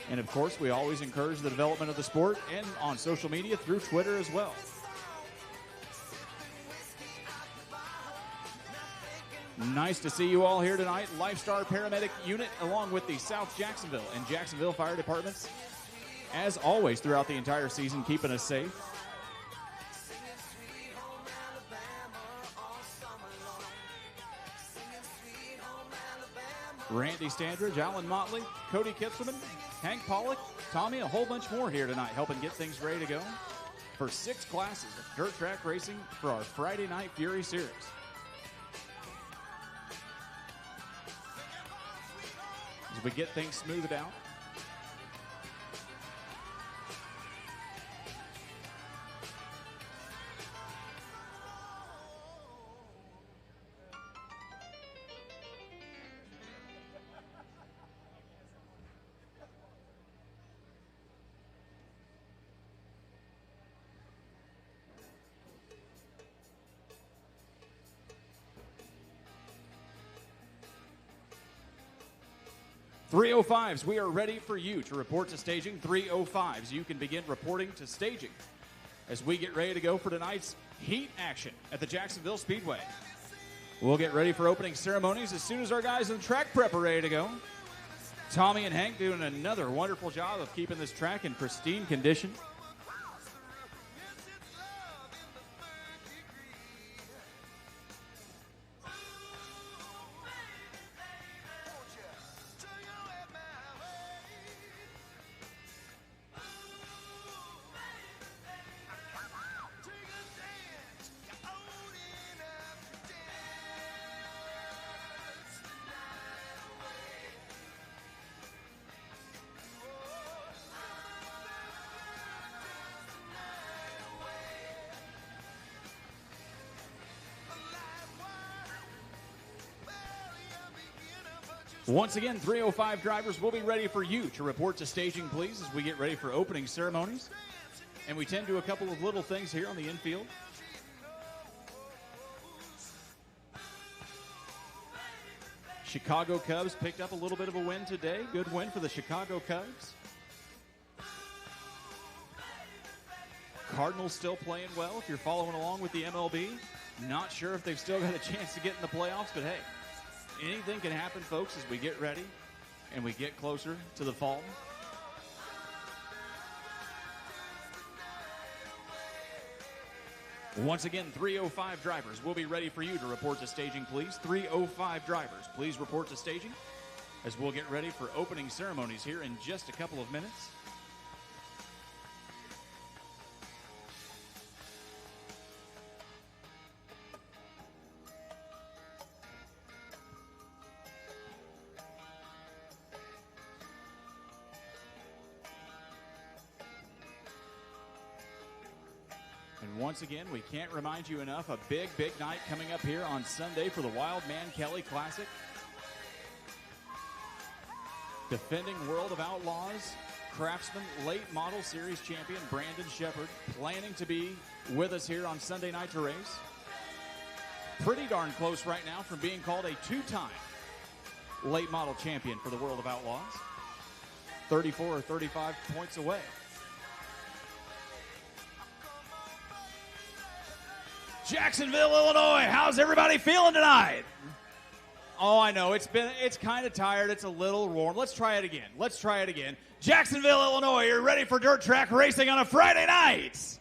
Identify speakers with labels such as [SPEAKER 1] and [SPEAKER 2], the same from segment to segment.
[SPEAKER 1] And, of course, we always encourage the development of the sport and on social media through Twitter as well. Nice to see you all here tonight. Lifestar Paramedic Unit along with the South Jacksonville and Jacksonville Fire Departments, as always throughout the entire season, keeping us safe. Randy Standridge, Alan Motley, Cody Kipsman, Hank Pollock, Tommy, a whole bunch more here tonight helping get things ready to go for 6 classes of dirt track racing for our Friday Night Fury Series. As we get things smoothed out. .305s, we are ready for you to report to staging. 305s, you can begin reporting to staging as we get ready to go for tonight's heat action at the Jacksonville Speedway. We'll get ready for opening ceremonies as soon as our guys in the track prep are ready to go. Tommy and Hank doing another wonderful job of keeping this track in pristine condition. Once again, 305 drivers will be ready for you to report to staging, please, as we get ready for opening ceremonies. And we tend to do a couple of little things here on the infield. Chicago Cubs picked up a little bit of a win today. Good win for the Chicago Cubs. Cardinals still playing well if you're following along with the MLB. Not sure if they've still got a chance to get in the playoffs, but hey, anything can happen, folks, as we get ready and we get closer to the fall. Once again, 305 drivers will be ready for you to report to staging, please. 305 drivers, please report to staging as we'll get ready for opening ceremonies here in just a couple of minutes. And once again, we can't remind you enough, a big, big night coming up here on Sunday for the Wild Man Kelly Classic. Defending World of Outlaws Craftsman Late Model Series champion Brandon Shepard planning to be with us here on Sunday night to race. Pretty darn close right now from being called a 2-time late model champion for the World of Outlaws. 34 or 35 points away. Jacksonville, Illinois, how's everybody feeling tonight? Oh, I know, it's kind of tired, it's a little warm. Let's try it again. Jacksonville, Illinois, you're ready for dirt track racing on a Friday night.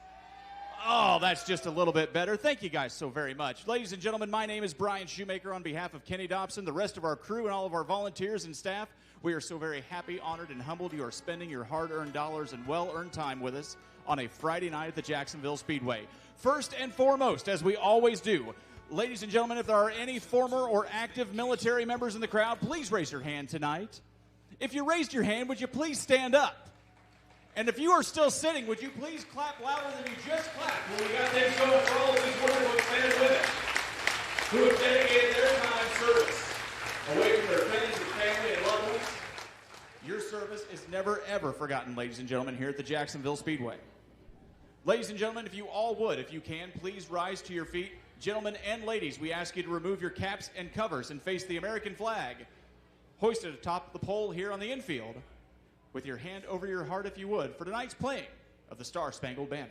[SPEAKER 1] Oh, that's just a little bit better. Thank you guys so very much. Ladies and gentlemen, my name is Brian Shoemaker on behalf of Kenny Dobson, the rest of our crew, and all of our volunteers and staff. We are so very happy, honored, and humbled you are spending your hard-earned dollars and well-earned time with us on a Friday night at the Jacksonville Speedway. First and foremost, as we always do, ladies and gentlemen, if there are any former or active military members in the crowd, please raise your hand tonight. If you raised your hand, would you please stand up? And if you are still sitting, would you please clap louder than you just clapped when we got things going for all of these wonderful fans with us who have dedicated their time service away from their friends and family and loved ones. Your service is never, ever forgotten, ladies and gentlemen, here at the Jacksonville Speedway. Ladies and gentlemen, if you all would, if you can, please rise to your feet. Gentlemen and ladies, we ask you to remove your caps and covers and face the American flag hoisted atop the pole here on the infield. with your hand over your heart if you would for tonight's playing of the Star Spangled Banner.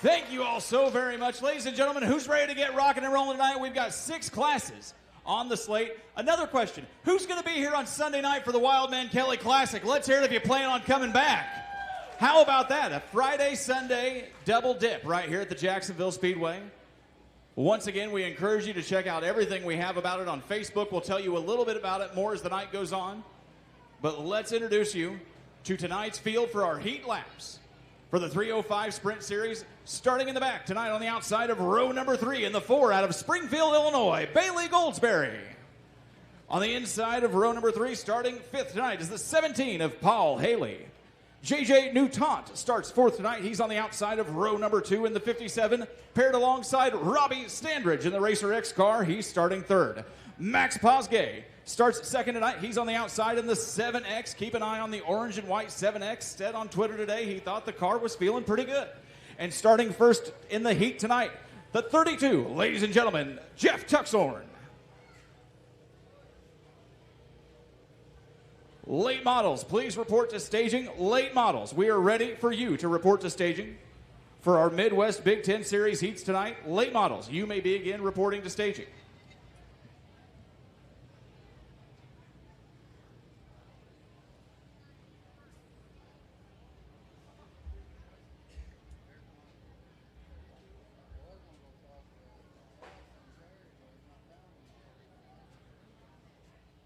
[SPEAKER 1] Thank you all so very much. Ladies and gentlemen, who's ready to get rocking and rolling tonight? We've got 6 classes on the slate. Another question, who's going to be here on Sunday night for the Wildman Kelly Classic? Let's hear it if you plan on coming back. How about that? A Friday, Sunday double dip right here at the Jacksonville Speedway. Once again, we encourage you to check out everything we have about it on Facebook. We'll tell you a little bit about it more as the night goes on. But let's introduce you to tonight's field for our heat laps. For the 305 Sprint Series, starting in the back tonight on the outside of row number 3 in the 4 out of Springfield, Illinois, Bailey Goldsberry. On the inside of row number 3, starting 5th tonight, is the 17 of Paul Haley. JJ Newtont starts 4th tonight. He's on the outside of row number 2 in the 57, paired alongside Robbie Standridge in the Racer X car. He's starting 3rd. Max Posgay starts 2nd tonight. He's on the outside in the 7X. Keep an eye on the orange and white 7X. Said on Twitter today he thought the car was feeling pretty good. And starting 1st in the heat tonight, the 32, ladies and gentlemen, Jeff Tuxhorn. Late models, please report to staging. Late models, we are ready for you to report to staging. For our Midwest Big Ten Series heats tonight, late models, you may begin reporting to staging.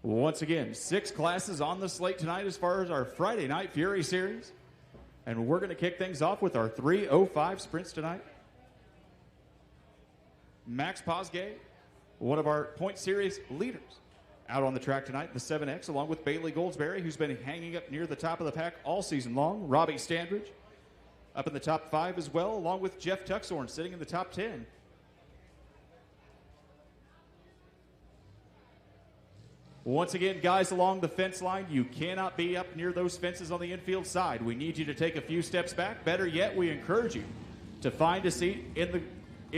[SPEAKER 1] Once again, 6 classes on the slate tonight as far as our Friday Night Fury Series. And we're going to kick things off with our 305 sprints tonight. Max Posgay, one of our point series leaders, out on the track tonight, the 7X, along with Bailey Goldsberry, who's been hanging up near the top of the pack all season long. Robbie Standridge up in the top 5 as well, along with Jeff Tuxhorn sitting in the top 10. Once again, guys along the fence line, you cannot be up near those fences on the infield side. We need you to take a few steps back. Better yet, we encourage you to find a seat in the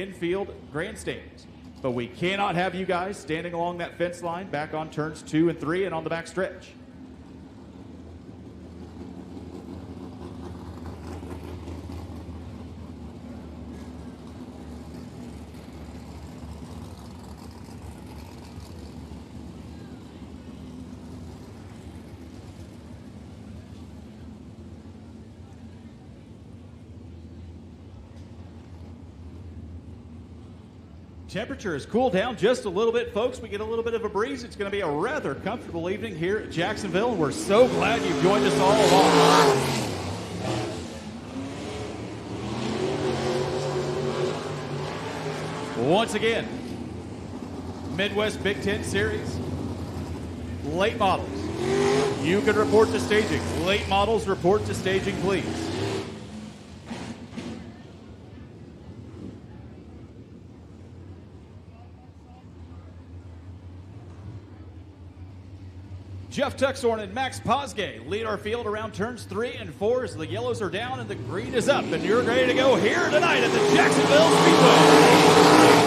[SPEAKER 1] infield grandstands. But we cannot have you guys standing along that fence line back on turns 2 and 3 and on the back stretch. Temperature has cooled down just a little bit, folks. We get a little bit of a breeze. It's going to be a rather comfortable evening here at Jacksonville, and we're so glad you've joined us all along. Once again, Midwest Big Ten Series, late models. You can report to staging. Late models, report to staging, please. Jeff Tuxhorn and Max Posgay lead our field around turns 3 and 4 as the yellows are down and the green is up. And you're ready to go here tonight at the Jacksonville Speedway.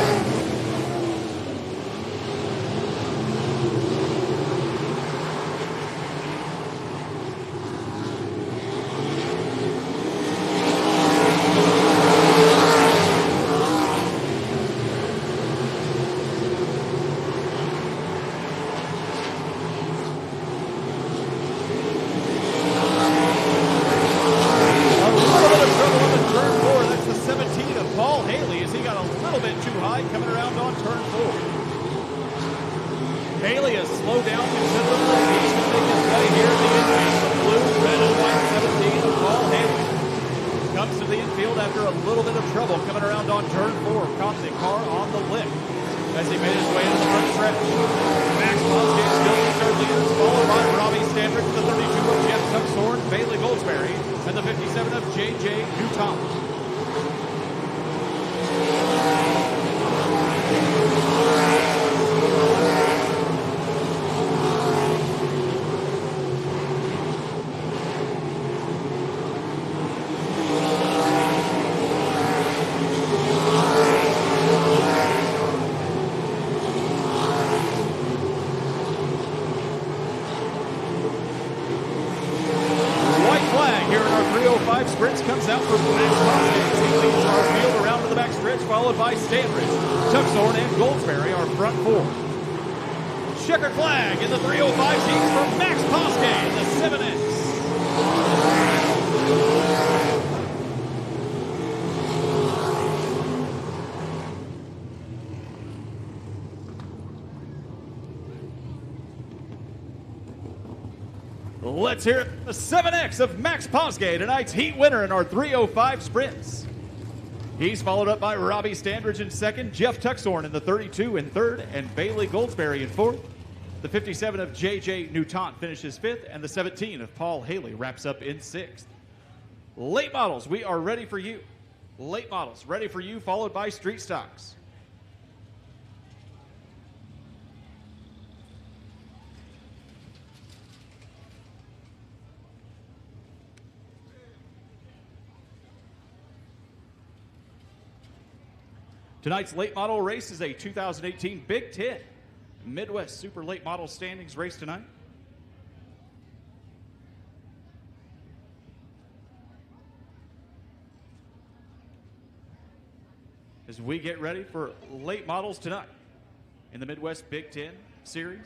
[SPEAKER 1] Haley has slowed down considerably. He's going to make his way here in the infield. The blue, red, and white 17 of Paul Haley comes to the infield after a little bit of trouble coming around on turn 4. Caught the car on the lip as he made his way into the front stretch. Max Posgay still leads our leaders, followed by Robbie Standrick, the 32 of Jeff Tuxhorn, Bailey Goldsberry, and the 57 of J.J. Newton. Sprints comes out for Max Posgay. He leads our field around to the back stretch, followed by Standridge. Tuxhorn and Goldsberry are front 4. Checkered flag in the 305 teams for Max Posgay in the 7X. Let's hear it, the 7X of Max Posgay, tonight's heat winner in our 305 sprints. He's followed up by Robbie Standridge in 2nd, Jeff Tuxhorn in the 32 in 3rd, and Bailey Goldsberry in 4th. The 57 of J.J. Newton finishes 5th, and the 17 of Paul Haley wraps up in 6th. Late models, we are ready for you. Late models, ready for you, followed by street stocks. Tonight's late model race is a 2018 Big Ten Midwest Super Late Model Standings race tonight. As we get ready for late models tonight in the Midwest Big Ten Series.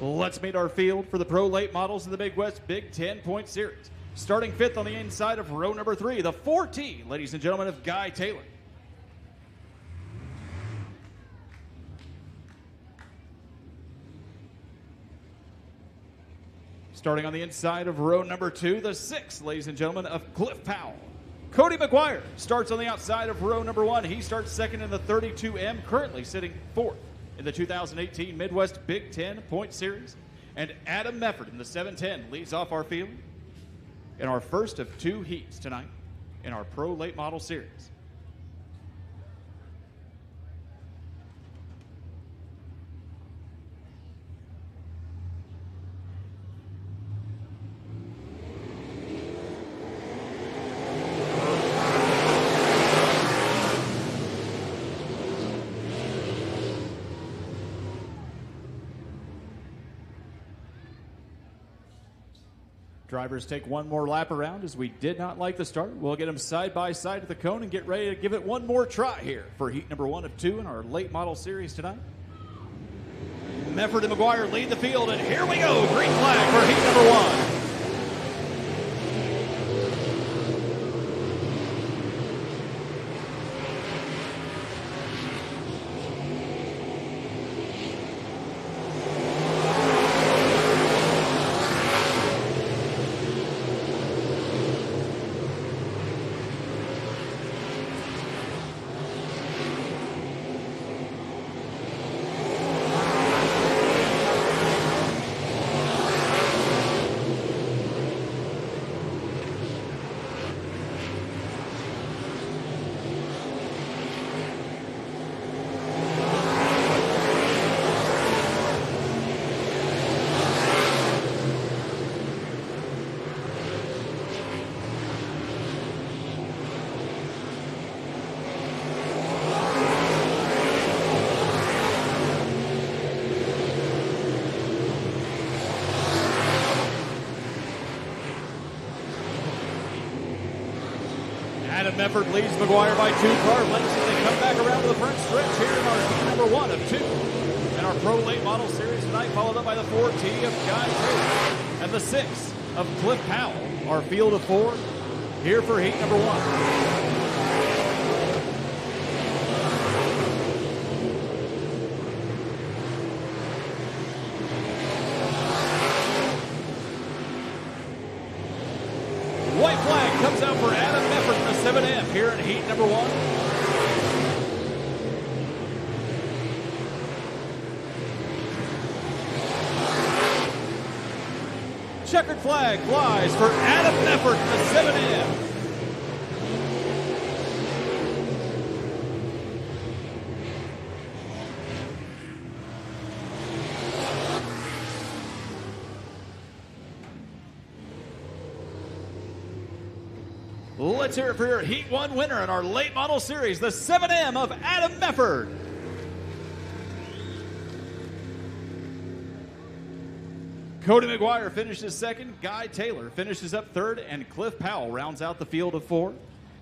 [SPEAKER 1] Let's meet our field for the Pro Late Models in the Big West Big 10-point series. Starting 5th on the inside of row number 3, the 4T, ladies and gentlemen, of Guy Taylor. Starting on the inside of row number 2, the 6, ladies and gentlemen, of Cliff Powell. Cody McGuire starts on the outside of row number 1. He starts 2nd in the 32M, currently sitting 4th in the 2018 Midwest Big 10 point series. And Adam Mefford in the 710 leads off our field in our first of 2 heats tonight in our Pro Late Model Series. Drivers take one more lap around as we did not like the start. We'll get them side by side at the cone and get ready to give it one more try here for heat number 1 of 2 in our late model series tonight. Mefford and McGuire lead the field, and here we go. Green flag for heat number 1. Adam Mefford leads McGuire by 2 car lengths as they come back around to the front stretch here in our heat number 1 of 2. And our Pro Late Model Series tonight, followed up by the 4T of Guy Taylor and the 6 of Cliff Powell. Our field of 4 here for heat number 1. White flag comes out for Adam Mefford in the 7M here in heat number 1. Checkered flag flies for Adam Mefford in the 7M. Let's hear it for your Heat 1 winner in our Late Model Series, the 7M of Adam Mefford. Cody McGuire finishes second, Guy Taylor finishes up third, and Cliff Powell rounds out the field of 4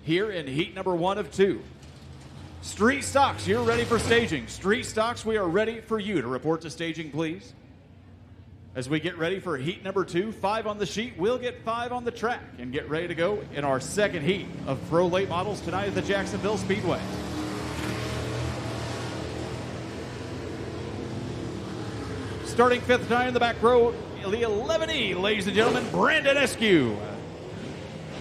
[SPEAKER 1] here in heat number 1 of 2. Street Stocks, you're ready for staging. Street Stocks, we are ready for you to report to staging, please. As we get ready for heat number 2, 5 on the sheet, we'll get 5 on the track and get ready to go in our second heat of Pro Late Models tonight at the Jacksonville Speedway. Starting 5th tonight in the back row, the 11E, ladies and gentlemen, Brandon Eskew.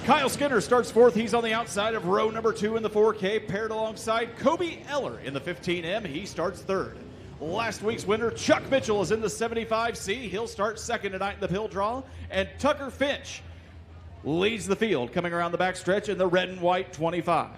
[SPEAKER 1] Kyle Skinner starts 4th. He's on the outside of row number 2 in the 4K, paired alongside Kobe Eller in the 15M. He starts 3rd. Last week's winner, Chuck Mitchell, is in the 75C. He'll start 2nd tonight in the pill draw. And Tucker Finch leads the field coming around the backstretch in the red and white 25.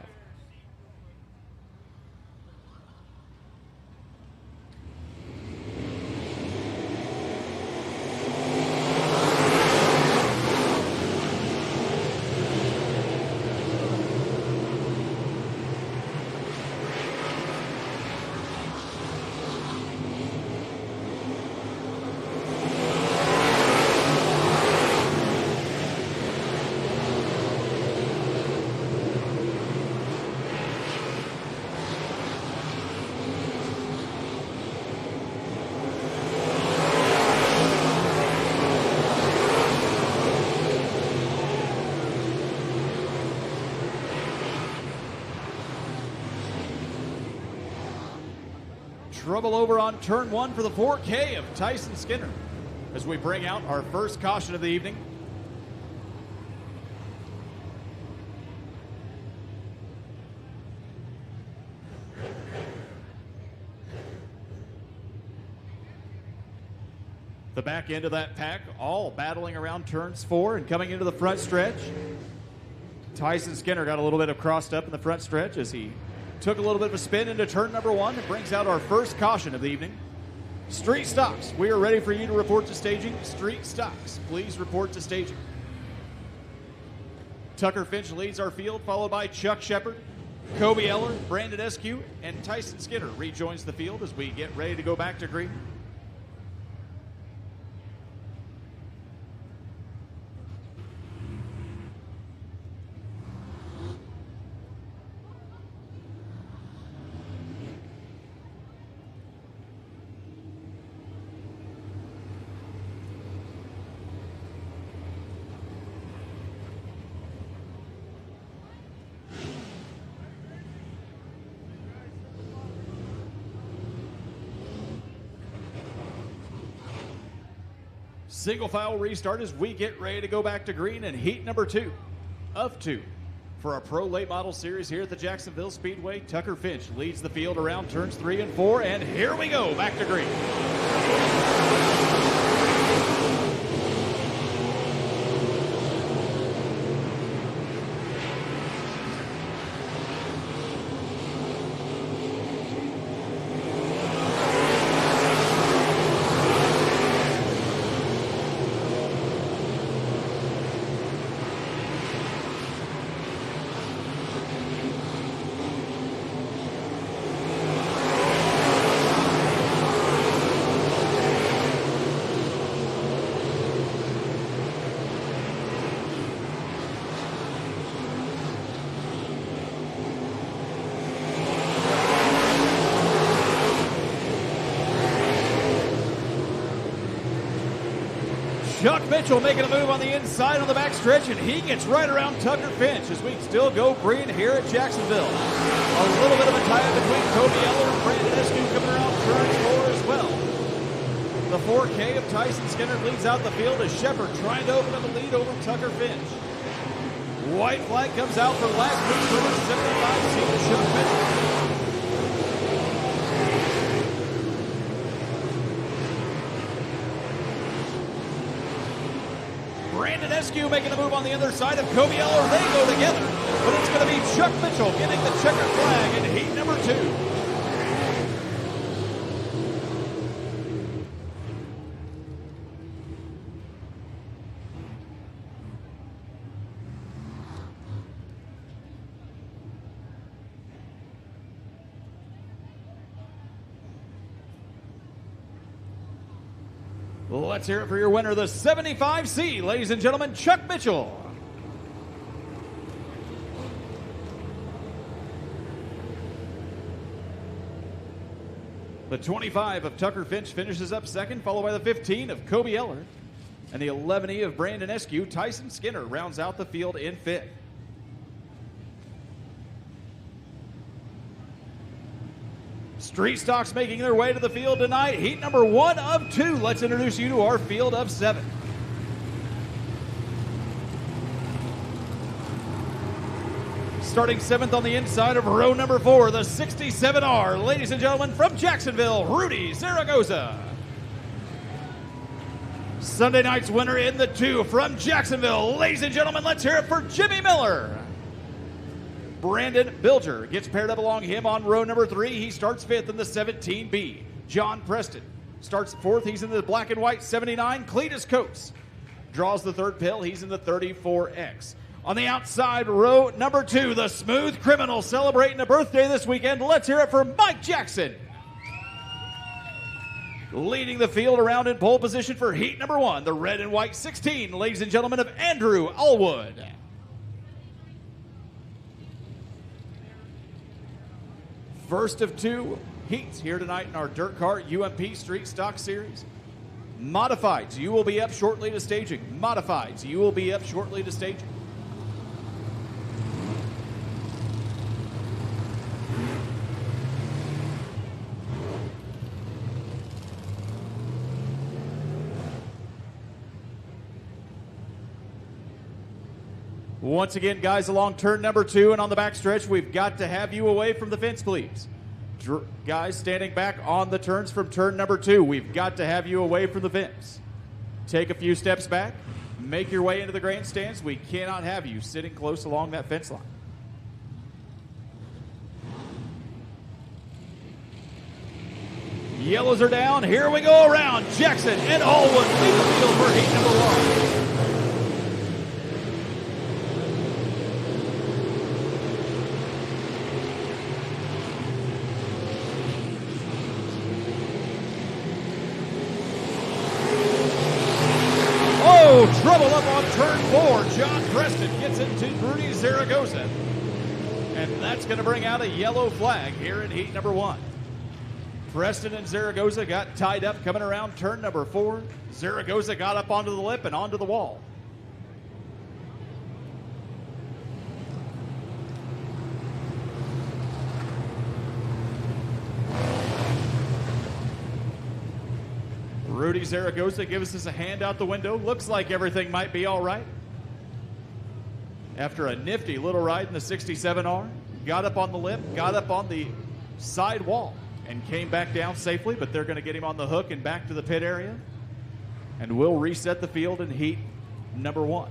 [SPEAKER 1] Trouble over on turn 1 for the 4K of Tyson Skinner as we bring out our first caution of the evening. The back end of that pack all battling around turns 4 and coming into the front stretch. Tyson Skinner got a little bit of crossed up in the front stretch as he took a little bit of a spin into turn number 1 and brings out our first caution of the evening. Street Stocks, we are ready for you to report to staging. Street Stocks, please report to staging. Tucker Finch leads our field, followed by Chuck Shepard, Kobe Eller, Brandon Eskew, and Tyson Skinner rejoins the field as we get ready to go back to green. Single file restart as we get ready to go back to green in heat number 2 of 2 for our Pro Late Model Series here at the Jacksonville Speedway. Tucker Finch leads the field around turns 3 and 4, and here we go, back to green. Chuck Mitchell making a move on the inside on the backstretch, and he gets right around Tucker Finch as we still go green here at Jacksonville. A little bit of a tie between Kobe Eller and Brandon Eskew coming around turn 4 as well. The 4K of Tyson Skinner leads out the field as Shepard trying to open up a lead over Tucker Finch. White flag comes out for last week's winner, 75C to Chuck Mitchell. Brandon Eskew making a move on the other side of Kobe Eller. They go together, but it's going to be Chuck Mitchell getting the checkered flag in heat number 2. Let's hear it for your winner, the 75C, ladies and gentlemen, Chuck Mitchell. The 25 of Tucker Finch finishes up second, followed by the 15 of Kobe Eller. And the 11E of Brandon Eskew. Tyson Skinner rounds out the field in fifth. Street stocks making their way to the field tonight. Heat number 1 of 2. Let's introduce you to our field of 7. Starting 7th on the inside of row number 4, the 67R. Ladies and gentlemen, from Jacksonville, Rudy Zaragoza. Sunday night's winner in the 2 from Jacksonville. Ladies and gentlemen, let's hear it for Jimmy Miller. Brandon Bilger gets paired up along him on row number 3. He starts 5th in the 17B. John Preston starts 4th. He's in the black and white 79. Cletus Coates draws the 3rd pill. He's in the 34X. On the outside, row number 2, the Smooth Criminal celebrating a birthday this weekend. Let's hear it for Mike Jackson. Leading the field around in pole position for heat number 1, the red and white 16, ladies and gentlemen, of Andrew Allwood. First of 2 heats here tonight in our Dirt Car UMP Street Stock Series. Modifieds, you will be up shortly to staging. Modifieds, you will be up shortly to staging. Once again, guys, along turn number 2 and on the backstretch, we've got to have you away from the fence, please. Guys standing back on the turns from turn number 2, we've got to have you away from the fence. Take a few steps back, make your way into the grandstands. We cannot have you sitting close along that fence line. Yellows are down. Here we go around. Jackson and Allwood lead the field for heat number 1. Trouble up on turn 4. John Preston gets into Rudy Zaragoza. And that's going to bring out a yellow flag here in heat number 1. Preston and Zaragoza got tied up coming around turn number 4. Zaragoza got up onto the lip and onto the wall. Rudy Zaragoza gives us a hand out the window. Looks like everything might be all right. After a nifty little ride in the 67R, got up on the lip, got up on the side wall, and came back down safely, but they're going to get him on the hook and back to the pit area. And we'll reset the field in heat number 1.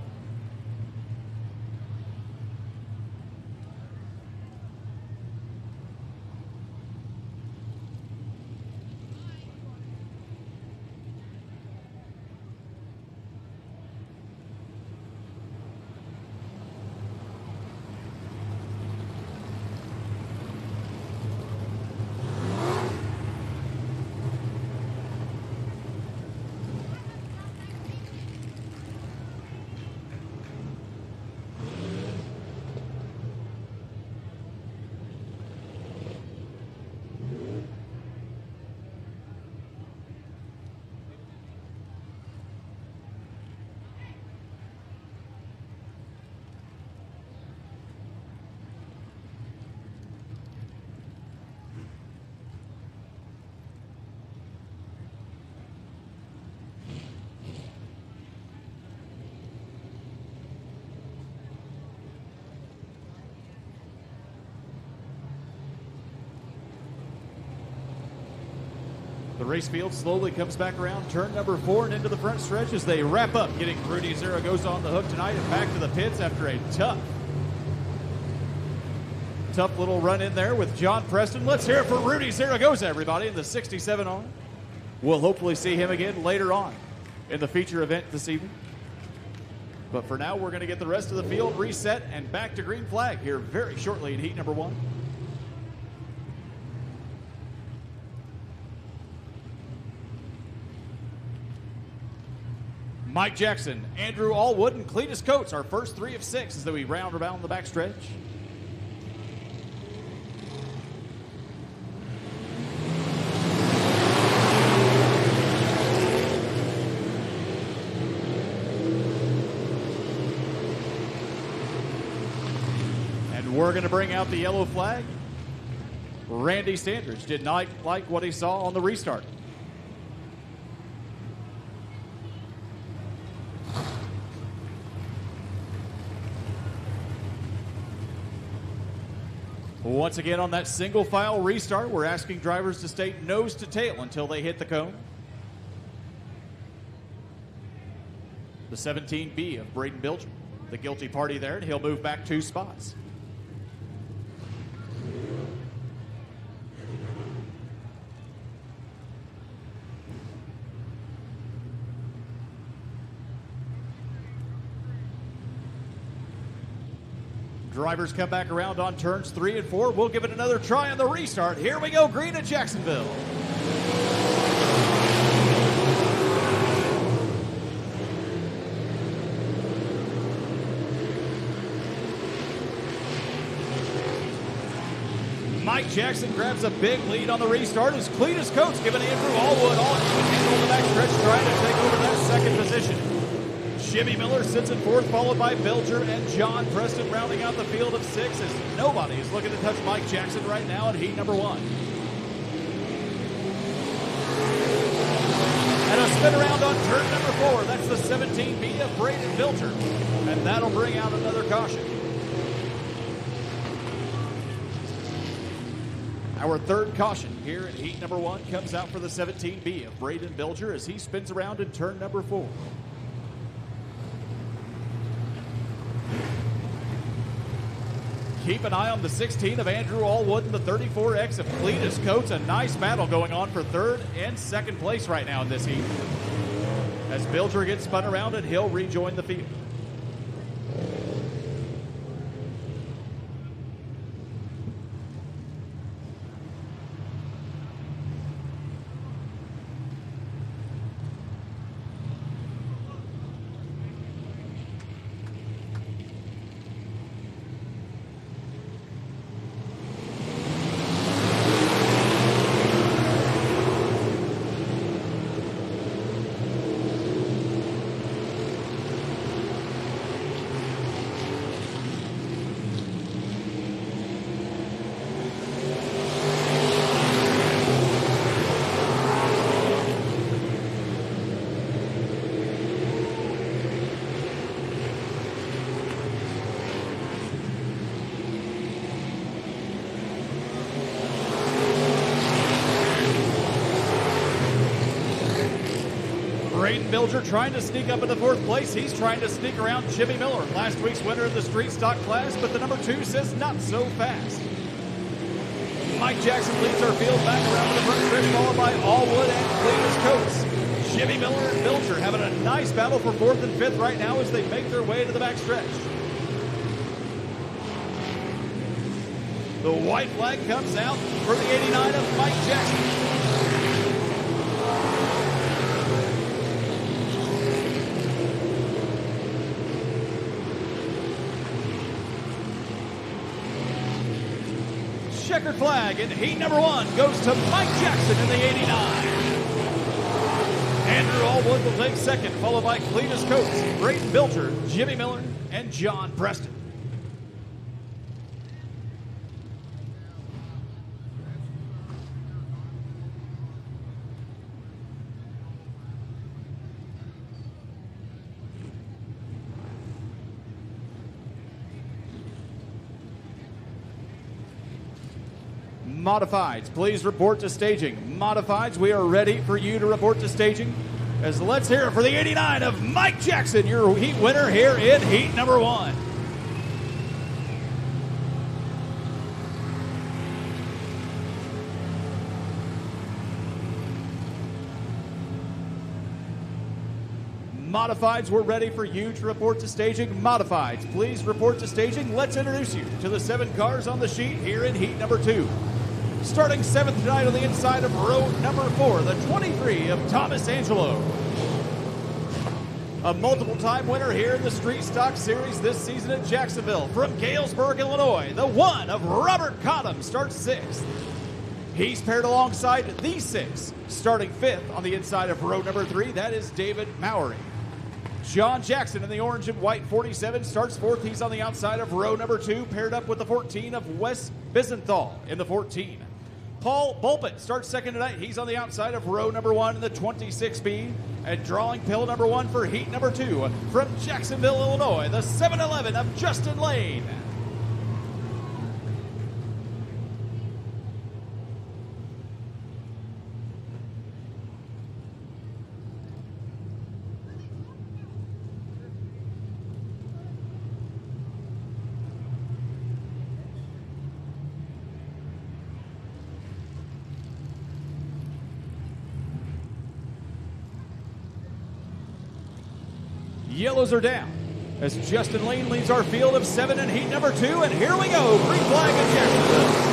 [SPEAKER 1] The race field slowly comes back around turn number 4 and into the front stretch as they wrap up, getting Rudy Zaragoza on the hook tonight and back to the pits after a tough little run in there with John Preston. Let's hear it for Rudy Zaragoza, everybody, in the 67R. We'll hopefully see him again later on in the feature event this evening. But for now, we're going to get the rest of the field reset and back to green flag here very shortly in heat number 1. Mike Jackson, Andrew Allwood, and Cletus Coates, our first 3 of 6 as we round around the backstretch. And we're going to bring out the yellow flag. Randy Sandridge did not like what he saw on the restart. Once again on that single file restart, we're asking drivers to stay nose to tail until they hit the cone. The 17B of Braden Bilger, the guilty party there, and he'll move back 2 spots. Drivers come back around on turns 3 and 4. We'll give it another try on the restart. Here we go, green at Jacksonville. Mike Jackson grabs a big lead on the restart as Cletus Coates giving Andrew Allwood all he can handle on the backstretch, trying to take over that second position. Jimmy Miller sits in 4th, followed by Bilger and John Preston rounding out the field of 6 as nobody is looking to touch Mike Jackson right now in heat number 1. And a spin around on turn number 4. That's the 17B of Braden Bilger. And that'll bring out another caution. Our third caution here in heat number 1 comes out for the 17B of Braden Bilger as he spins around in turn number 4. Keep an eye on the 16 of Andrew Allwood and the 34X of Cletus Coates. A nice battle going on for 3rd and 2nd place right now in this heat. As Bilger gets spun around and he'll rejoin the field. Braden Bilger trying to sneak up into 4th place. He's trying to sneak around Jimmy Miller, last week's winner in the street stock class, but the number 2 says not so fast. Mike Jackson leads our field back around to the front stretch, followed by Allwood and Cletus Coates. Jimmy Miller and Bilger having a nice battle for 4th and 5th right now as they make their way to the back stretch. The white flag comes out for the 89 of Mike Jackson. Checkered flag in heat number 1 goes to Mike Jackson in the 89. Andrew Allwood will take 2nd, followed by Cletus Coates, Braden Bilger, Jimmy Miller, and John Preston. Modifieds, please report to staging. Modifieds, we are ready for you to report to staging. As let's hear it for the 89 of Mike Jackson, your heat winner here in heat number 1. Modifieds, we're ready for you to report to staging. Modifieds, please report to staging. Let's introduce you to the 7 cars on the sheet here in heat number 2. Starting 7th tonight on the inside of row number 4, the 23 of Thomas Angelo. A multiple-time winner here in the Street Stock Series this season at Jacksonville. From Galesburg, Illinois, the 1 of Robert Cottom starts 6th. He's paired alongside the 6, starting 5th on the inside of row number 3. That is David Mowry. John Jackson in the orange and white 47 starts 4th. He's on the outside of row number 2, paired up with the 14 of Wes Bisenthal in the 14. Paul Bulpett starts 2nd tonight. He's on the outside of row number 1 in the 26 speed. And drawing pill number 1 for heat number 2 from Jacksonville, Illinois, the 7-11 of Justin Lane. Yellows are down as Justin Lane leads our field of 7 in heat number 2. And here we go, green flag at Jacksonville.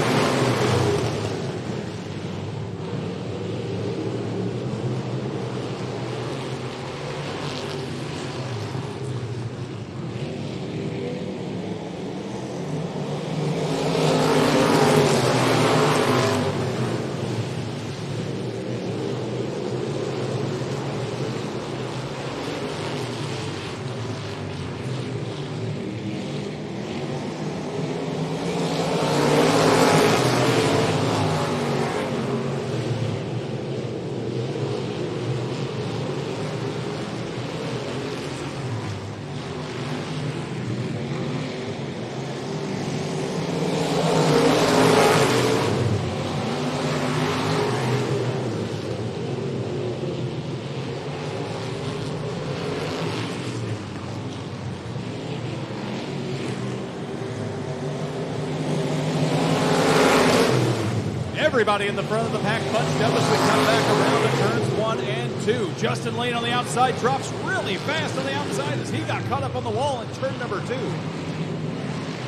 [SPEAKER 1] Everybody in the front of the pack bunched up as we come back around to turns 1 and 2. Justin Lane on the outside drops really fast on the outside as he got caught up on the wall in turn number 2.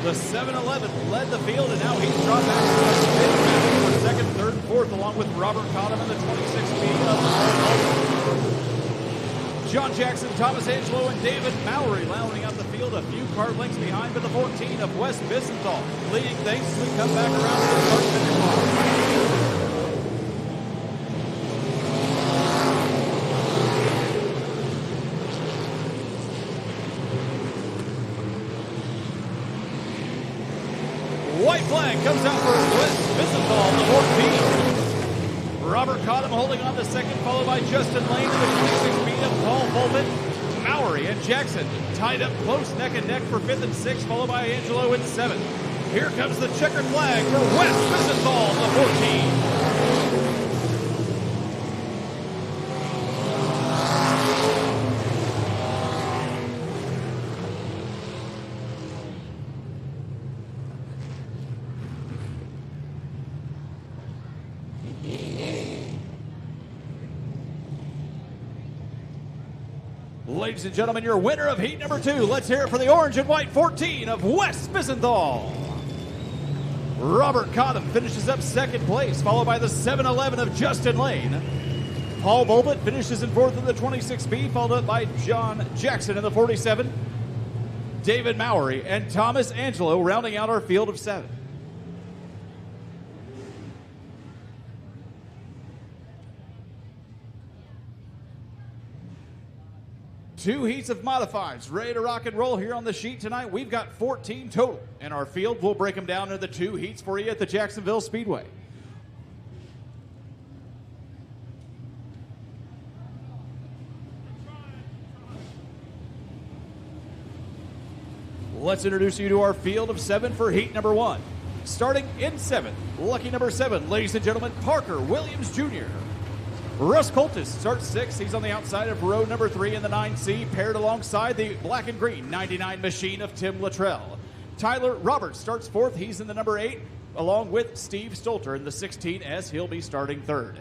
[SPEAKER 1] The 7-11 led the field, and now he's dropped back to the fifth for 2nd, 3rd, and 4th, along with Robert Cottom in the 26 speed of John Jackson, Thomas Angelo, and David Mowry rounding out the field a few car lengths behind, but the 14 of Wes Bisenthal leading things as we come back around to the start finish line. White flag comes out for Wes Bisenthal, the 14. Robert Cottom holding on to 2nd, followed by Justin Lane in the 26 speed of Paul Bulpett. Mowry and Jackson tied up close neck and neck for 5th and 6th, followed by Angelo in 7th. Here comes the checkered flag for Wes Bisenthal, the 14. Ladies and gentlemen, your winner of heat number 2. Let's hear it for the orange and white 14 of Wes Bisenthal. Robert Cottom finishes up 2nd place, followed by the 7-11 of Justin Lane. Paul Bulpett finishes in 4th in the 26 speed, followed up by John Jackson in the 47. David Mowry and Thomas Angelo rounding out our field of 7. Two heats of modifieds ready to rock and roll here on the sheet tonight. We've got 14 total in our field. We'll break them down into the 2 heats for you at the Jacksonville Speedway. Let's introduce you to our field of 7 for heat number 1. Starting in 7th, lucky number 7, ladies and gentlemen, Parker Williams Jr. Russ Coltis starts 6th. He's on the outside of row number 3 in the 9C, paired alongside the black and green 99 machine of Tim Luttrell. Tyler Roberts starts 4th. He's in the number 8, along with Steve Stolter in the 16S. He'll be starting 3rd.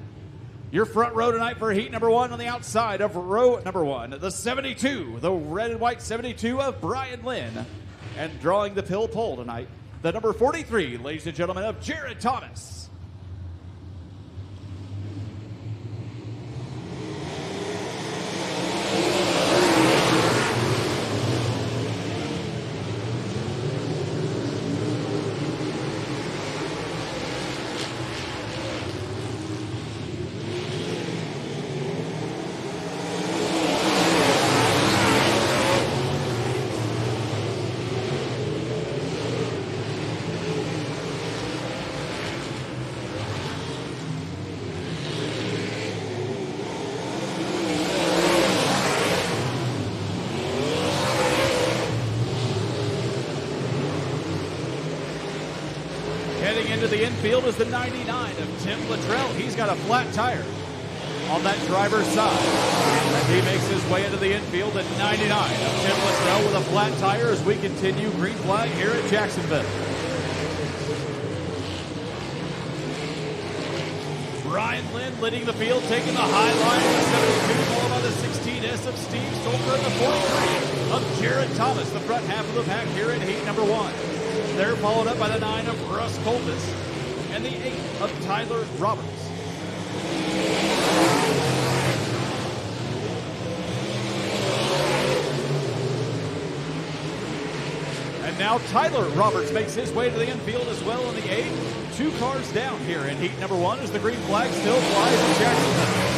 [SPEAKER 1] Your front row tonight for heat number 1 on the outside of row number 1, the 72, the red and white 72 of Brian Lynn. And drawing the pill pole tonight, the number 43, ladies and gentlemen, of Jared Thomas. Heading into the infield is the 99 of Tim Luttrell. He's got a flat tire on that driver's side. And he makes his way into the infield at 99 of Tim Luttrell with a flat tire as we continue green flag here at Jacksonville. Brian Lynn leading the field, taking the high line of the 72, followed by the 16S of Steve Stolker and the 43 of Jared Thomas, the front half of the pack here in heat number 1. They're followed up by the 9 of Russ Coltis and the 8 of Tyler Roberts. And now Tyler Roberts makes his way to the infield as well in the 8. 2 cars down here in heat number 1 as the green flag still flies in Jacksonville.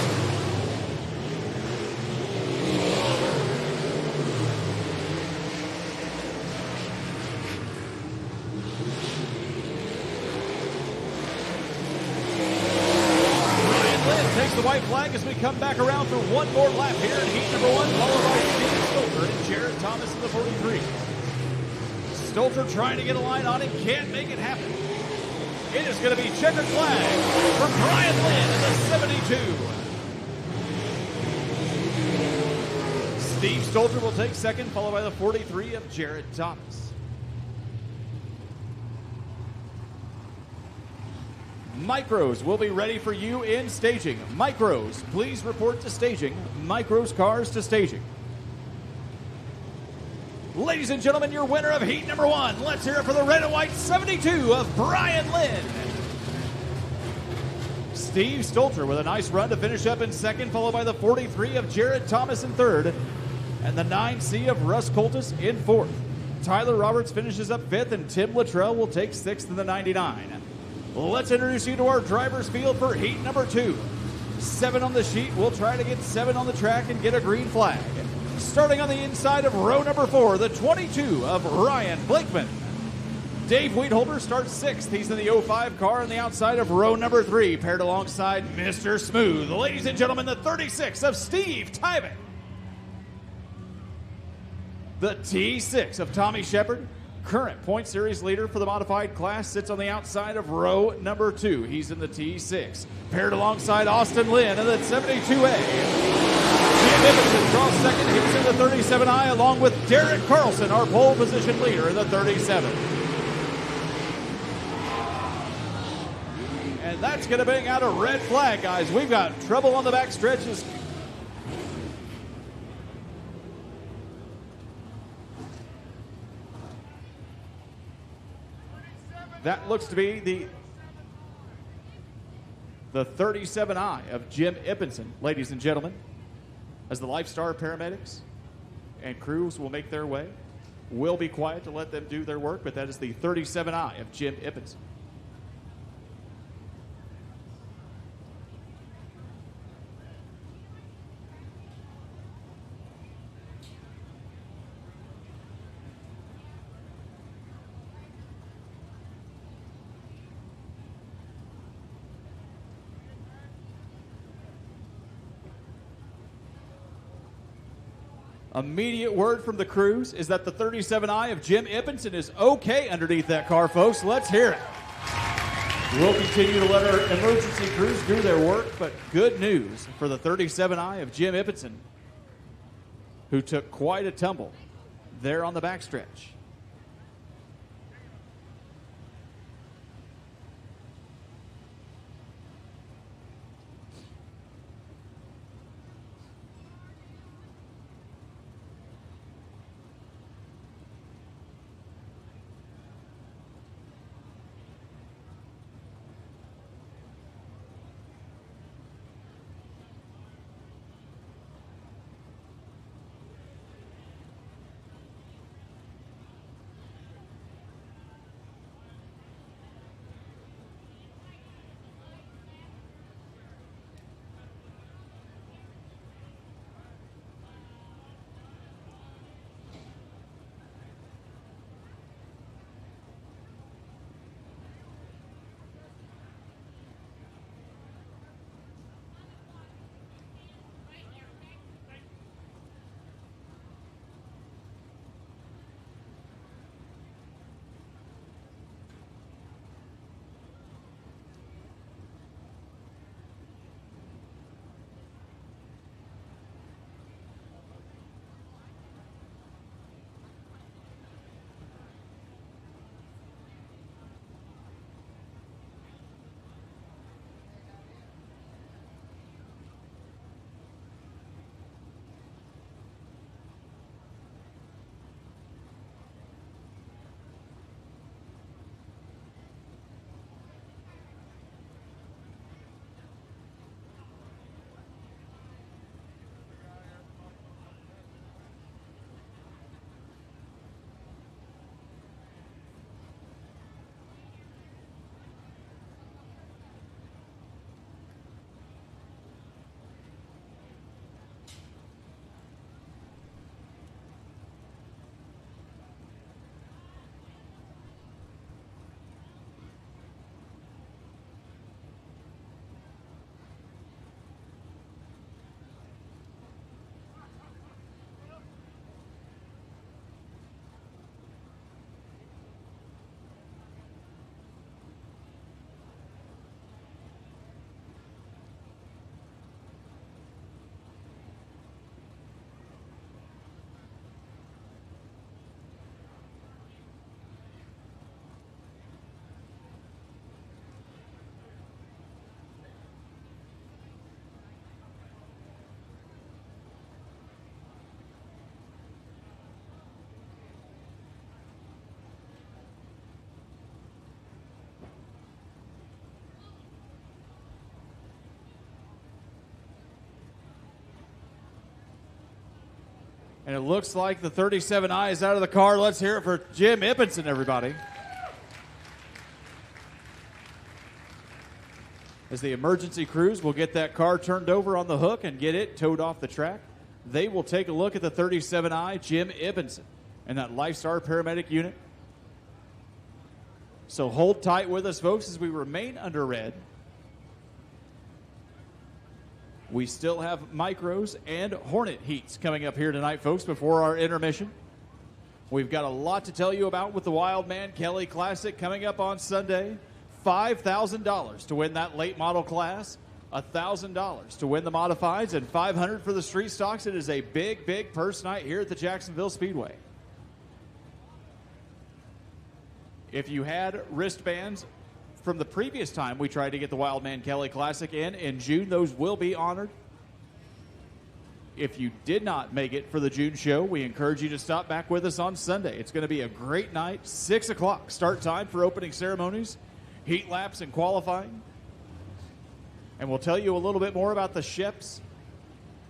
[SPEAKER 1] Takes the white flag as we come back around for one more lap here in heat number 1, followed by Steve Stolter and Jared Thomas in the 43. Stolter trying to get a line on him, can't make it happen. It is going to be checkered flag for Brian Lynn in the 72. Steve Stolter will take 2nd, followed by the 43 of Jared Thomas. Micros will be ready for you in staging. Micros, please report to staging. Micros cars to staging. Ladies and gentlemen, your winner of heat number 1. Let's hear it for the red and white 72 of Brian Lynn. Steve Stolter with a nice run to finish up in 2nd, followed by the 43 of Jared Thomas in 3rd, and the 9C of Russ Coltis in 4th. Tyler Roberts finishes up 5th, and Tim Luttrell will take 6th in the 99. Let's introduce you to our driver's field for heat number 2. 7 on the sheet. We'll try to get 7 on the track and get a green flag. Starting on the inside of row number 4, the 22 of Ryan Blakeman. Dave Wheatholder starts 6th. He's in the 05 car on the outside of row number 3, paired alongside Mr. Smooth. Ladies and gentlemen, the 36 of Steve Tybek. The T6 of Tommy Shepard. Current point series leader for the modified class, sits on the outside of row number 2. He's in the T6. Paired alongside Austin Lynn in the 72A. Jim Ibbotson draws 2nd. He's in the 37I along with Derek Carlson, our pole position leader in the 37. And that's going to bring out a red flag, guys. We've got trouble on the back stretches. That looks to be the 37I of Jim Ibbotson, ladies and gentlemen, as the Lifestar paramedics and crews will make their way. We'll be quiet to let them do their work, but that is the 37I of Jim Ibbotson. Immediate word from the crews is that the 37i of Jim Ippenson is okay underneath that car, folks. Let's hear it. We'll continue to let our emergency crews do their work, but good news for the 37i of Jim Ippenson, who took quite a tumble there on the backstretch. And it looks like the 37i is out of the car. Let's hear it for Jim Ippenson, everybody. As the emergency crews will get that car turned over on the hook and get it towed off the track, they will take a look at the 37i, Jim Ippenson, and that Lifestar paramedic unit. So hold tight with us, folks, as we remain under red. We still have micros and Hornet heats coming up here tonight, folks, before our intermission. We've got a lot to tell you about with the Wildman Kelly Classic coming up on Sunday. $5,000 to win that late model class, $1,000 to win the modifieds, and $500 for the street stocks. It is a big, big purse night here at the Jacksonville Speedway. If you had wristbands from the previous time we tried to get the Wildman Kelly Classic in June, those will be honored. If you did not make it for the June show, we encourage you to stop back with us on Sunday. It's going to be a great night. 6 o'clock start time for opening ceremonies, heat laps, and qualifying. And we'll tell you a little bit more about the Sheps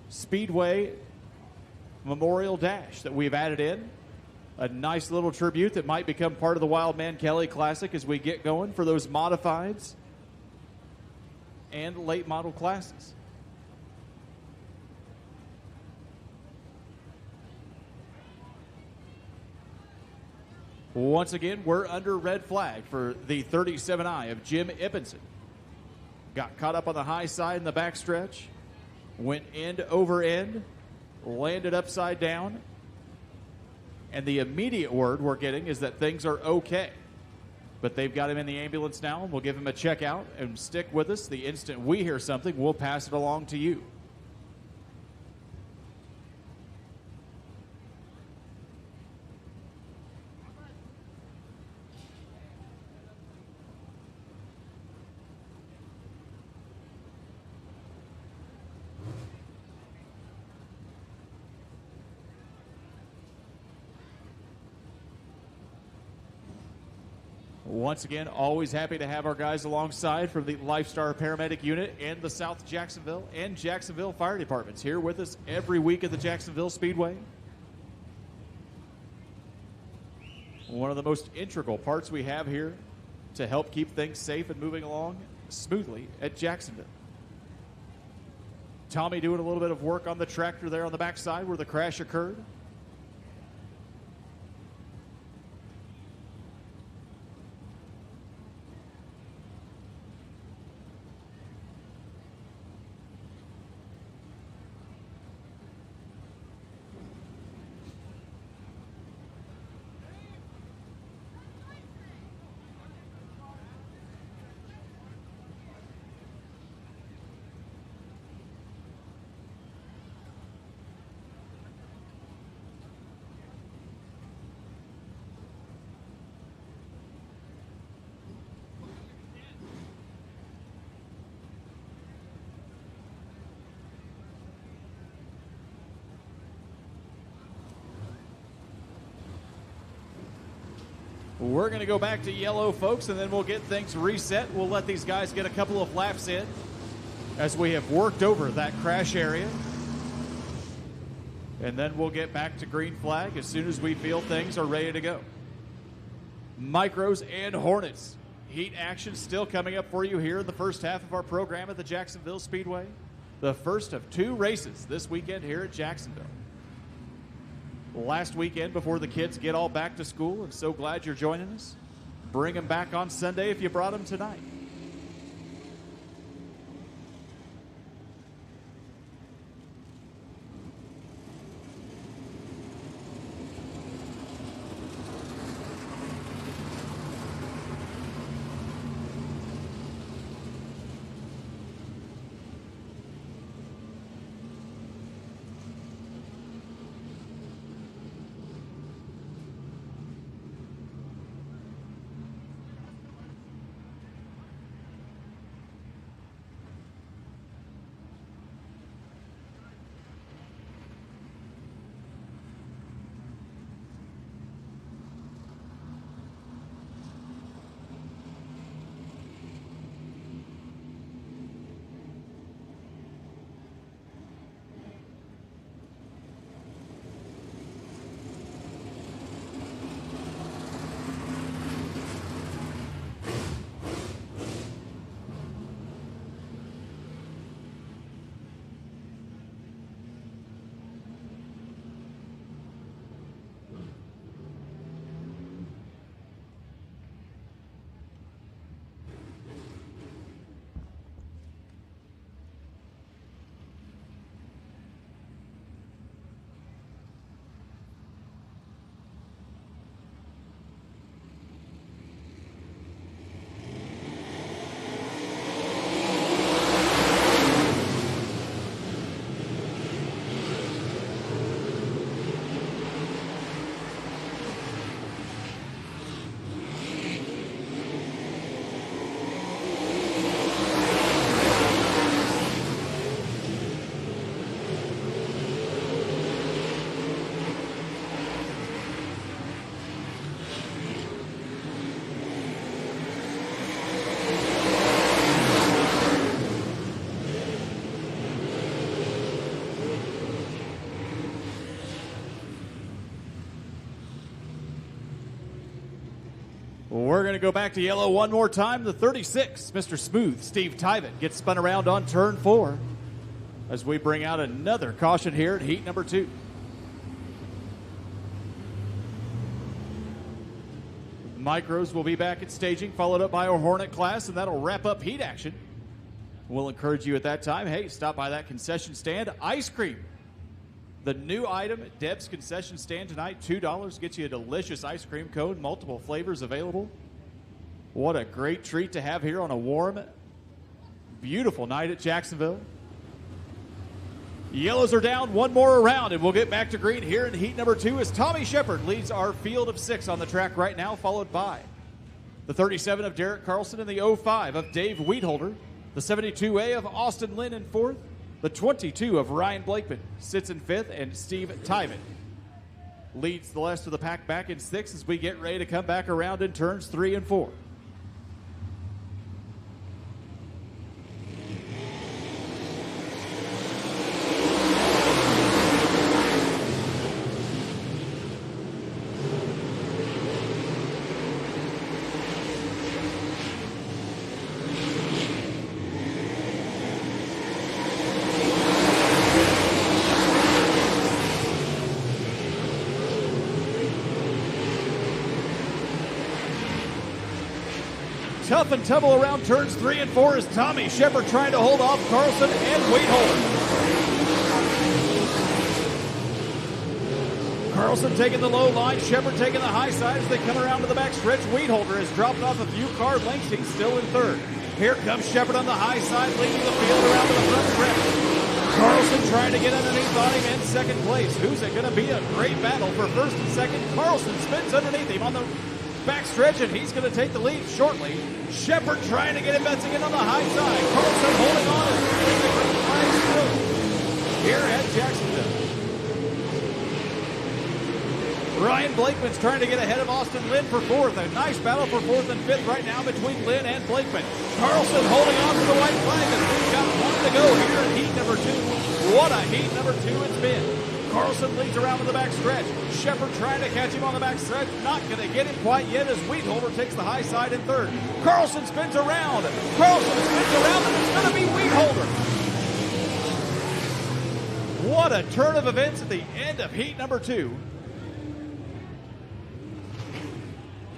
[SPEAKER 1] Speedway Memorial Dash that we've added in. A nice little tribute that might become part of the Wildman Kelly Classic as we get going for those modifieds and late model classes. Once again, we're under red flag for the 37i of Jim Ippenson. Got caught up on the high side in the backstretch, went end over end, landed upside down. And the immediate word we're getting is that things are okay. But they've got him in the ambulance now, and we'll give him a check out and stick with us. The instant we hear something, we'll pass it along to you. Once again, always happy to have our guys alongside from the Lifestar Paramedic Unit and the South Jacksonville and Jacksonville Fire Departments here with us every week at the Jacksonville Speedway. One of the most integral parts we have here to help keep things safe and moving along smoothly at Jacksonville. Tommy doing a little bit of work on the tractor there on the backside where the crash occurred. We're going to go back to yellow, folks, and then we'll get things reset. We'll let these guys get a couple of laps in as we have worked over that crash area. And then we'll get back to green flag as soon as we feel things are ready to go. Micros and Hornets. Heat action still coming up for you here in the first half of our program at the Jacksonville Speedway. The first of 2 races this weekend here at Jacksonville. Last weekend before the kids get all back to school, and so glad you're joining us. Bring them back on Sunday if you brought them tonight. We're going to go back to yellow one more time. The 36, Mr. Smooth, Steve Tyvett, gets spun around on turn 4 as we bring out another caution here at heat number 2. Micros will be back at staging, followed up by our Hornet class, and that'll wrap up heat action. We'll encourage you at that time, hey, stop by that concession stand. Ice cream The new item at Deb's concession stand tonight, $2, gets you a delicious ice cream cone, multiple flavors available. What a great treat to have here on a warm, beautiful night at Jacksonville. Yellows are down one more around, and we'll get back to green here in heat number 2 as Tommy Shepard leads our field of 6 on the track right now, followed by the 37 of Derek Carlson and the 05 of Dave Wheatholder. The 72A of Austin Lynn in 4th. The 22 of Ryan Blakeman sits in 5th, and Steve Tyman leads the rest of the pack back in 6th as we get ready to come back around in turns 3 and 4. Tough and tumble around turns 3 and 4 as Tommy Shepard trying to hold off Carlson and Wheatholder. Carlson taking the low line, Shepard taking the high side as they come around to the back stretch. Wheatholder has dropped off a few car lengths. He's still in 3rd. Here comes Shepard on the high side, leading the field around to the front stretch. Carlson trying to get underneath on him in 2nd place. Who's it going to be? A great battle for 1st and 2nd. Carlson spins underneath him on the backstretch, and he's going to take the lead shortly. Shepard trying to get him bouncing in on the high side. Carlson holding on and getting the green flag through here at Jacksonville. Ryan Blakeman's trying to get ahead of Austin Lynn for 4th. A nice battle for 4th and 5th right now between Lynn and Blakeman. Carlson holding on to the white flag as we've got 1 to go here in heat number 2. What a heat number 2 it's been. Carlson leads around to the back stretch. Shepard trying to catch him on the back stretch. Not going to get him quite yet as Wheatholder takes the high side in 3rd. Carlson spins around. Carlson spins around, and it's going to be Wheatholder. What a turn of events at the end of heat number 2.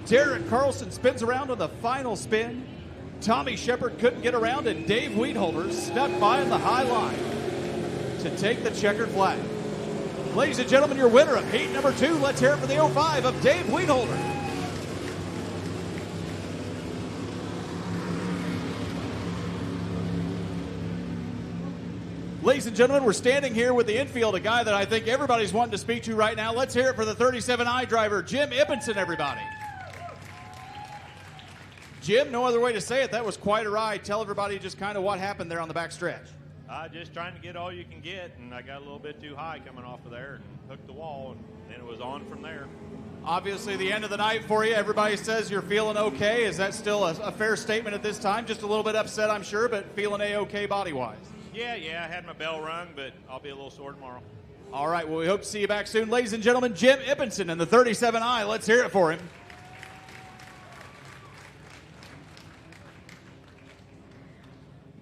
[SPEAKER 1] Derek Carlson spins around on the final spin. Tommy Shepard couldn't get around, and Dave Wheatholder snuck by on the high line to take the checkered flag. Ladies and gentlemen, your winner of heat number 2. Let's hear it for the 05 of Dave Wheatholder. Ladies and gentlemen, we're standing here with the infield, a guy that I think everybody's wanting to speak to right now. Let's hear it for the 37I driver, Jim Ibbinson, everybody. Jim, no other way to say it, that was quite a ride. Tell everybody just kind of what happened there on the back stretch.
[SPEAKER 2] Just trying to get all you can get, and I got a little bit too high coming off of there and hooked the wall, and then it was on from there.
[SPEAKER 1] Obviously, the end of the night for you. Everybody says you're feeling okay. Is that still a fair statement at this time? Just a little bit upset, I'm sure, but feeling A-okay body-wise.
[SPEAKER 2] Yeah, I had my bell rung, but I'll be a little sore tomorrow.
[SPEAKER 1] All right, well, we hope to see you back soon. Ladies and gentlemen, Jim Ibbinson in the 37I. Let's hear it for him.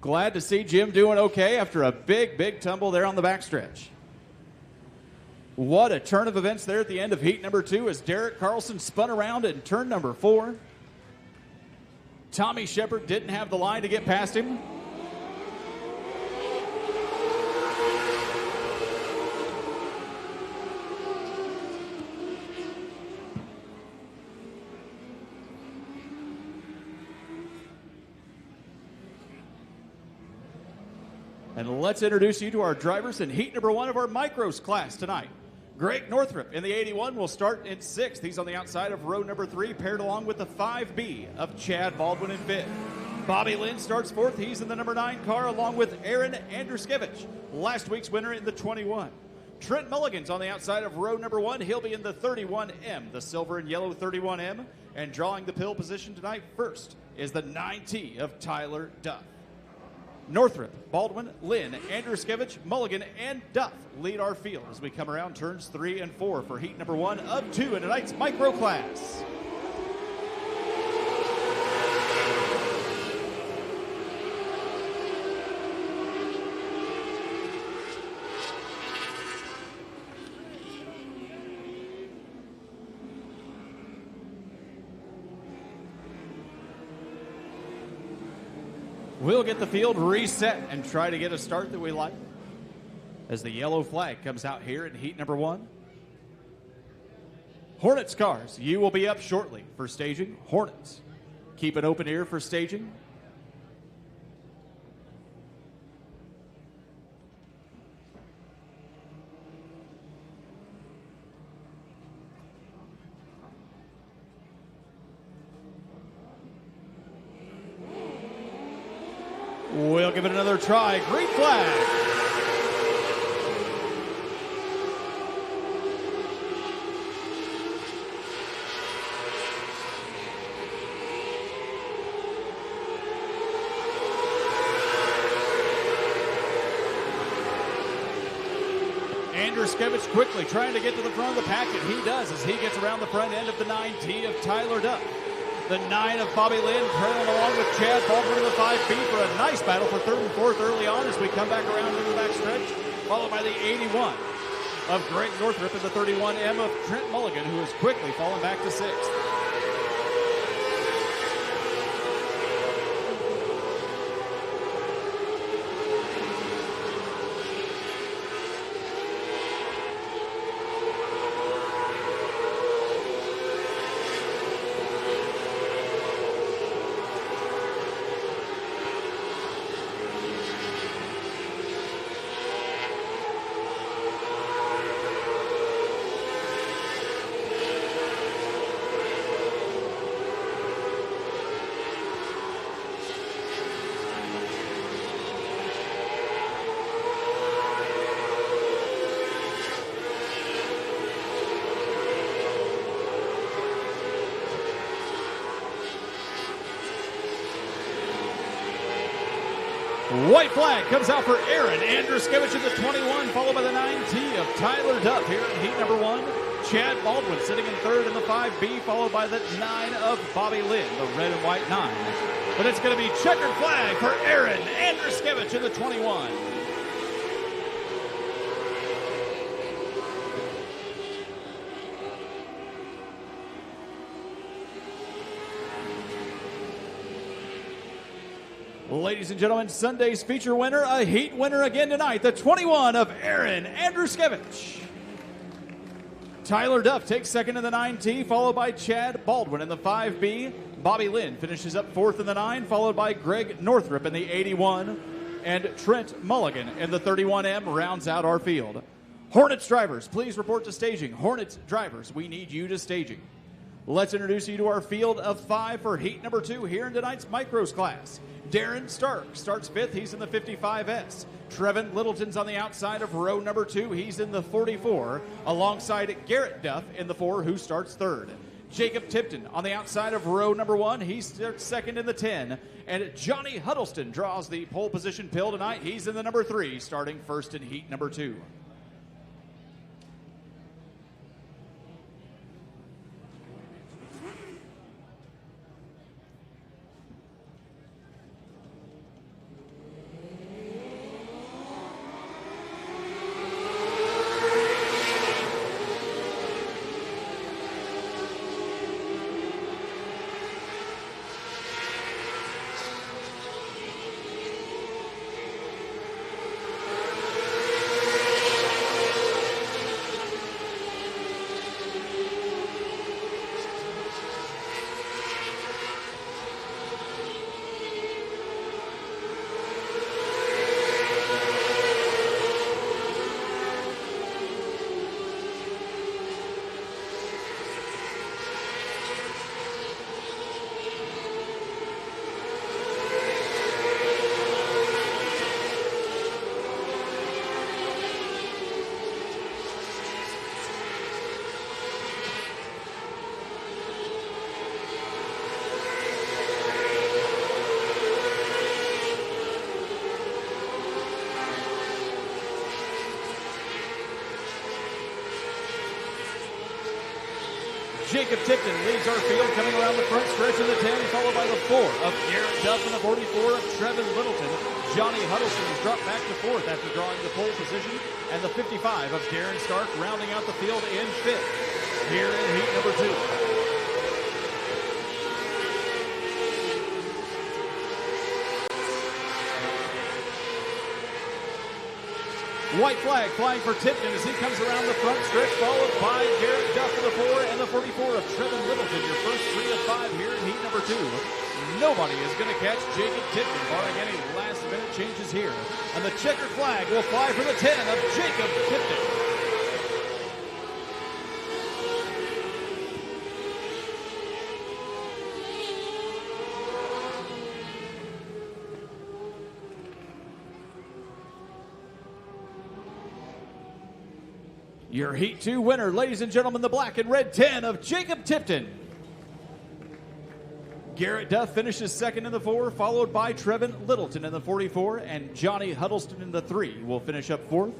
[SPEAKER 1] Glad to see Jim doing okay after a big tumble there on the backstretch. What a turn of events there at the end of heat number 2 as Derek Carlson spun around in turn number 4. Tommy Shepard didn't have the line to get past him. And let's introduce you to our drivers in heat number 1 of our micros class tonight. Greg Northrup in the 81 will start in 6th. He's on the outside of row number 3, paired along with the 5B of Chad Baldwin in 5th. Bobby Lynn starts 4th. He's in the number 9 car along with Aaron Andruskevich, last week's winner in the 21. Trent Mulligan's on the outside of row number 1. He'll be in the 31M, the silver and yellow 31M. And drawing the pole position tonight first is the 9T of Tyler Duff. Northrup, Baldwin, Lynn, Andruskevich, Mulligan, and Duff lead our field as we come around turns 3 and 4 for heat number 1 of 2 in tonight's micro class. We'll get the field reset and try to get a start that we like. as the yellow flag comes out here in heat number 1. Hornets cars, you will be up shortly for staging. Hornets, keep an open ear for staging. We'll give it another try. Green flag. Andruskevich quickly trying to get to the front of the pack, and he does as he gets around the front end of the 9T of Tyler Duff. The 9 of Bobby Lynn trailing along with Chad Baldwin in the 5B for a nice battle for 3rd and 4th early on as we come back around to the back stretch, followed by the 81 of Greg Northrup and the 31M of Trent Mulligan, who has quickly fallen back to 6th. White flag comes out for Aaron Andruskevich in the 21, followed by the 9T of Tyler Duff here in heat number 1. Chad Baldwin sitting in 3rd in the 5B, followed by the 9 of Bobby Lynn, the red and white 9. But it's going to be checkered flag for Aaron Andruskevich in the 21. Ladies and gentlemen, Sunday's feature winner, a heat winner again tonight, the 21 of Aaron Andruskevich. Tyler Duff takes 2nd in the 9T, followed by Chad Baldwin in the 5B. Bobby Lynn finishes up 4th in the 9, followed by Greg Northrup in the 81. And Trent Mulligan in the 31M rounds out our field. Hornets drivers, please report to staging. Hornets drivers, we need you to staging. Let's introduce you to our field of 5 for heat number 2 here in tonight's micros class. Darren Stark starts 5th. He's in the 55S. Trevin Littleton's on the outside of row number 2. He's in the 44, alongside Garrett Duff in the 4, who starts 3rd. Jacob Tipton on the outside of row number 1. He starts 2nd in the 10. And Johnny Huddleston draws the pole position pill tonight. He's in the number 3, starting 1st in heat number 2. Jacob Tipton leads our field coming around the front stretch in the 10, followed by the 4 of Garrett Duff and the 44 of Trevin Littleton. Johnny Huddleston is dropped back to 4th after drawing the pole position, and the 55 of Darren Stark rounding out the field in 5th here in heat number 2. White flag flying for Tipton as he comes around the front stretch, followed by Garrett Duff in the 4 and the 44 of Trevin Littleton. Your first 3 of 5 here in heat number 2. Nobody is going to catch Jacob Tipton, barring any last-minute changes here. And the checkered flag will fly for the 10 of Jacob Tipton. Your Heat 2 winner, ladies and gentlemen, the black and red 10 of Jacob Tipton. Garrett Duff finishes second in the 4, followed by Trevin Littleton in the 44, and Johnny Huddleston in the 3 will finish up 4th.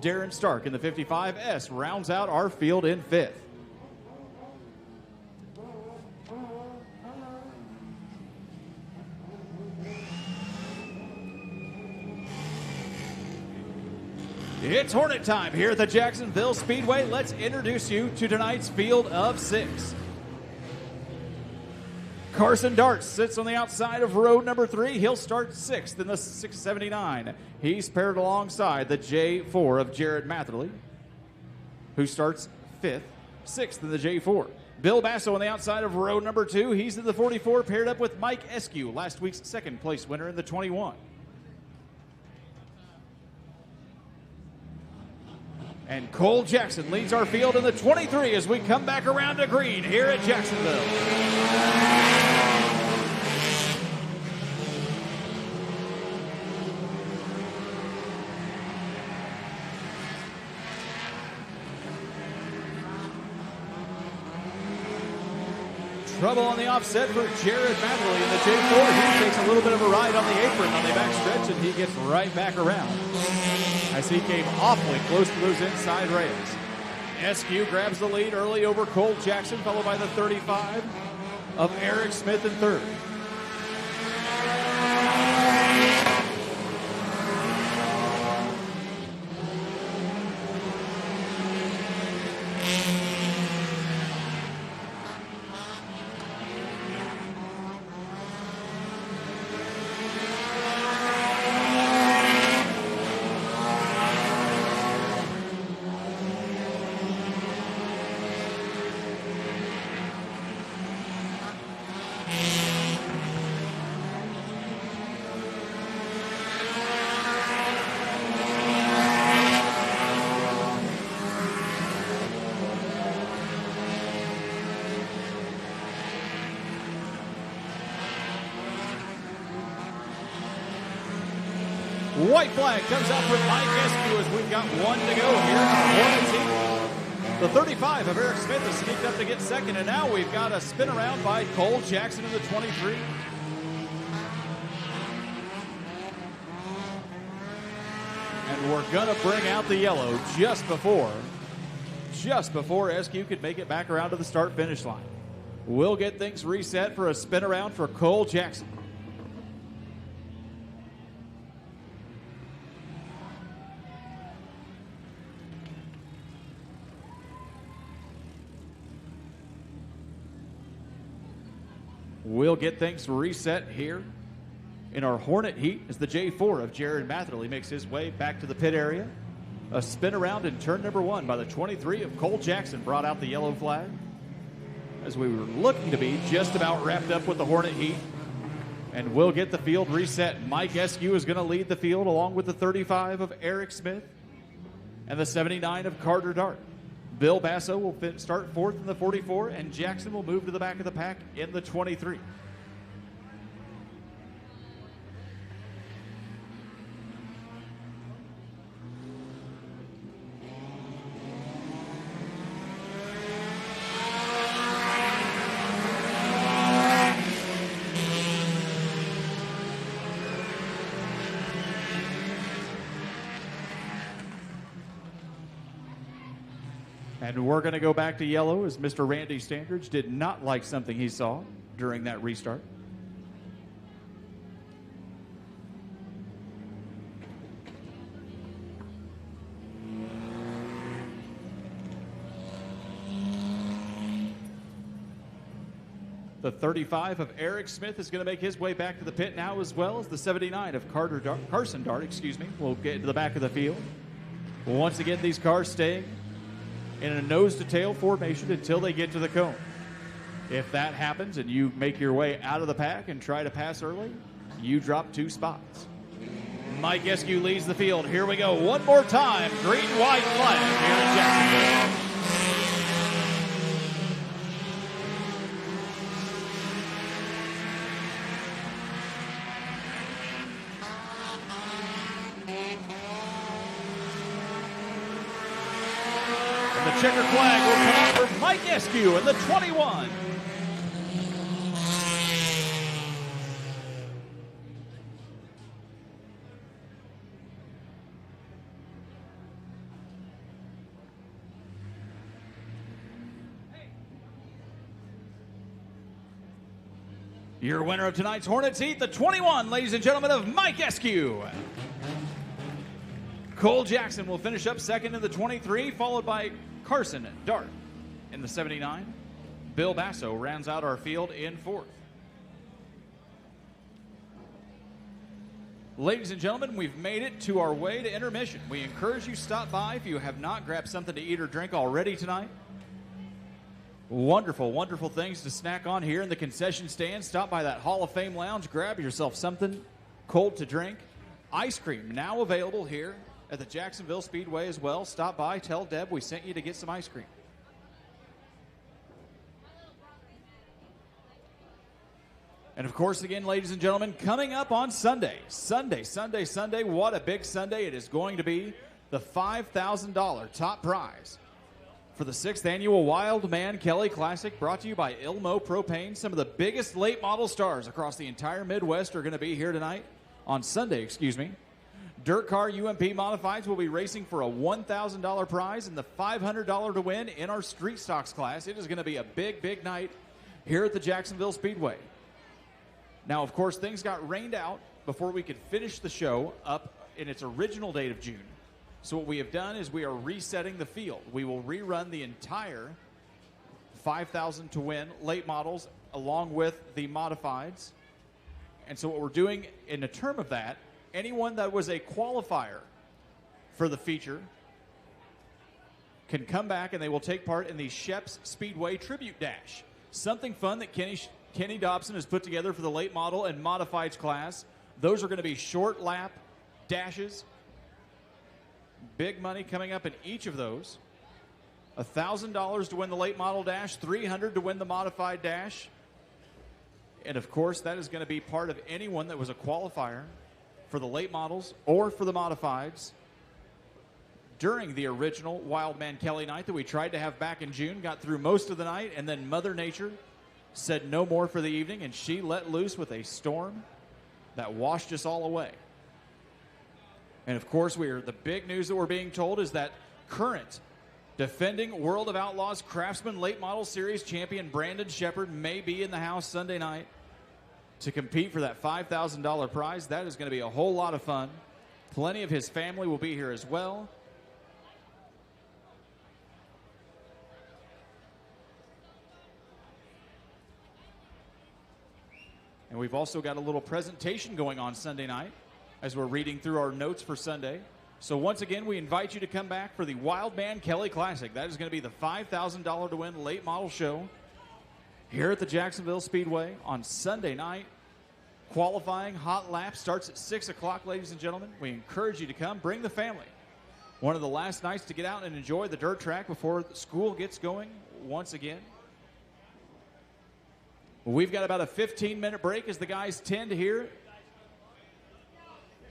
[SPEAKER 1] Darren Stark in the 55S rounds out our field in 5th. It's Hornet time here at the Jacksonville Speedway. Let's introduce you to tonight's field of 6. Carson Darts sits on the outside of row number 3. He'll start 6th in the 679. He's paired alongside the J4 of Jared Matherly, who starts 5th, 6th in the J4. Bill Basso on the outside of row number 2. He's in the 44, paired up with Mike Eskew, last week's second place winner in the 21. And Cole Jackson leads our field in the 23 as we come back around to green here at Jacksonville. Trouble on the offset for Jared Matherly in the J4. He takes a little bit of a ride on the apron on the back stretch, and he gets right back around as he came awfully close to those inside rails. SQ grabs the lead early over Cole Jackson, followed by the 35 of Eric Smith in 3rd. White flag comes out for Mike Eskew as we've got 1 to go here on Hornets Heat. The 35 of Eric Smith has sneaked up to get second, and now we've got a spin around by Cole Jackson in the 23. And we're going to bring out the yellow just before SQ could make it back around to the start-finish line. We'll get things reset for a spin around for Cole Jackson. We'll get things reset here in our Hornet Heat as the J4 of Jared Matherly makes his way back to the pit area. A spin around in turn number 1 by the 23 of Cole Jackson brought out the yellow flag as we were looking to be just about wrapped up with the Hornet Heat. And we'll get the field reset. Mike Eskew is going to lead the field along with the 35 of Eric Smith and the 79 of Carter Dart. Bill Basso will start 4th in the 44, and Jackson will move to the back of the pack in the 23. And we're going to go back to yellow as Mr. Randy Standridge did not like something he saw during that restart. The 35 of Eric Smith is going to make his way back to the pit now, as well as the 79 of Carson Dart, will get into the back of the field. Once again, these cars staying in a nose-to-tail formation until they get to the cone. If that happens and you make your way out of the pack and try to pass early, you drop 2 spots. Mike Eskew leads the field. Here we go. One more time. Green, white flag here in Jacksonville. And the checker flag will come out for Mike Eskew in the 21. Your winner of tonight's Hornets heat, the 21, ladies and gentlemen, of Mike Eskew. Cole Jackson will finish up second in the 23, followed by Carson Dart in the 79. Bill Basso rounds out our field in 4th. Ladies and gentlemen, we've made it to our way to intermission. We encourage you to stop by if you have not grabbed something to eat or drink already tonight. Wonderful, wonderful things to snack on here in the concession stand. Stop by that Hall of Fame lounge. Grab yourself something cold to drink. Ice cream now available here at the Jacksonville Speedway as well. Stop by. Tell Deb we sent you to get some ice cream. And of course, again, ladies and gentlemen, coming up on Sunday. Sunday. What a big Sunday it is going to be. The $5,000 top prize for the 6th annual Wild Man Kelly Classic, brought to you by Ilmo Propane. Some of the biggest late model stars across the entire Midwest are going to be here tonight, on Sunday, Dirt Car UMP Modifieds will be racing for a $1,000 prize and the $500 to win in our Street Stocks class. It is going to be a big, big night here at the Jacksonville Speedway. Now, of course, things got rained out before we could finish the show up in its original date of June. So what we have done is we are resetting the field. We will rerun the entire 5,000 to win late models along with the modifieds. And so what we're doing in the term of that, anyone that was a qualifier for the feature can come back and they will take part in the Sheps Speedway Tribute Dash. Something fun that Kenny Dobson has put together for the late model and modifieds class. Those are going to be short lap dashes. Big money coming up in each of those. $1,000 to win the late model dash, $300 to win the modified dash. And of course, that is going to be part of anyone that was a qualifier for the late models or for the modifieds during the original Wild Man Kelly night that we tried to have back in June. Got through most of the night, and then Mother Nature said no more for the evening, and she let loose with a storm that washed us all away. And of course, the big news that we're being told is that current defending World of Outlaws Craftsman Late Model Series champion Brandon Shepard may be in the house Sunday night to compete for that $5,000 prize. That is going to be a whole lot of fun. Plenty of his family will be here as well. And we've also got a little presentation going on Sunday night as we're reading through our notes for Sunday. So once again, we invite you to come back for the Wild Man Kelly Classic. That is going to be the $5,000 to win late model show here at the Jacksonville Speedway on Sunday night. Qualifying hot lap starts at 6 o'clock, ladies and gentlemen. We encourage you to come. Bring the family. One of the last nights to get out and enjoy the dirt track before school gets going once again. We've got about a 15-minute break as the guys tend here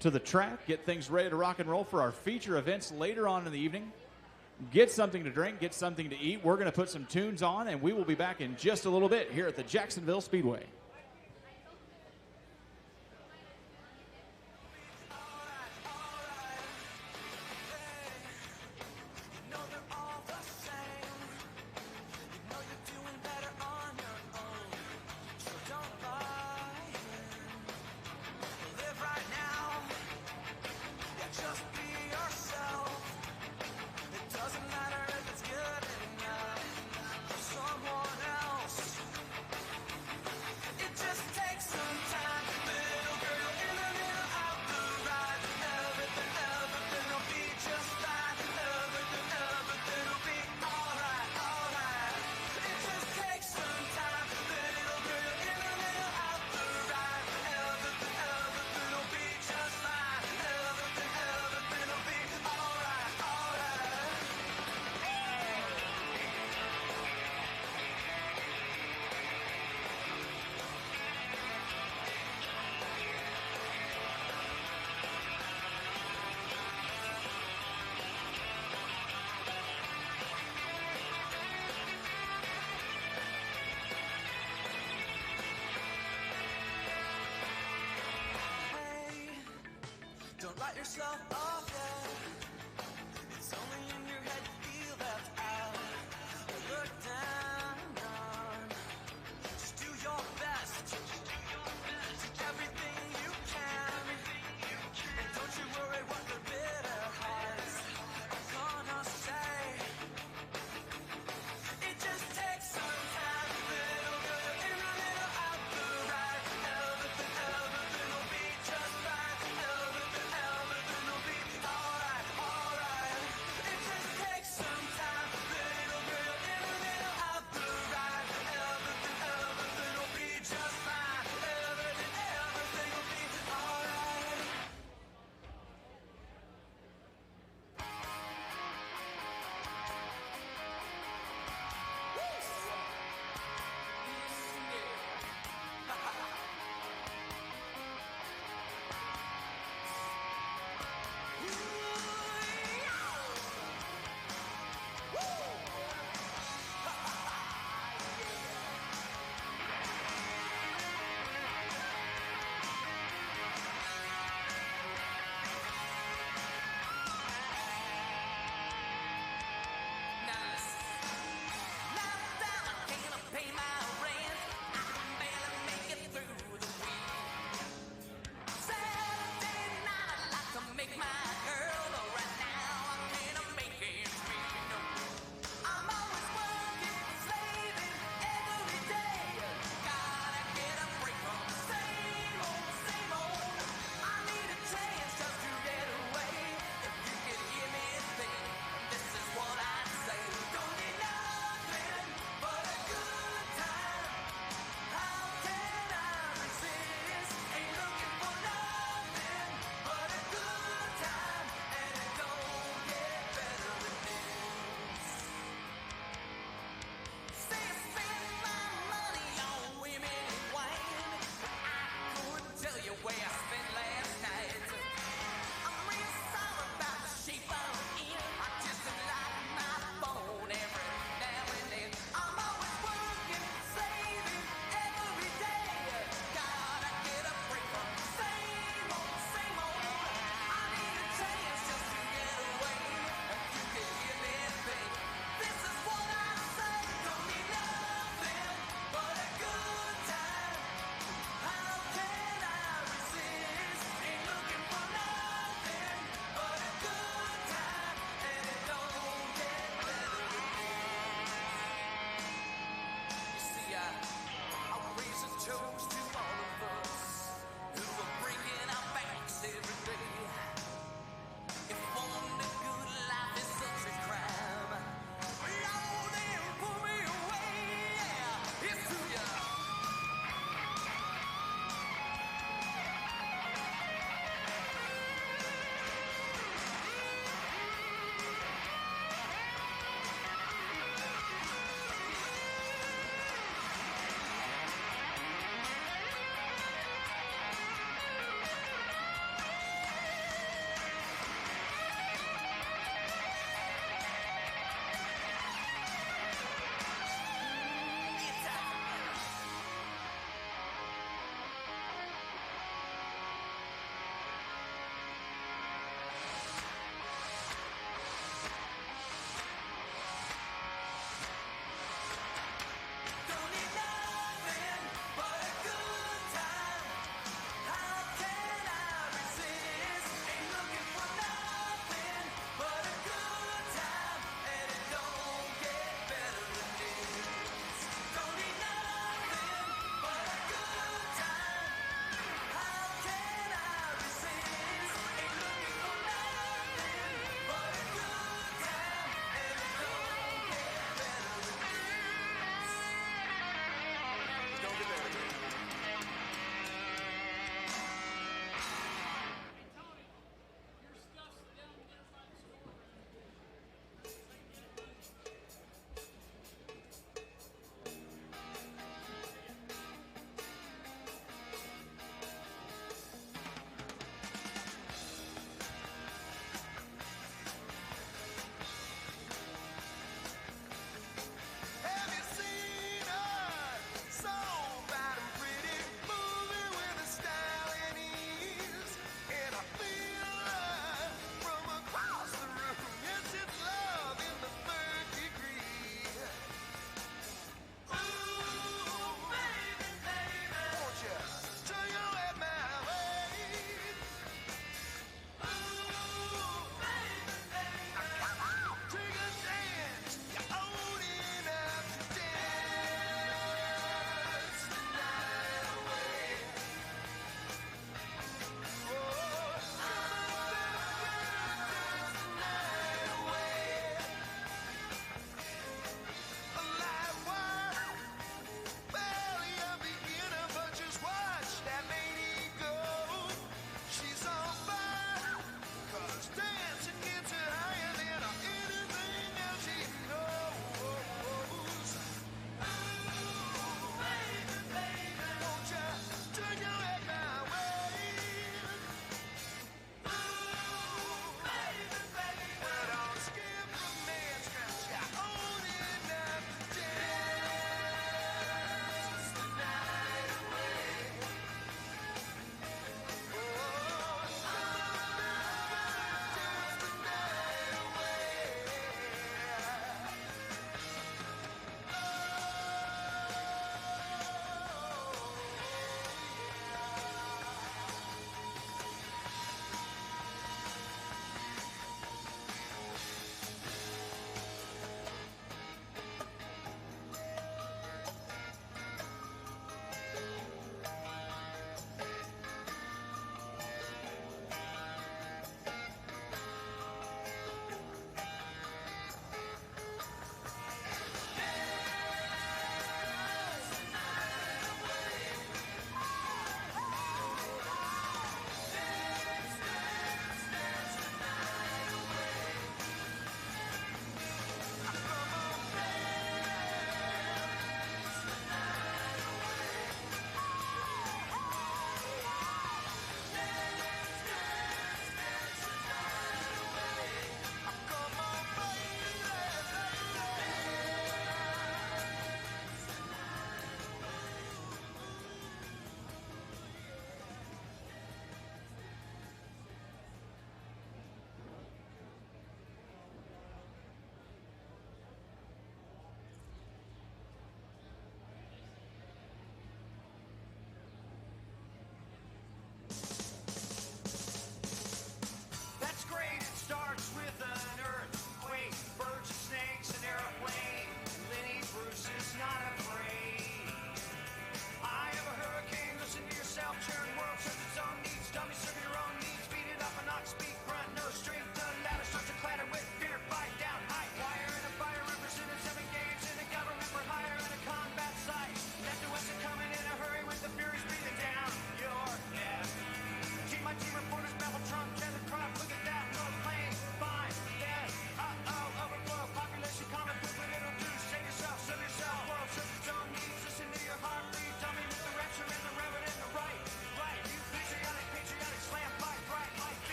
[SPEAKER 1] to the track, get things ready to rock and roll for our feature events later on in the evening. Get something to drink, get something to eat. We're going to put some tunes on, and we will be back in just a little bit here at the Jacksonville Speedway.
[SPEAKER 3] yourself off yet. It's only in your head you feel left out. Look down on. Just do your best. Do everything you can. And don't you worry what the bitter hearts are gonna say. It just takes some time. A little good and a little out the right. Everything will be just fine. Everything will be alright, alright. It just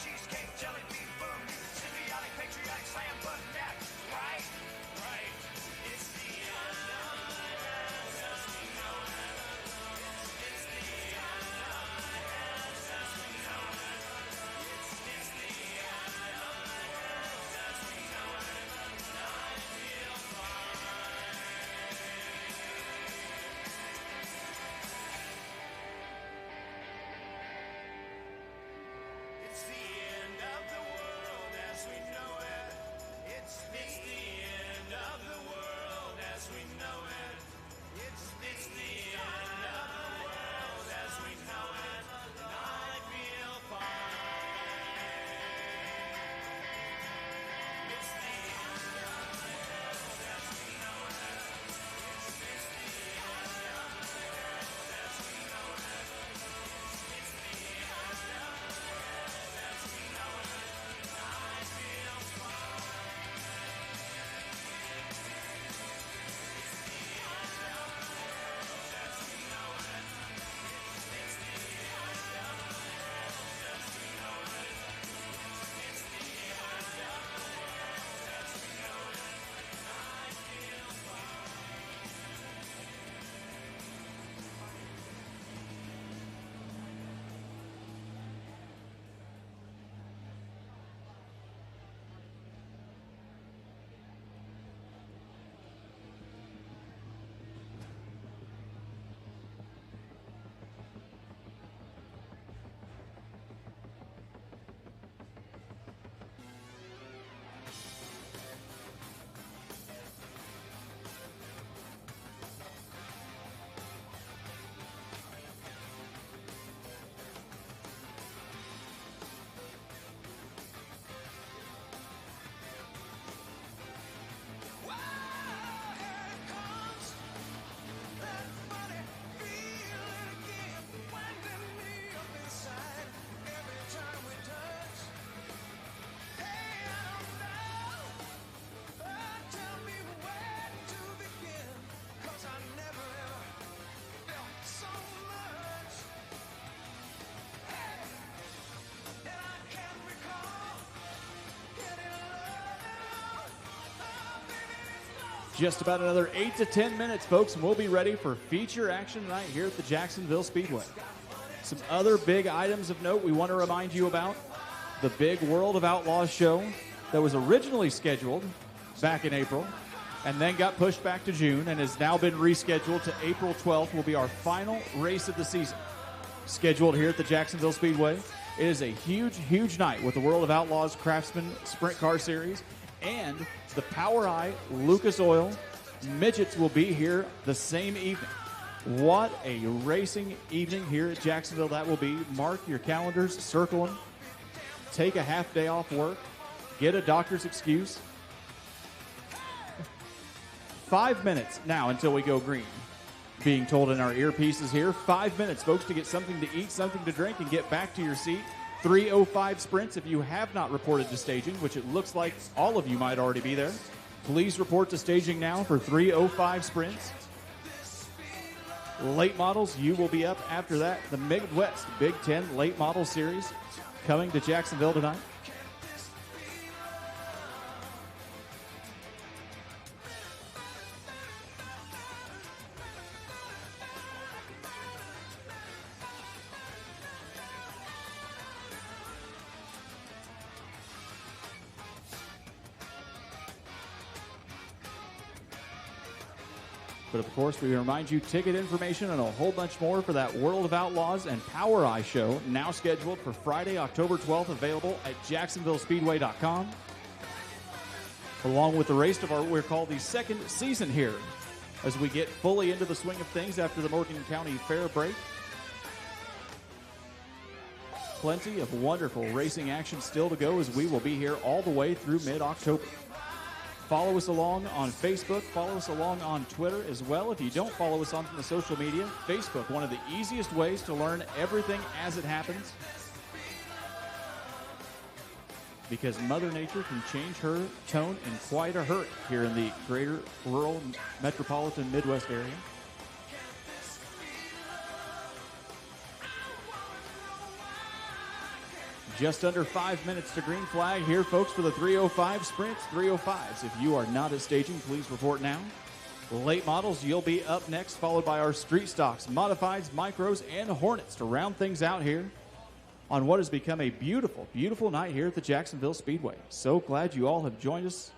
[SPEAKER 3] cheesecake, jelly bean, boom, symbiotic, patriotic, slam, button, nap, right? Right. It's the end of the world as we know it. It's the end of the world as we know it. It's the end of the world as we know it. I feel fine. It's the end of the world as we know it. It's the end of the world as we know it. It's the end of the world as we know it. And I feel fine. It's the end of the world as we know it. It's the end of the world as we know it. It's the end of the world as we know it. And I feel fine. It's the end of the world as we know it. It's the end of the world as we know it. It's the end of the world as we know it. And I feel fine.
[SPEAKER 1] Just about another 8 to 10 minutes, folks, and we'll be ready for feature action tonight here at the Jacksonville Speedway. Some other big items of note we want to remind you about. The big World of Outlaws show that was originally scheduled back in April and then got pushed back to June and has now been rescheduled to April 12th, will be our final race of the season. Scheduled here at the Jacksonville Speedway. It is a huge, huge night with the World of Outlaws Craftsman Sprint Car Series and the Power Eye Lucas Oil Midgets will be here the same evening. What a racing evening here at Jacksonville that will be. Mark your calendars, circle them, take a half day off work, get a doctor's excuse. 5 minutes now until we go green. Being told in our earpieces here, 5 minutes, folks, to get something to eat, something to drink, and get back to your seat. 3:05 sprints. If you have not reported to staging, which it looks like all of you might already be there, please report to staging now for 3:05 sprints. Late models, you will be up after that. The Midwest Big Ten Late Model Series coming to Jacksonville tonight. But of course, we remind you ticket information and a whole bunch more for that World of Outlaws and Power Eye show, now scheduled for Friday, October 12th, available at JacksonvilleSpeedway.com. Along with the rest of our, we're called the second season here, as we get fully into the swing of things after the Morgan County Fair break. Plenty of wonderful racing action still to go, as we will be here all the way through mid-October. Follow us along on Facebook. Follow us along on Twitter as well. If you don't follow us on the social media, Facebook, one of the easiest ways to learn everything as it happens. Because Mother Nature can change her tone in quite a hurry here in the greater rural metropolitan Midwest area. Just under 5 minutes to green flag here, folks, for the 305 sprints, 305s. If you are not at staging, please report now. Late models, you'll be up next, followed by our street stocks, modifieds, micros, and Hornets to round things out here on what has become a beautiful, beautiful night here at the Jacksonville Speedway. So glad you all have joined us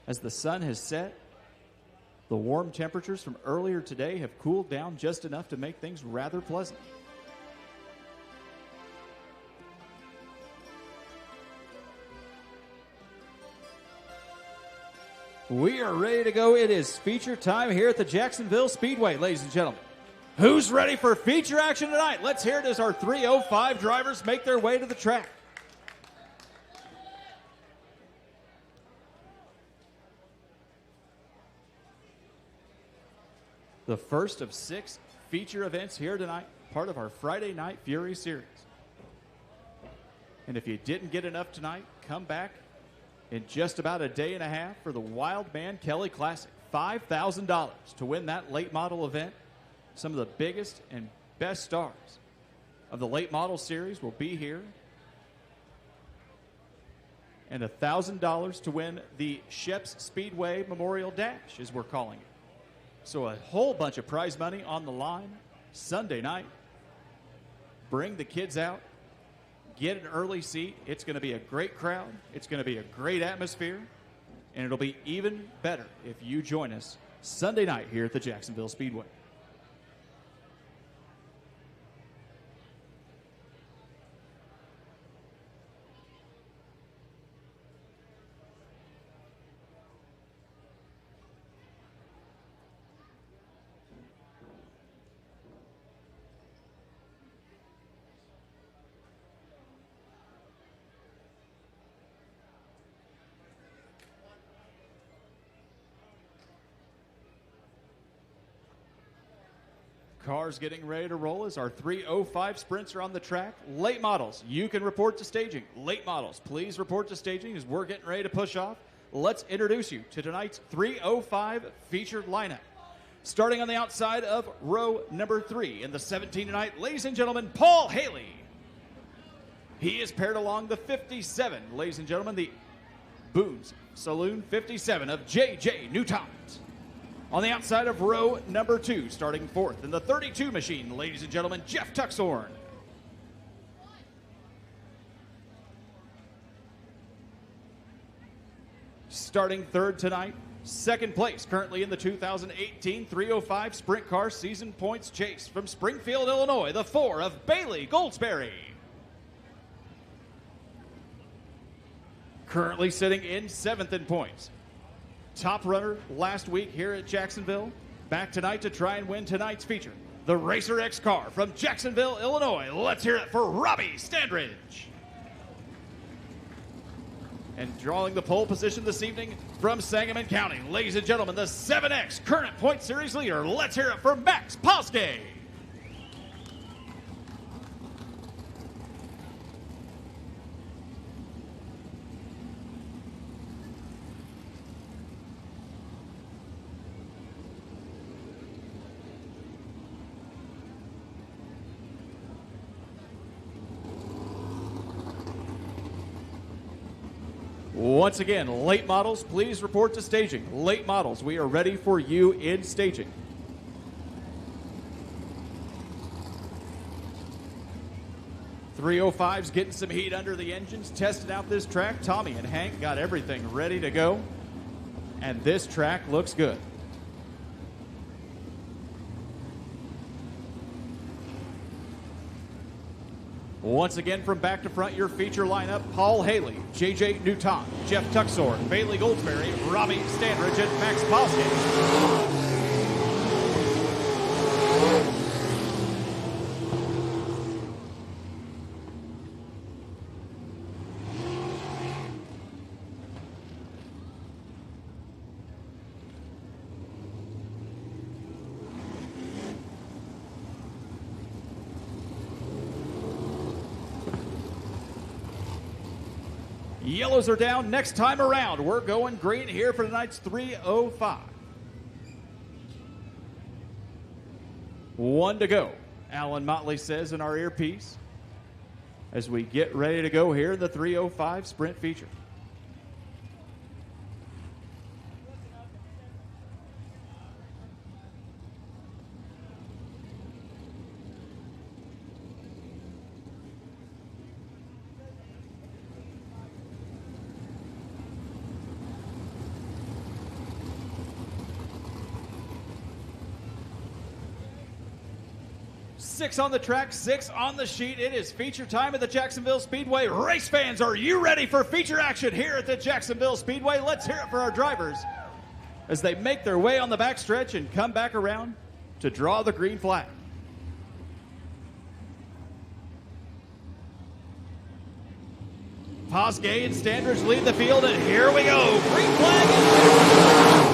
[SPEAKER 1] as the sun has set. The warm temperatures from earlier today have cooled down just enough to make things rather pleasant. We are ready to go. It is feature time here at the Jacksonville Speedway, ladies and gentlemen. Who's ready for feature action tonight? Let's hear it as our 305 drivers make their way to the track. The first of 6 feature events here tonight, part of our Friday Night Fury series. And if you didn't get enough tonight, come back in just about a day and a half for the Wild Man Kelly Classic. $5,000 to win that late model event. Some of the biggest and best stars of the late model series will be here. And $1,000 to win the Sheps Speedway Memorial Dash, as we're calling it. So a whole bunch of prize money on the line Sunday night. Bring the kids out. Get an early seat. It's going to be a great crowd. It's going to be a great atmosphere. And it'll be even better if you join us Sunday night here at the Jacksonville Speedway. Cars getting ready to roll as our 305 sprints are on the track. Late models, you can report to staging. Late models, please report to staging as we're getting ready to push off. Let's introduce you to tonight's 305 featured lineup. Starting on the outside of row number 3 in the 17 tonight, ladies and gentlemen, Paul Haley. He is paired along the 57, ladies and gentlemen, the Boone's Saloon 57 of J.J. Newton. On the outside of row number 2, starting 4th in the 32 machine, ladies and gentlemen, Jeff Tuxhorn. Starting 3rd tonight, 2nd place, currently in the 2018 305 Sprint Car Season Points Chase from Springfield, Illinois, the 4 of Bailey Goldsberry. Currently sitting in 7th in points. Top runner last week here at Jacksonville. Back tonight to try and win tonight's feature. The Racer X car from Jacksonville, Illinois. Let's hear it for Robbie Standridge. And drawing the pole position this evening from Sangamon County, ladies and gentlemen, the 7X current point series leader. Let's hear it for Max Poske. Once again, late models, please report to staging. Late models, we are ready for you in staging. .305's getting some heat under the engines, testing out this track. Tommy and Hank got everything ready to go, and this track looks good. Once again, from back to front, your feature lineup, Paul Haley, J.J. Newton, Jeff Tuxhorn, Bailey Goldsberry, Robbie Standridge, and Max Poske. Yellows are down. Next time around, we're going green here for tonight's 305. 1 to go, Alan Motley says in our earpiece. as we get ready to go here in the 305 sprint feature. Six on the track, 6 on the sheet. It is feature time at the Jacksonville Speedway. Race fans, are you ready for feature action here at the Jacksonville Speedway? Let's hear it for our drivers as they make their way on the backstretch and come back around to draw the green flag. Posgay and Standridge lead the field, and here we go. Green flag.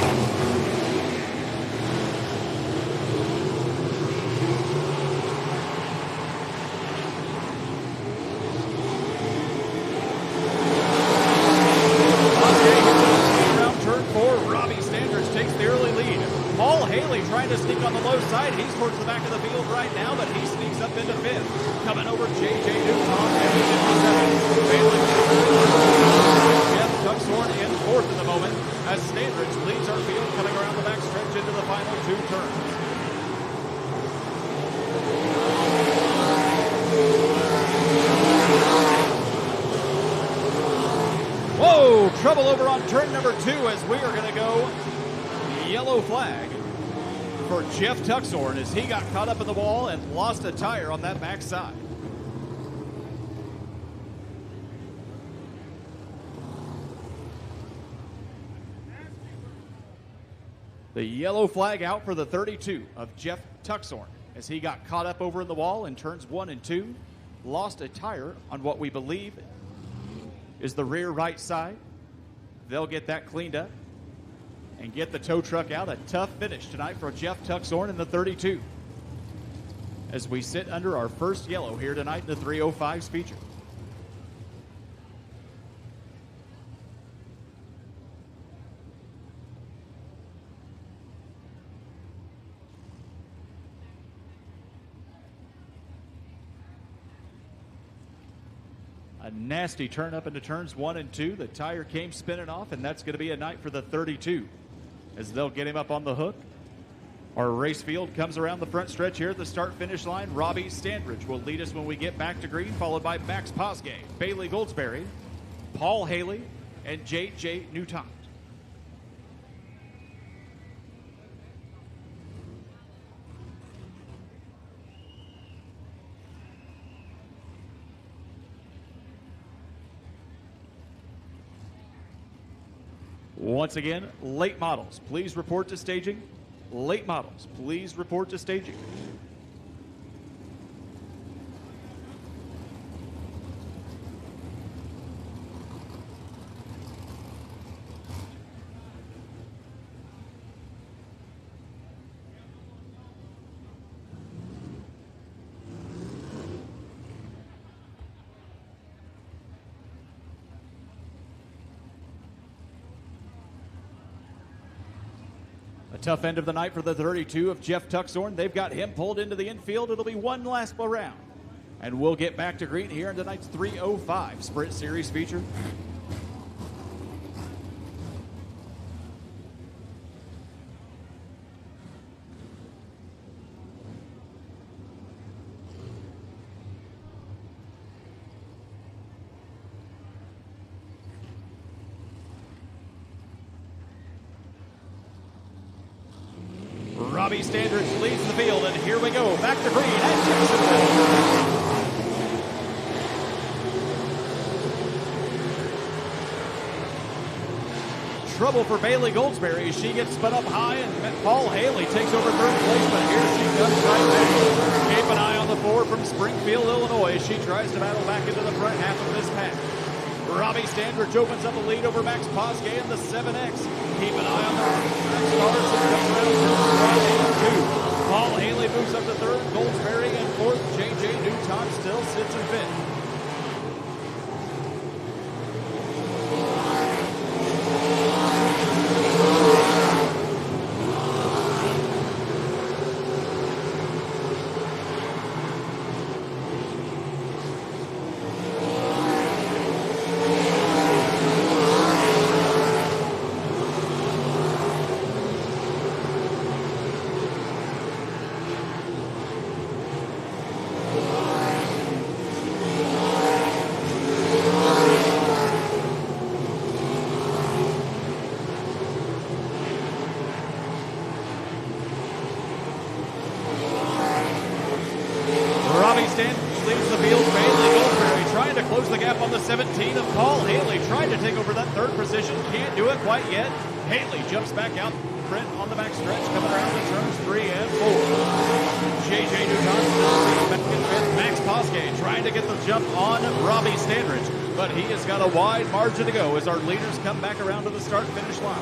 [SPEAKER 1] Trying to sneak on the low side. He's towards the back of the field right now, but he sneaks up into 5th. Coming over J.J. Newton Jeff Tuxhorn in 4th at the moment as Standridge leads our field coming around the backstretch into the final 2 turns. Whoa! Trouble over on turn number 2 as we are going to go yellow flag for Jeff Tuxhorn as he got caught up in the wall and lost a tire on that back side. The yellow flag out for the 32 of Jeff Tuxhorn as he got caught up over in the wall in turns 1 and 2, lost a tire on what we believe is the rear right side. They'll get that cleaned up and get the tow truck out. A tough finish tonight for Jeff Tuxhorn in the 32 as we sit under our first yellow here tonight in the 305's feature. A nasty turn up into turns 1 and 2. The tire came spinning off, and that's going to be a night for the 32 as they'll get him up on the hook. Our race field comes around the front stretch here at the start-finish line. Robbie Standridge will lead us when we get back to green, followed by Max Posgay, Bailey Goldsberry, Paul Haley, and J.J. Newton. Once again, late models, please report to staging. Late models, please report to staging. A tough end of the night for the 32 of Jeff Tuxhorn. They've got him pulled into the infield. It'll be one last round. And we'll get back to green here in tonight's 305 Sprint Series feature. Robbie Standridge leads the field, and here we go, back to green at Jacksonville. Trouble for Bailey Goldsberry. She gets spun up high, and Paul Haley takes over third place, but here she comes right back. Keep an eye on the 4 from Springfield, Illinois, as she tries to battle back into the front half of this pack. Robbie Standridge opens up a lead over Max Posgay in the 7X. Keep an eye on the next cars that comes around 1 and 2. Paul Haley moves up to third, Goldsberry in fourth, J.J. Newton still sits in fifth. Paul Haley tried to take over that third position. Can't do it quite yet. Haley jumps back out front on the back stretch, coming around the turns 3 and 4. JJ Newton still back in fifth. Max Posgay trying to get the jump on Robbie Standridge, but he has got a wide margin to go as our leaders come back around to the start-finish line.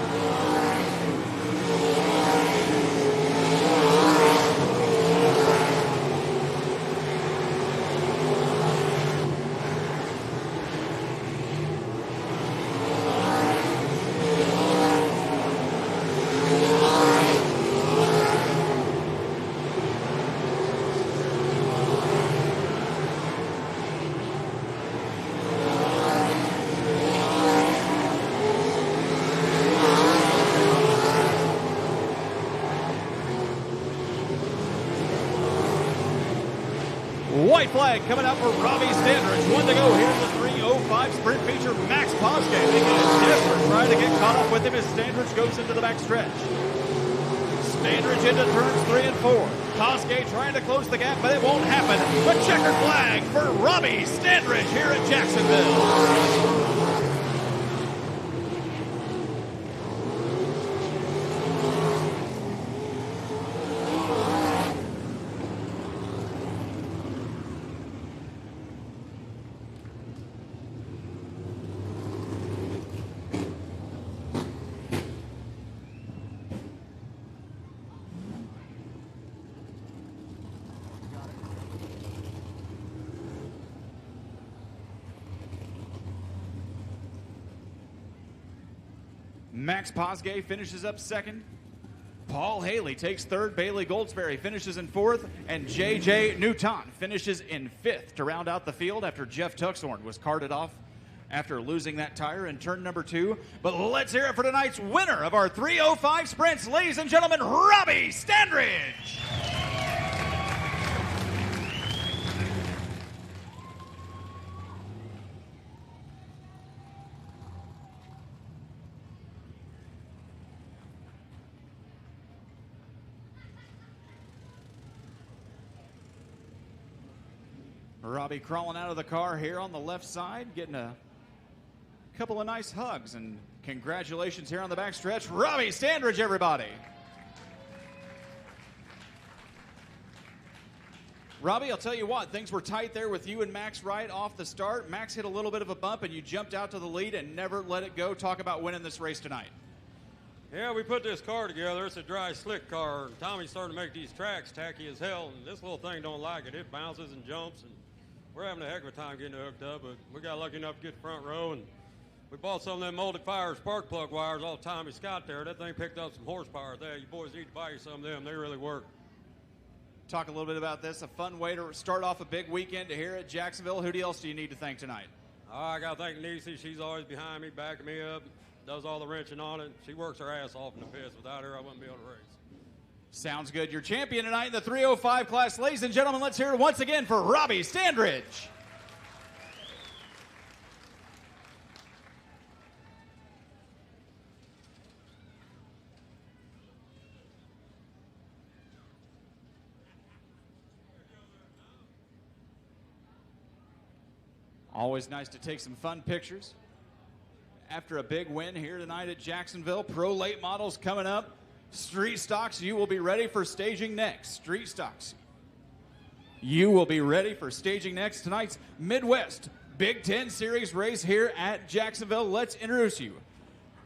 [SPEAKER 1] White flag coming out for Robbie Standridge. 1 to go here in the 3:05 sprint feature. Max Posgay making a desperate try to get caught up with him as Standridge goes into the back stretch. Standridge into turns 3 and 4. Posgay trying to close the gap, but it won't happen. A checkered flag for Robbie Standridge here at Jacksonville. Max Posgay finishes up second. Paul Haley takes third. Bailey Goldsberry finishes in fourth. And J.J. Newton finishes in fifth to round out the field after Jeff Tuxhorn was carted off after losing that tire in turn number 2. But let's hear it for tonight's winner of our 3:05 sprints. Ladies and gentlemen, Robbie Standridge. Robbie crawling out of the car here on the left side, getting a couple of nice hugs, and congratulations here on the backstretch. Robbie Standridge, everybody. Robbie, I'll tell you what, things were tight there with you and Max right off the start. Max hit a little bit of a bump, and you jumped out to the lead and never let it go. Talk about winning this race tonight.
[SPEAKER 4] Yeah, we put this car together. It's a dry, slick car. Tommy's starting to make these tracks tacky as hell, and this little thing don't like it. It bounces and jumps, and we're having a heck of a time getting it hooked up, but we got lucky enough to get front row, and we bought some of them molded fire spark plug wires off Tommy Scott there. That thing picked up some horsepower there. You boys need to buy you some of them. They really work.
[SPEAKER 1] Talk a little bit about this. A fun way to start off a big weekend here at Jacksonville. Who else do you need to thank tonight?
[SPEAKER 4] I got to thank Niecy. She's always behind me, backing me up, does all the wrenching on it. She works her ass off in the pits. Without her, I wouldn't be able to race.
[SPEAKER 1] Sounds good. Your champion tonight in the 3:05 class. Ladies and gentlemen, let's hear it once again for Robbie Standridge. Always nice to take some fun pictures. After a big win here tonight at Jacksonville, Pro Late Models coming up. Street Stocks, you will be ready for staging next. Street Stocks, you will be ready for staging next. Tonight's Midwest Big Ten Series race here at Jacksonville. Let's introduce you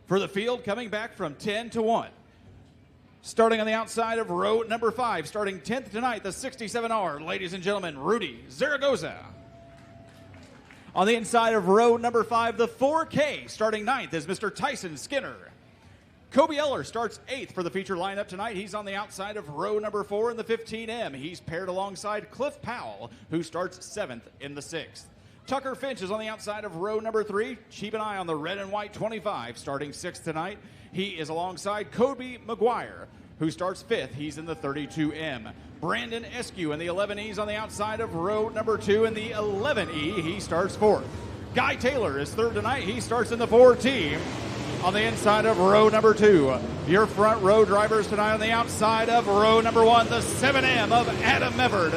[SPEAKER 1] for the field coming back from 10 to 1. Starting on the outside of row number 5, starting 10th tonight, the 67R, ladies and gentlemen, Rudy Zaragoza. On the inside of row number 5, the 4K, starting 9th is Mr. Tyson Skinner. Kobe Eller starts 8th for the feature lineup tonight. He's on the outside of row number 4 in the 15M. He's paired alongside Cliff Powell, who starts 7th in the 6th. Tucker Finch is on the outside of row number 3. Keep an eye on the red and white 25, starting 6th tonight. He is alongside Kobe McGuire, who starts 5th. He's in the 32M. Brandon Eskew in the 11Es on the outside of row number 2 in the 11E. He starts 4th. Guy Taylor is 3rd tonight. He starts in the 4T. On the inside of row number 2, your front row drivers tonight on the outside of row number 1, the 7M of Adam Meverd.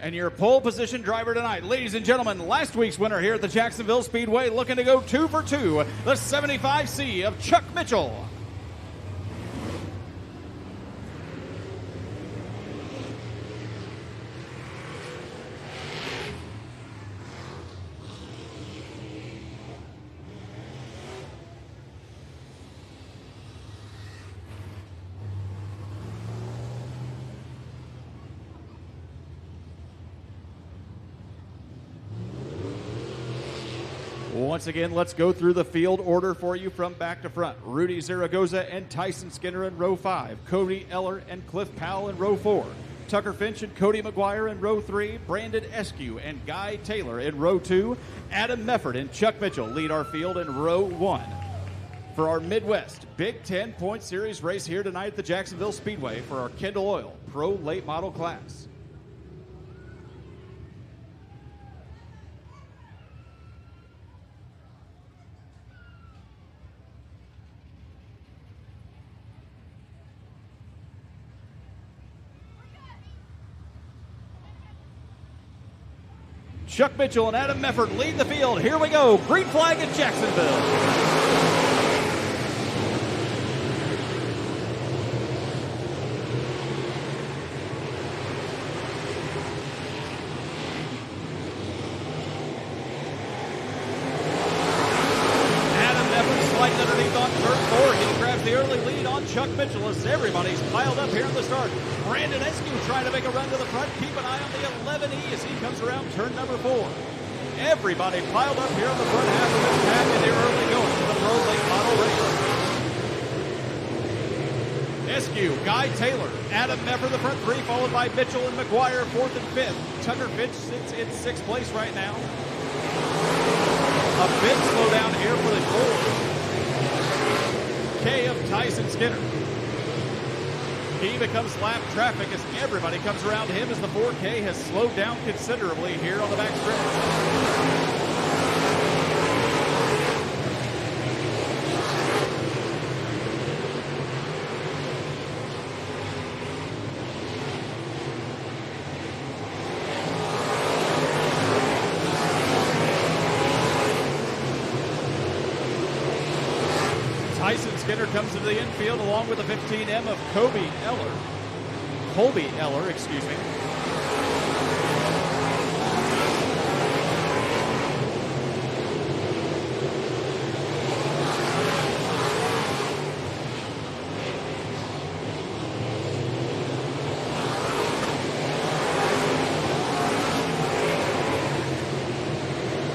[SPEAKER 1] And your pole position driver tonight, ladies and gentlemen, last week's winner here at the Jacksonville Speedway, looking to go 2 for 2, the 75C of Chuck Mitchell. Once again, let's go through the field order for you from back to front. Rudy Zaragoza and Tyson Skinner in row 5. Cody Eller and Cliff Powell in row 4. Tucker Finch and Cody McGuire in row 3. Brandon Eskew and Guy Taylor in row 2. Adam Mefford and Chuck Mitchell lead our field in row 1. For our Midwest Big Ten Point Series race here tonight at the Jacksonville Speedway for our Kendall Oil Pro Late Model class. Chuck Mitchell and Adam Mefford lead the field. Here we go. Green flag at Jacksonville. Chuck Mitchell as everybody's piled up here in the start. Brandon Eskew trying to make a run to the front. Keep an eye on the 11E as he comes around turn number 4. Everybody piled up here on the front half of this pack, and they're early going to the Pro Late Model race. Eskew, Guy Taylor, Adam Mefford the front 3, followed by Mitchell and McGuire 4th and 5th. Tucker Finch sits in 6th place right now. A big slowdown here for the 4K of Tyson Skinner. He becomes lap traffic as everybody comes around him as the 4K has slowed down considerably here on the back stretch. Tyson Skinner comes into the infield along with the 15M of Colby Eller, excuse me.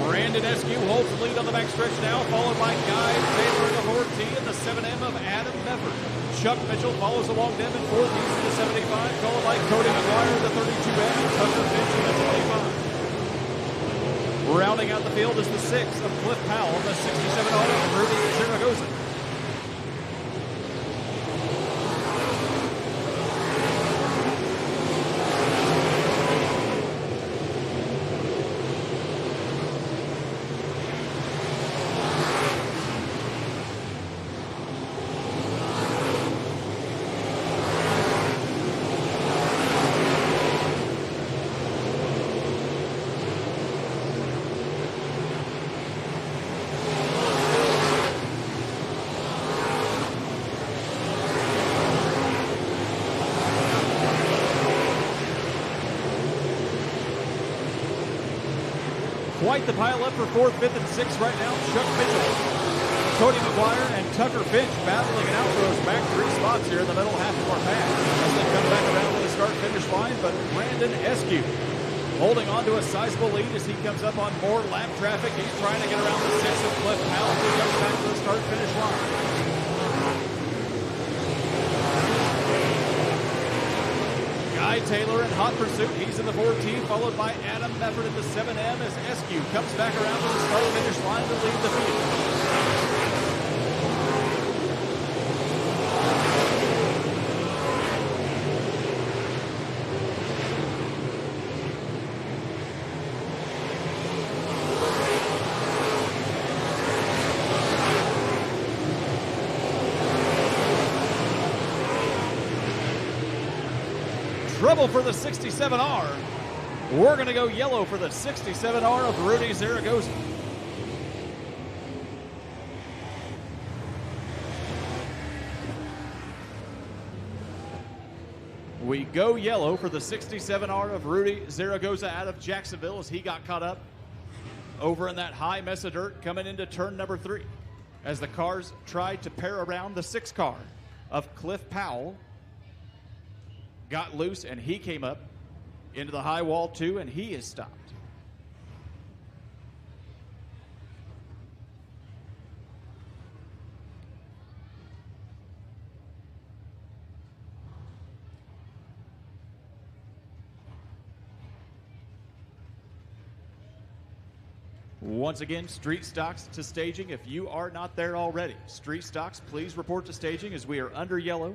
[SPEAKER 1] Brandon Eskew holds the lead on the backstretch now, followed by Guy Taylor in the 4T and the 7M of Adam Mefford. Chuck Mitchell follows along them in 4th. He's in the 75, followed by Cody McGuire in the 32M and Tucker Finch in the 25. Rounding out the field is the 6 of Cliff Powell in the 67 auto of Rudy Zaragoza. Quite the pile up for 4th, 5th, and 6th right now. Chuck Mitchell, Cody McGuire, and Tucker Finch battling it out for those back 3 spots here in the middle half of our pack as they come back around to the start-finish line. But Brandon Eskew holding on to a sizable lead as he comes up on more lap traffic. He's trying to get around the 6 of Cliff Powell as he comes back to the start-finish line. Guy Taylor in hot pursuit. He's in the 4T, followed by Adam Mefford in the 7M as Eskew comes back around to the start-finish line to lead the field. Trouble for the 67R. We're going to go yellow for the 67R of Rudy Zaragoza. We go yellow for the 67R of Rudy Zaragoza out of Jacksonville as he got caught up over in that high mess of dirt coming into turn number 3 as the cars tried to pair around the 6 car of Cliff Powell. Got loose and he came up into the high wall too, and he is stopped. Once again, street stocks to staging. If you are not there already, street stocks, please report to staging as we are under yellow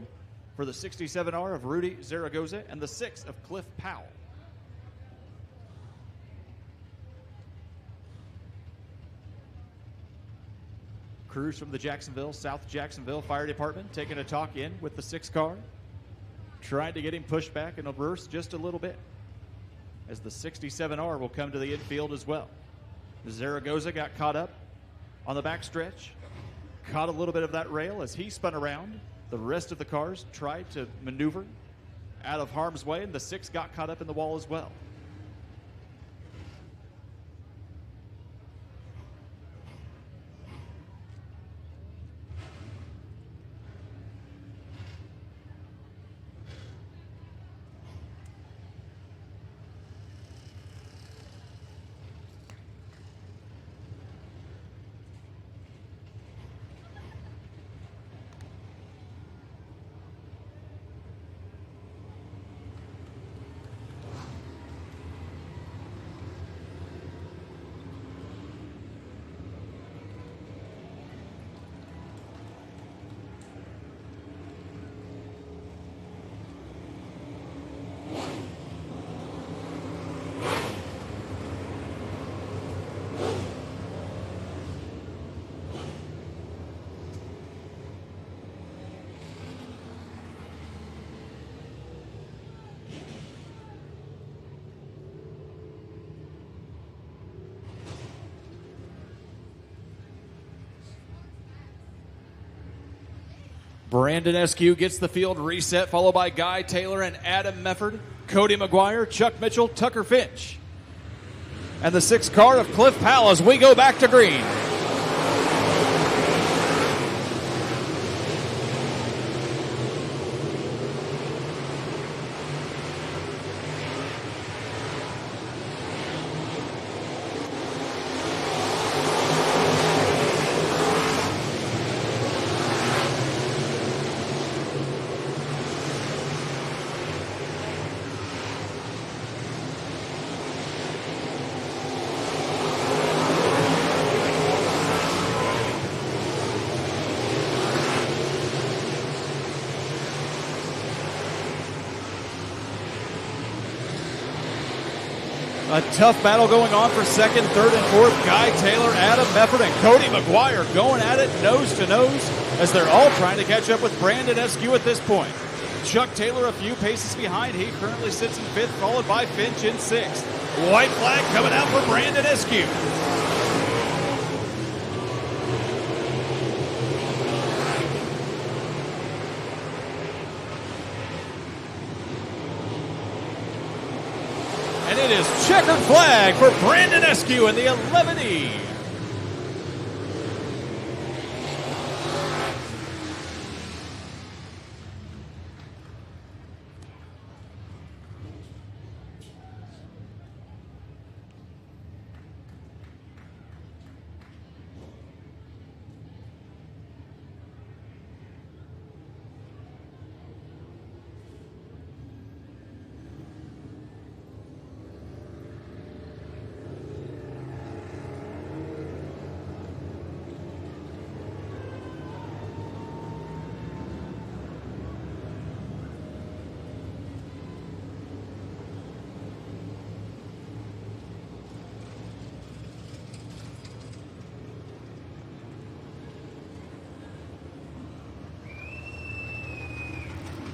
[SPEAKER 1] for the 67R of Rudy Zaragoza and the 6 of Cliff Powell. Crews from the South Jacksonville Fire Department taking a talk in with the 6 car, trying to get him pushed back and reverse just a little bit as the 67R will come to the infield as well. Zaragoza got caught up on the backstretch, caught a little bit of that rail as he spun around. The rest of the cars tried to maneuver out of harm's way, and the 6 got caught up in the wall as well. Brandon Eskew gets the field reset, followed by Guy Taylor and Adam Mefford, Cody McGuire, Chuck Mitchell, Tucker Finch. And the 6 car of Cliff Powell as we go back to green. A tough battle going on for second, third, and fourth. Guy Taylor, Adam Mefford, and Cody McGuire going at it nose to nose as they're all trying to catch up with Brandon Eskew at this point. Chuck Taylor a few paces behind. He currently sits in 5th, followed by Finch in 6th. White flag coming out for Brandon Eskew. And it is checkered flag for Brandon Eskew in the 11E.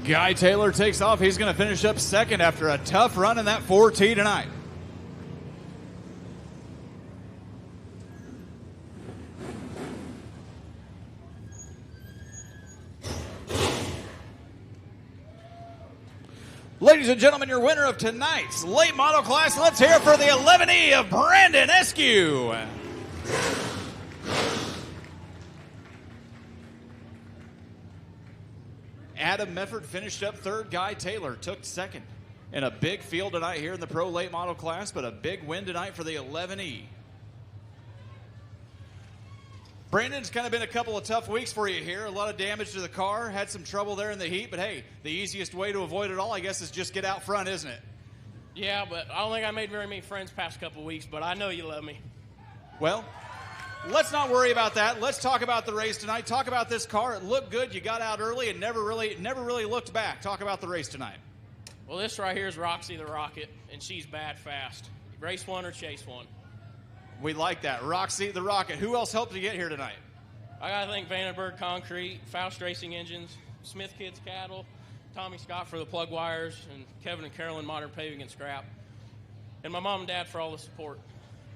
[SPEAKER 1] Guy Taylor takes off. He's going to finish up second after a tough run in that 4T tonight. Ladies and gentlemen, your winner of tonight's late model class, let's hear it for the 11E of Brandon Eskew. Adam Mefford finished up third. Guy Taylor took second. In a big field tonight here in the pro late model class, but a big win tonight for the 11E. Brandon's kind of been a couple of tough weeks for you here. A lot of damage to the car. Had some trouble there in the heat, but hey, the easiest way to avoid it all, I guess, is just get out front, isn't it?
[SPEAKER 5] Yeah, but I don't think I made very many friends past couple of weeks, but I know you love me.
[SPEAKER 1] Well, let's not worry about that. Let's talk about the race tonight. Talk about this car. It looked good. You got out early and never really looked back. Talk about the race tonight.
[SPEAKER 5] Well, this right here is Roxy the Rocket, and she's bad fast. Race one or chase one.
[SPEAKER 1] We like that. Roxy the Rocket. Who else helped you get here tonight?
[SPEAKER 5] I got to thank Vandenberg Concrete, Faust Racing Engines, Smith Kids Cattle, Tommy Scott for the plug wires, and Kevin and Carolyn Modern Paving and Scrap, and my mom and dad for all the support.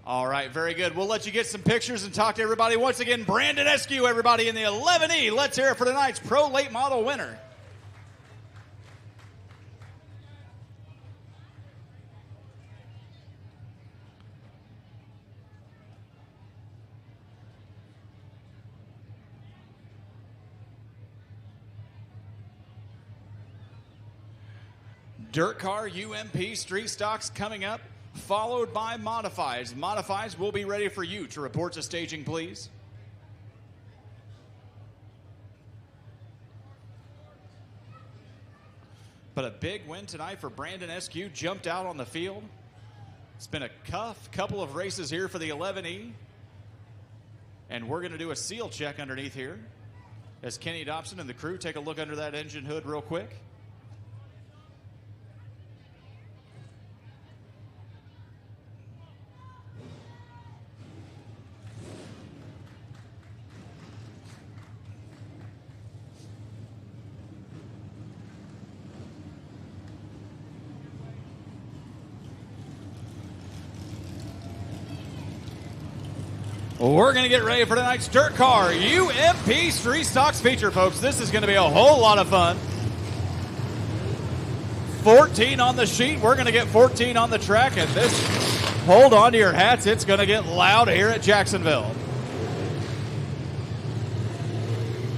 [SPEAKER 1] All right, very good. We'll let you get some pictures and talk to everybody. Once again, Brandon Eskew, everybody in the 11E. Let's hear it for tonight's Pro Late Model winner. Dirt Car UMP Street Stocks coming up, followed by Modifies. Modifies will be ready for you to report to staging, please. But a big win tonight for Brandon Eskew. Jumped out on the field. It's been a couple of races here for the 11E. And we're going to do a seal check underneath here as Kenny Dobson and the crew take a look under that engine hood real quick. We're going to get ready for tonight's Dirt Car UMP Street Stocks feature, folks. This is going to be a whole lot of fun. 14 on the sheet. We're going to get 14 on the track. And this, hold on to your hats. It's going to get loud here at Jacksonville.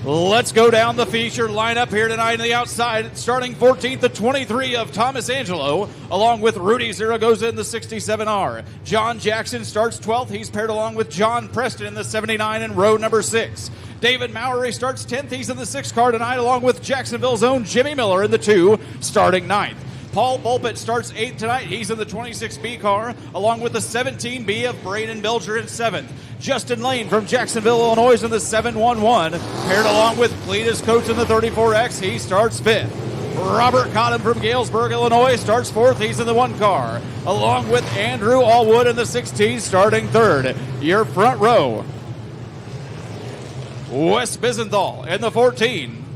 [SPEAKER 1] Let's go down the feature lineup here tonight on the outside. Starting 14th, the 23 of Thomas Angelo, along with Rudy Zaragoza in the 67R. John Jackson starts 12th. He's paired along with John Preston in the 79 in row number 6. David Mowery starts 10th. He's in the 6 car tonight, along with Jacksonville's own Jimmy Miller in the 2, starting 9th. Paul Bulpett starts 8th tonight. He's in the 26B car, along with the 17B of Braden Belger in 7th. Justin Lane from Jacksonville, Illinois is in the 711, paired along with Cletus Coates in the 34X. He starts 5th. Robert Cotton from Galesburg, Illinois starts 4th. He's in the 1 car, along with Andrew Allwood in the 16, starting 3rd. Your front row, Wes Bisenthal in the 14.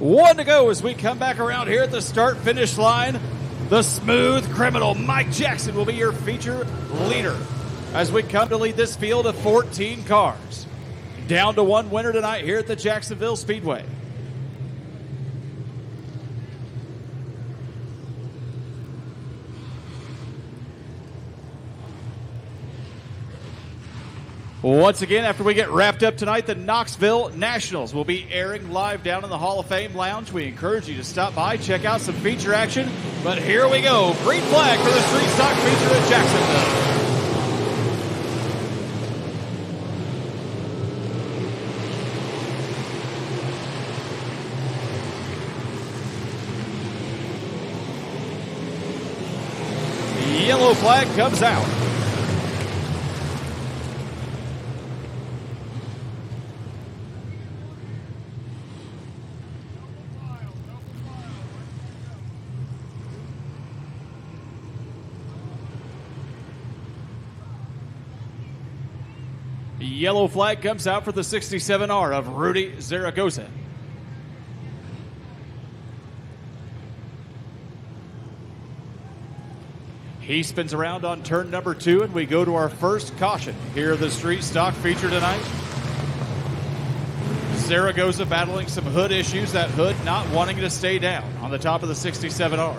[SPEAKER 1] One to go as we come back around here at the start-finish line. The smooth criminal Mike Jackson will be your feature leader as we come to lead this field of 14 cars. Down to one winner tonight here at the Jacksonville Speedway. Once again, after we get wrapped up tonight, the Knoxville Nationals will be airing live down in the Hall of Fame Lounge. We encourage you to stop by, check out some feature action. But here we go. Green flag for the street stock feature at Jacksonville. Yellow flag comes out. Yellow flag comes out for the 67R of Rudy Zaragoza. He spins around on turn number 2, and we go to our first caution here of the street stock feature tonight. Zaragoza battling some hood issues, that hood not wanting to stay down on the top of the 67R.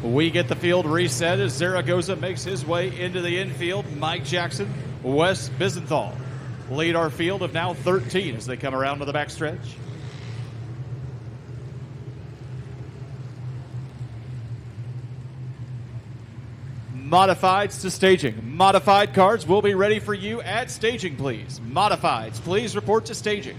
[SPEAKER 1] We get the field reset as Zaragoza makes his way into the infield. Mike Jackson, Wes Bisenthal lead our field of now 13 as they come around to the backstretch. Modifieds to staging. Modified cars will be ready for you at staging, please. Modifieds, please report to staging.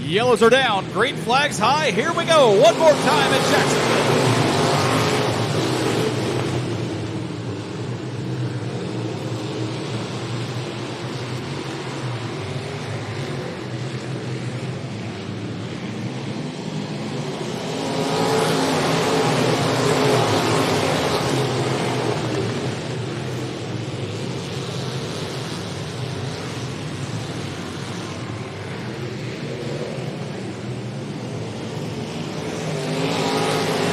[SPEAKER 1] Yellows are down, green flags high. Here we go, one more time at Jacksonville.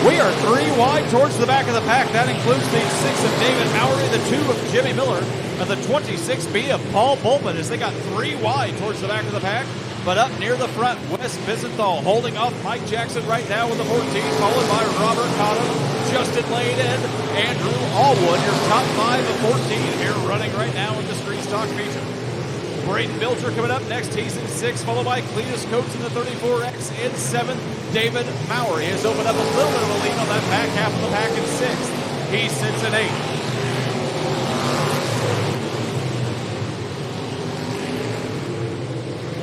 [SPEAKER 1] We are 3 wide towards the back of the pack. That includes the 6 of David Mowery, the 2 of Jimmy Miller, and the 26B of Paul Boltman as they got 3 wide towards the back of the pack. But up near the front, Wes Bisenthal holding off Mike Jackson right now with the 14, followed by Robert Cotto, Justin Lane, and Andrew Allwood, your top 5 of 14 here running right now in the street stock feature. Braden Bilger coming up next. He's in 6th, followed by Cletus Coates in the 34X. In 7th, David Mowery has opened up a little bit of a lead on that back half of the pack in 6th. He sits in 8th.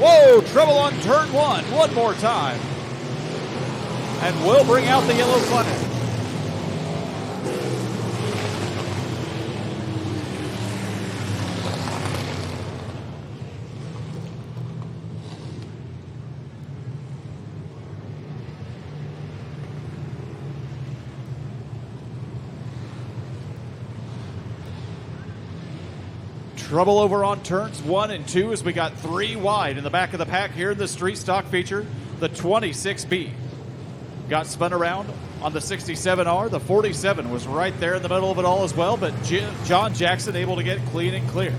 [SPEAKER 1] Whoa, trouble on turn 1. One more time. And we'll bring out the yellow flag. Trouble over on turns 1 and 2 as we got 3 wide in the back of the pack here in the street stock feature, the 26B. got spun around on the 67R. The 47 was right there in the middle of it all as well, but John Jackson able to get clean and clear.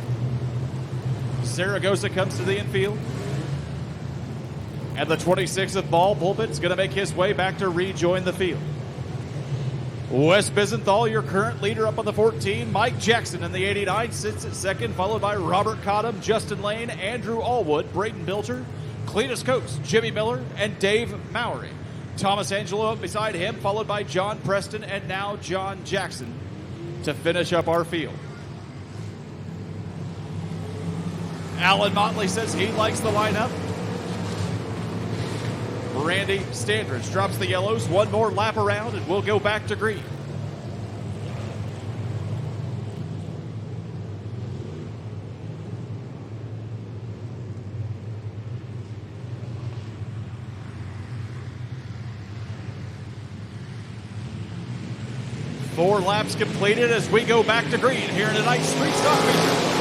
[SPEAKER 1] Zaragoza comes to the infield. And the 26th ball, Pulpit's going to make his way back to rejoin the field. Wes Bisenthal, your current leader, up on the 14. Mike Jackson in the 89 sits at second, followed by Robert Cottom, Justin Lane, Andrew Allwood, Braden Bilger, Cletus Coates, Jimmy Miller, and Dave Mowry. Thomas Angelo up beside him, followed by John Preston and now John Jackson to finish up our field. Alan Motley says he likes the lineup. Randy Standridge drops the yellows. One more lap around and we'll go back to green. Four laps completed as we go back to green here in tonight's Street Stock feature.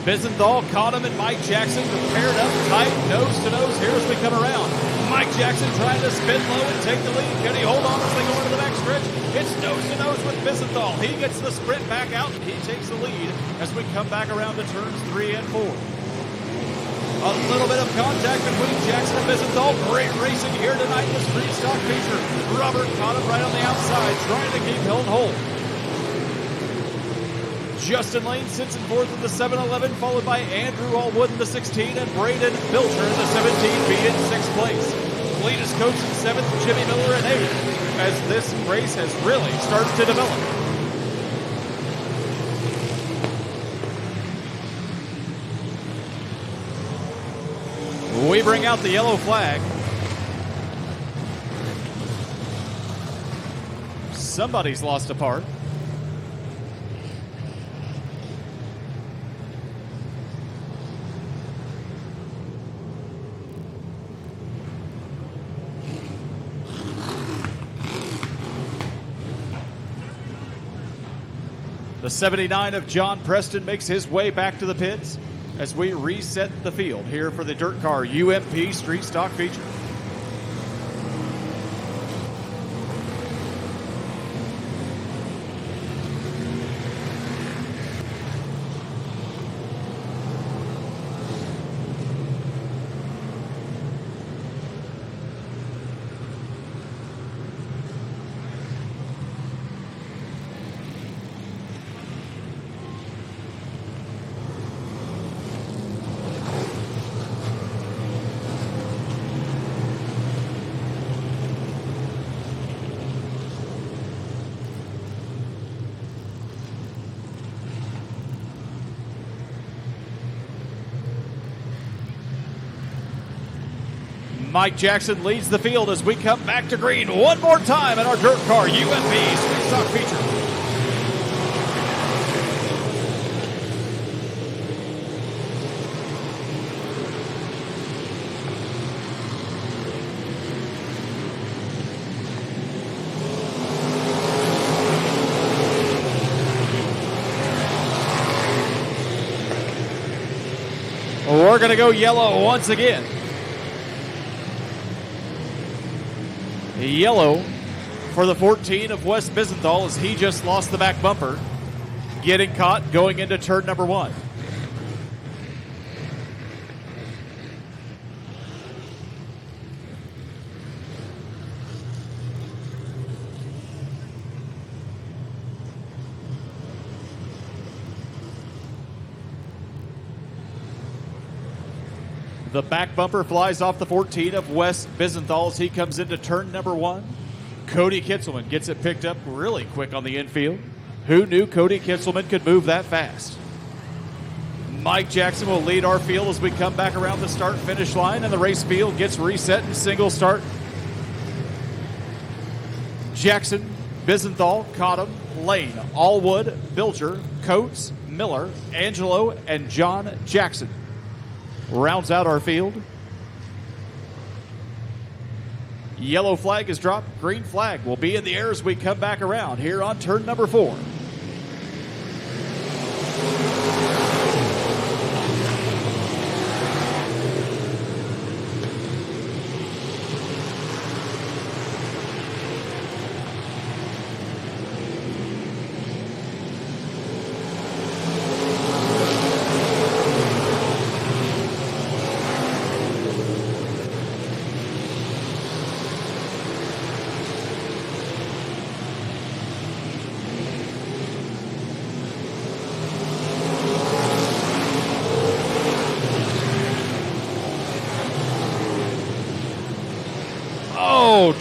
[SPEAKER 1] Bisenthal, Cottom, and Mike Jackson are paired up tight, nose to nose here as we come around. Mike Jackson trying to spin low and take the lead. Can he hold on as they go into the back stretch? It's nose to nose with Bisenthal. He gets the sprint back out and he takes the lead as we come back around to turns 3 and 4. A little bit of contact between Jackson and Bisenthal. Great racing here tonight in the Street Stock feature. Robert Cottom right on the outside trying to keep held hold. Justin Lane sits in fourth in the 7-11, followed by Andrew Allwood in the 16 and Braden Bilger in the 17 be in sixth place. Cletus Coates in seventh, Jimmy Miller in eighth, as this race has really started to develop. We bring out the yellow flag. Somebody's lost a part. The 79 of John Preston makes his way back to the pits as we reset the field here for the Dirt Car UMP Street Stock feature. Mike Jackson leads the field as we come back to green one more time in our Dirt Car UMP Street Stock feature. We're going to go yellow once again. Yellow for the 14 of Wes Bisenthal as he just lost the back bumper, getting caught going into turn number 1. The back bumper flies off the 14 of Wes Bisenthal as he comes into turn number 1. Cody Kitzelman gets it picked up really quick on the infield. Who knew Cody Kitzelman could move that fast? Mike Jackson will lead our field as we come back around the start-finish line, and the race field gets reset in single start. Jackson, Bisenthal, Cottom, Lane, Allwood, Bilger, Coates, Miller, Angelo, and John Jackson rounds out our field. Yellow flag is dropped. Green flag will be in the air as we come back around here on turn number 4.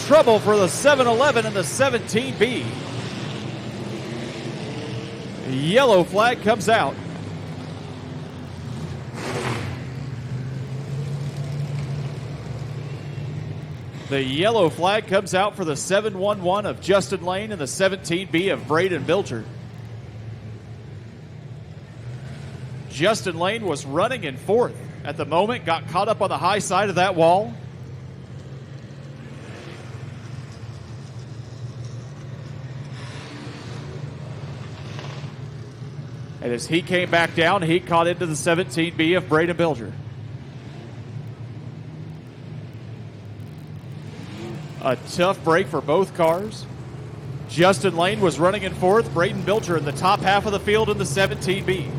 [SPEAKER 1] Trouble for the 7-11 and the 17B. Yellow flag comes out. The yellow flag comes out for the 7-11 of Justin Lane and the 17B of Braden Bilger. Justin Lane was running in 4th at the moment, got caught up on the high side of that wall. And as he came back down, he caught into the 17B of Braden Bilger. A tough break for both cars. Justin Lane was running in 4th, Braden Bilger in the top half of the field in the 17B.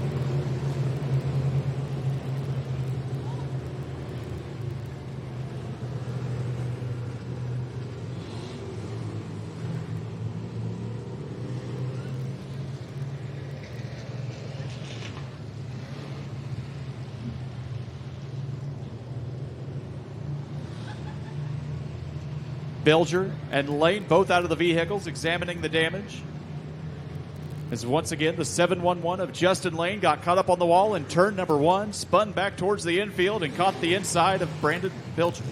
[SPEAKER 1] Bilger and Lane both out of the vehicles examining the damage. As once again, the 7-1-1 of Justin Lane got caught up on the wall in turn number 1, spun back towards the infield and caught the inside of Brandon Bilger.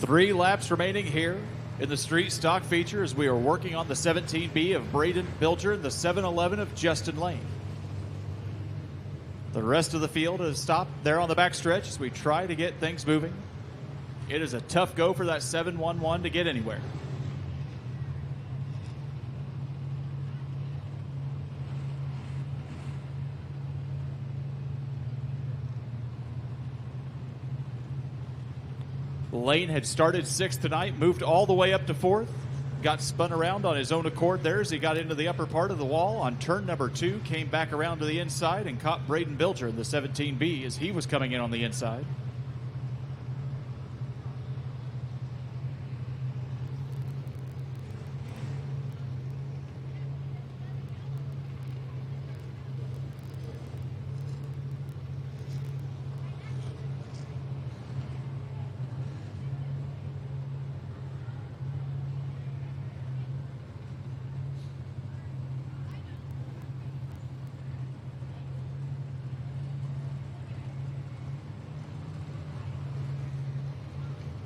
[SPEAKER 1] Three laps remaining here in the street stock feature as we are working on the 17B of Braden Bilger and the 7-11 of Justin Lane. The rest of the field has stopped there on the backstretch as we try to get things moving. It is a tough go for that 7-1-1 to get anywhere. Lane had started 6th tonight, moved all the way up to 4th, got spun around on his own accord there as he got into the upper part of the wall on turn number 2, came back around to the inside and caught Braden Bilger in the 17B as he was coming in on the inside.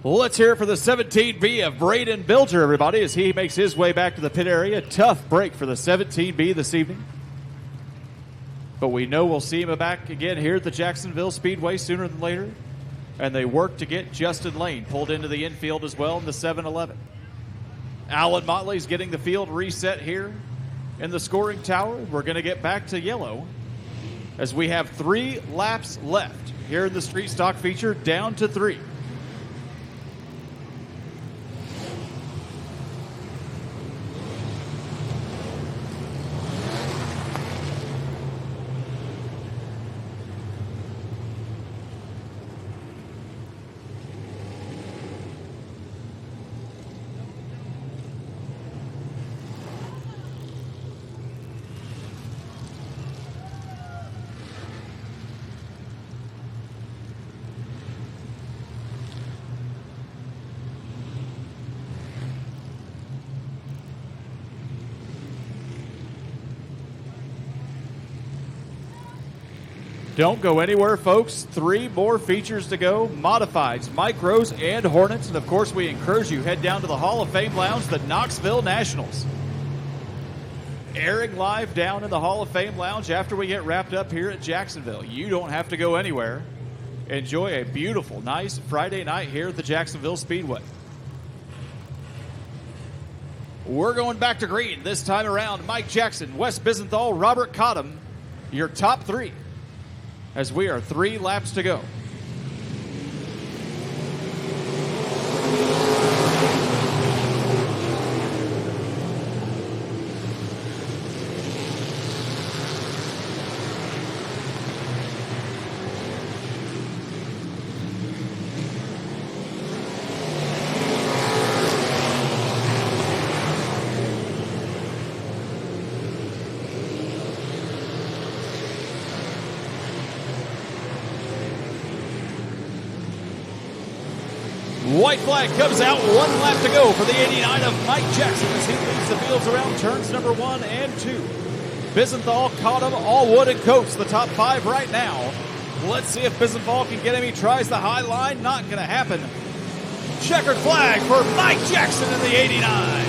[SPEAKER 1] Well, let's hear it for the 17B of Braden Bilger, everybody, as he makes his way back to the pit area. Tough break for the 17B this evening. But we know we'll see him back again here at the Jacksonville Speedway sooner than later. And they work to get Justin Lane pulled into the infield as well in the 7-11. Alan Motley's getting the field reset here in the scoring tower. We're going to get back to yellow as we have 3 laps left here in the street stock feature, down to 3. Don't go anywhere, folks. 3 more features to go. Modifieds, Micros, and Hornets. And, of course, we encourage you, head down to the Hall of Fame Lounge, the Knoxville Nationals. Airing live down in the Hall of Fame Lounge after we get wrapped up here at Jacksonville. You don't have to go anywhere. Enjoy a beautiful, nice Friday night here at the Jacksonville Speedway. We're going back to green this time around. Mike Jackson, Wes Bisenthal, Robert Cottom, your top 3. As we are 3 laps to go. White flag comes out, 1 lap to go for the 89 of Mike Jackson as he leads the fields around turns number 1 and 2. Bisenthal, Cottom, Allwood, and Coates, the top 5 right now. Let's see if Bisenthal can get him. He tries the high line, not going to happen. Checkered flag for Mike Jackson in the 89.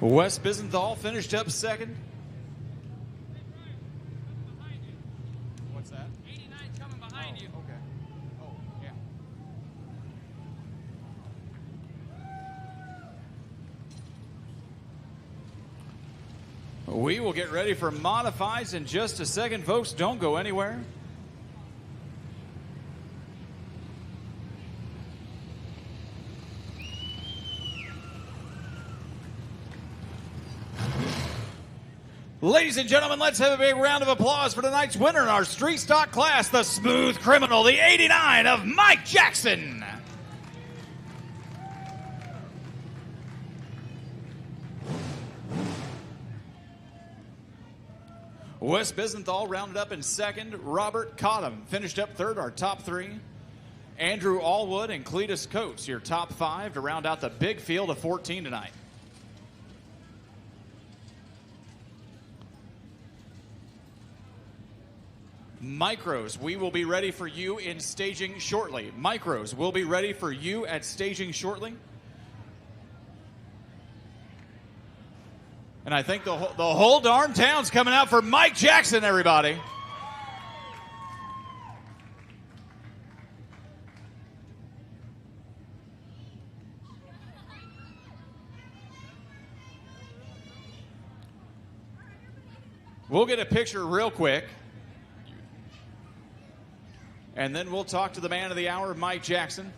[SPEAKER 1] Wes Bisenthal finished up second. What's that?
[SPEAKER 6] 89's coming behind you.
[SPEAKER 1] Okay. Oh, yeah. We will get ready for modifieds in just a second, folks. Don't go anywhere. Ladies and gentlemen, let's have a big round of applause for tonight's winner in our street stock class, the Smooth Criminal, the 89 of Mike Jackson. Wes Bisenthal rounded up in second. Robert Cottom finished up third, our top 3. Andrew Allwood and Cletus Coates, your top 5 to round out the big field of 14 tonight. Micros, we will be ready for you in staging shortly. Micros, we'll be ready for you at staging shortly. And I think the whole darn town's coming out for Mike Jackson, everybody. We'll get a picture real quick. And then we'll talk to the man of the hour, Mike Jackson.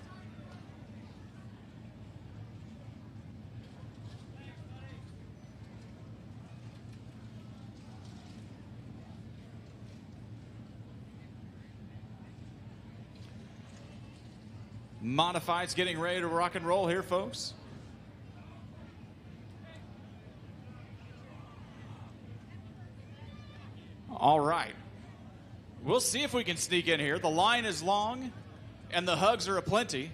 [SPEAKER 1] Modifieds getting ready to rock and roll here, folks. All right. We'll see if we can sneak in here. The line is long, and the hugs are aplenty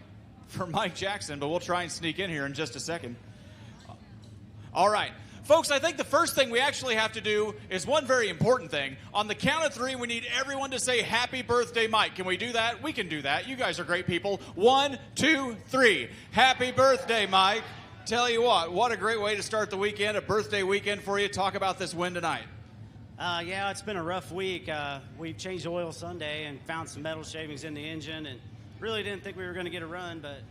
[SPEAKER 1] for Mike Jackson, but we'll try and sneak in here in just a second. All right. Folks, I think the first thing we actually have to do is one very important thing. On the count of three, we need everyone to say happy birthday, Mike. Can we do that? We can do that. You guys are great people. 1, 2, 3. Happy birthday, Mike. Tell you what a great way to start the weekend, a birthday weekend for you. Talk about this win tonight.
[SPEAKER 6] Yeah, it's been a rough week. We changed oil Sunday and found some metal shavings in the engine, and really didn't think we were going to get a run, but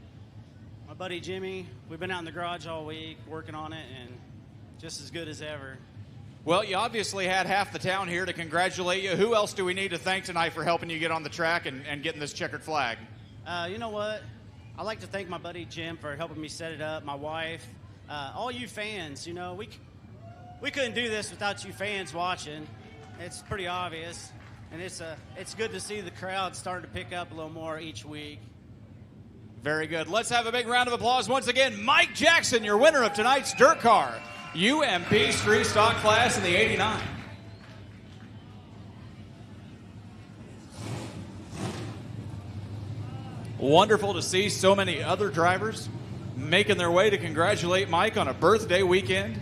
[SPEAKER 6] my buddy Jimmy, we've been out in the garage all week working on it, and just as good as ever.
[SPEAKER 1] Well, you obviously had half the town here to congratulate you. Who else do we need to thank tonight for helping you get on the track and getting this checkered flag?
[SPEAKER 6] You know what? I'd like to thank my buddy Jim for helping me set it up, my wife, all you fans. You know, we couldn't do this without you fans watching. It's pretty obvious, and it's good to see the crowd starting to pick up a little more each week.
[SPEAKER 1] Very good. Let's have a big round of applause once again. Mike Jackson, your winner of tonight's dirt car, UMP Street Stock class in the 89. Wonderful to see so many other drivers making their way to congratulate Mike on a birthday weekend.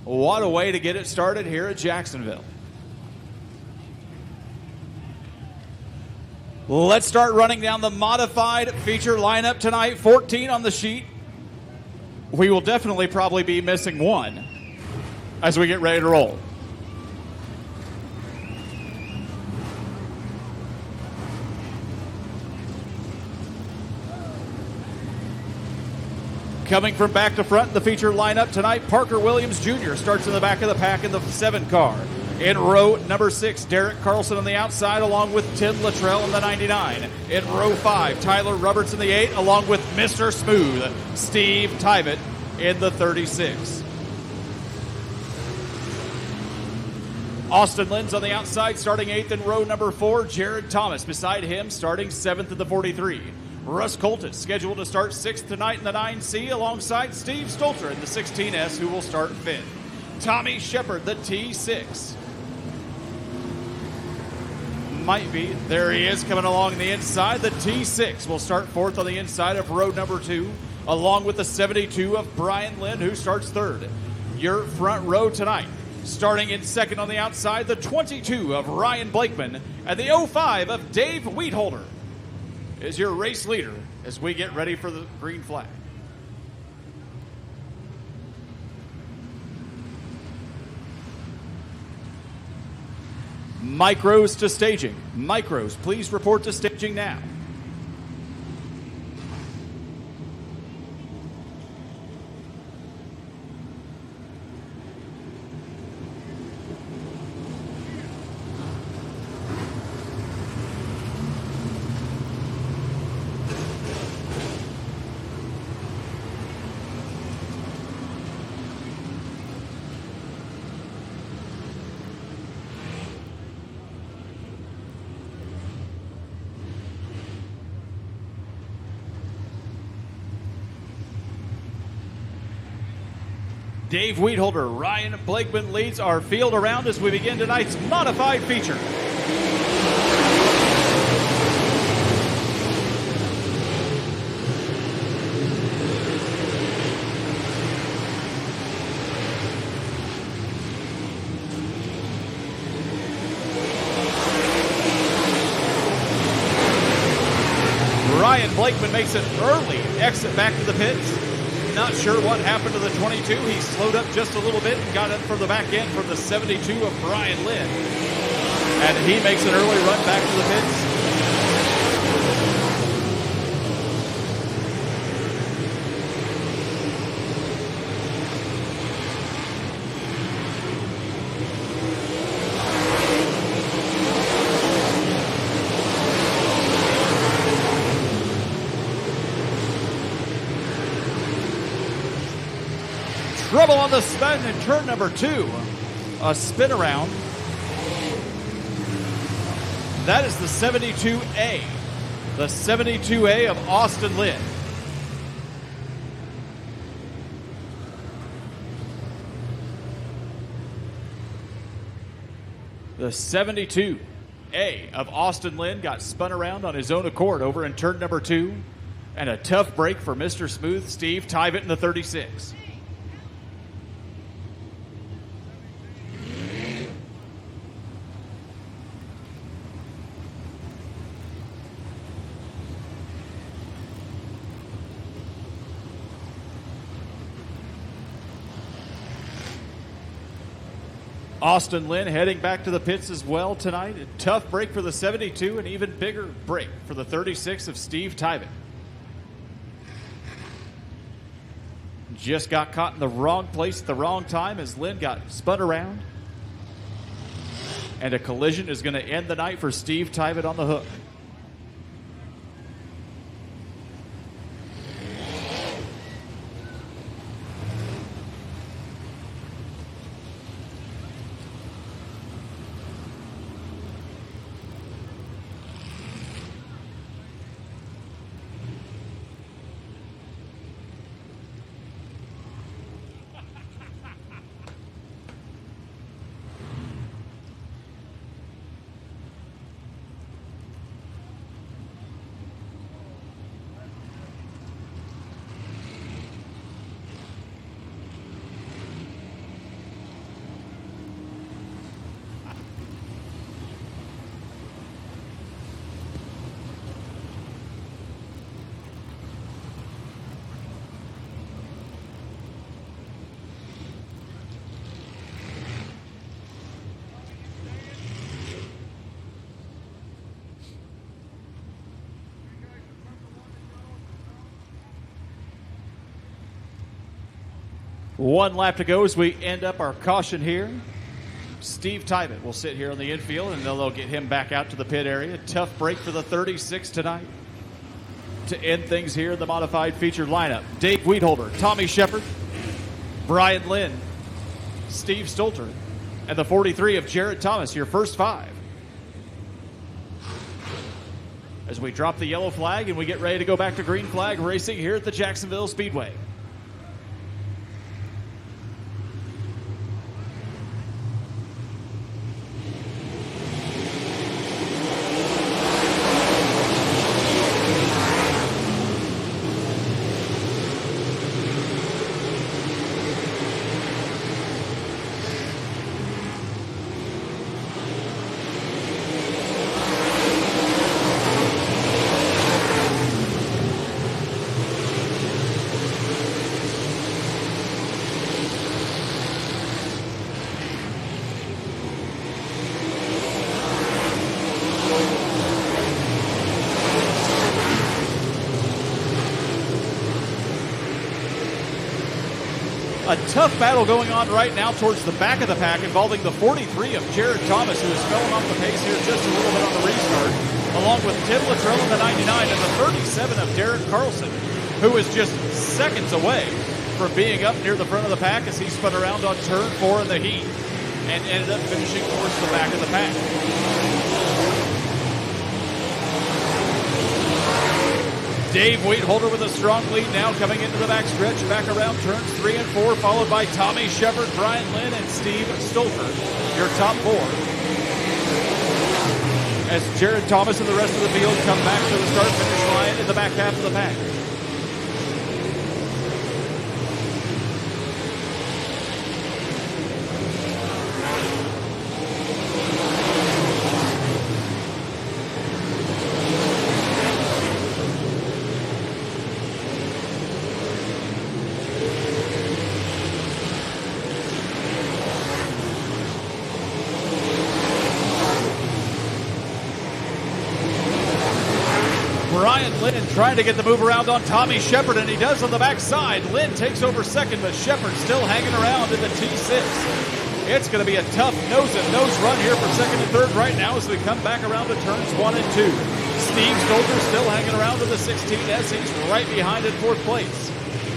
[SPEAKER 1] What a way to get it started here at Jacksonville. Let's start running down the modified feature lineup tonight. 14 on the sheet. We will definitely probably be missing one as we get ready to roll. Coming from back to front in the feature lineup tonight, Parker Williams Jr. starts in the back of the pack in the 7 car. In row number 6, Derek Carlson on the outside along with Tim Luttrell in the 99. In row 5, Tyler Roberts in the 8 along with Mr. Smooth, Steve Tybett in the 36. Austin Lynn's on the outside starting 8th in row number 4. Jared Thomas beside him starting 7th in the 43. Russ Colton scheduled to start 6th tonight in the 9C alongside Steve Stolter in the 16S, who will start 5th. Tommy Shepard, the T6. Might be. There he is coming along the inside. The T6 will start 4th on the inside of row number 2, along with the 72 of Brian Lynn, who starts 3rd. Your front row tonight, starting in 2nd on the outside, the 22 of Ryan Blakeman, and the 05 of Dave Wheatholder is your race leader as we get ready for the green flag. Micros to staging. Micros, please report to staging now. Dave Wheatholder, Ryan Blakeman leads our field around as we begin tonight's modified feature. Ryan Blakeman makes an early exit back to the pits. Not sure what happened to the 22. He slowed up just a little bit and got up from the back end for the 72 of Brian Lynn. And he makes an early run back to the pits. Trouble on the spin in turn number 2. A spin around. That is the 72A. the 72A of Austin Lynn. The 72A of Austin Lynn got spun around on his own accord over in turn number 2. And a tough break for Mr. Smooth, Steve Tyvett in the 36. Austin Lynn heading back to the pits as well tonight. A tough break for the 72, an even bigger break for the 36 of Steve Tyvett. Just got caught in the wrong place at the wrong time as Lynn got spun around. And a collision is going to end the night for Steve Tyvett on the hook. One lap to go as we end up our caution here. Steve Tyvett will sit here on the infield, and they'll get him back out to the pit area. Tough break for the 36 tonight. To end things here in the modified featured lineup, Dave Weedholder, Tommy Shepard, Brian Lynn, Steve Stolter, and the 43 of Jared Thomas, your first 5. As we drop the yellow flag and we get ready to go back to green flag racing here at the Jacksonville Speedway. A tough battle going on right now towards the back of the pack involving the 43 of Jared Thomas, who has fallen off the pace here just a little bit on the restart, along with Tim Luttrell in the 99 and the 37 of Derek Carlson, who is just seconds away from being up near the front of the pack as he spun around on turn 4 in the heat and ended up finishing towards the back of the pack. Dave Weedholder with a strong lead now coming into the backstretch, back around turns 3 and 4, followed by Tommy Shepard, Brian Lynn, and Steve Stolter, your top 4. As Jared Thomas and the rest of the field come back to the start-finish line in the back half of the pack. Brian Lynn trying to get the move around on Tommy Shepard, and he does on the backside. Lynn takes over second, but Shepard still hanging around in the T6. It's going to be a tough nose-and-nose run here for second and third right now as we come back around to turns 1 and 2. Steve Stolter still hanging around in the 16 as he's right behind in fourth place.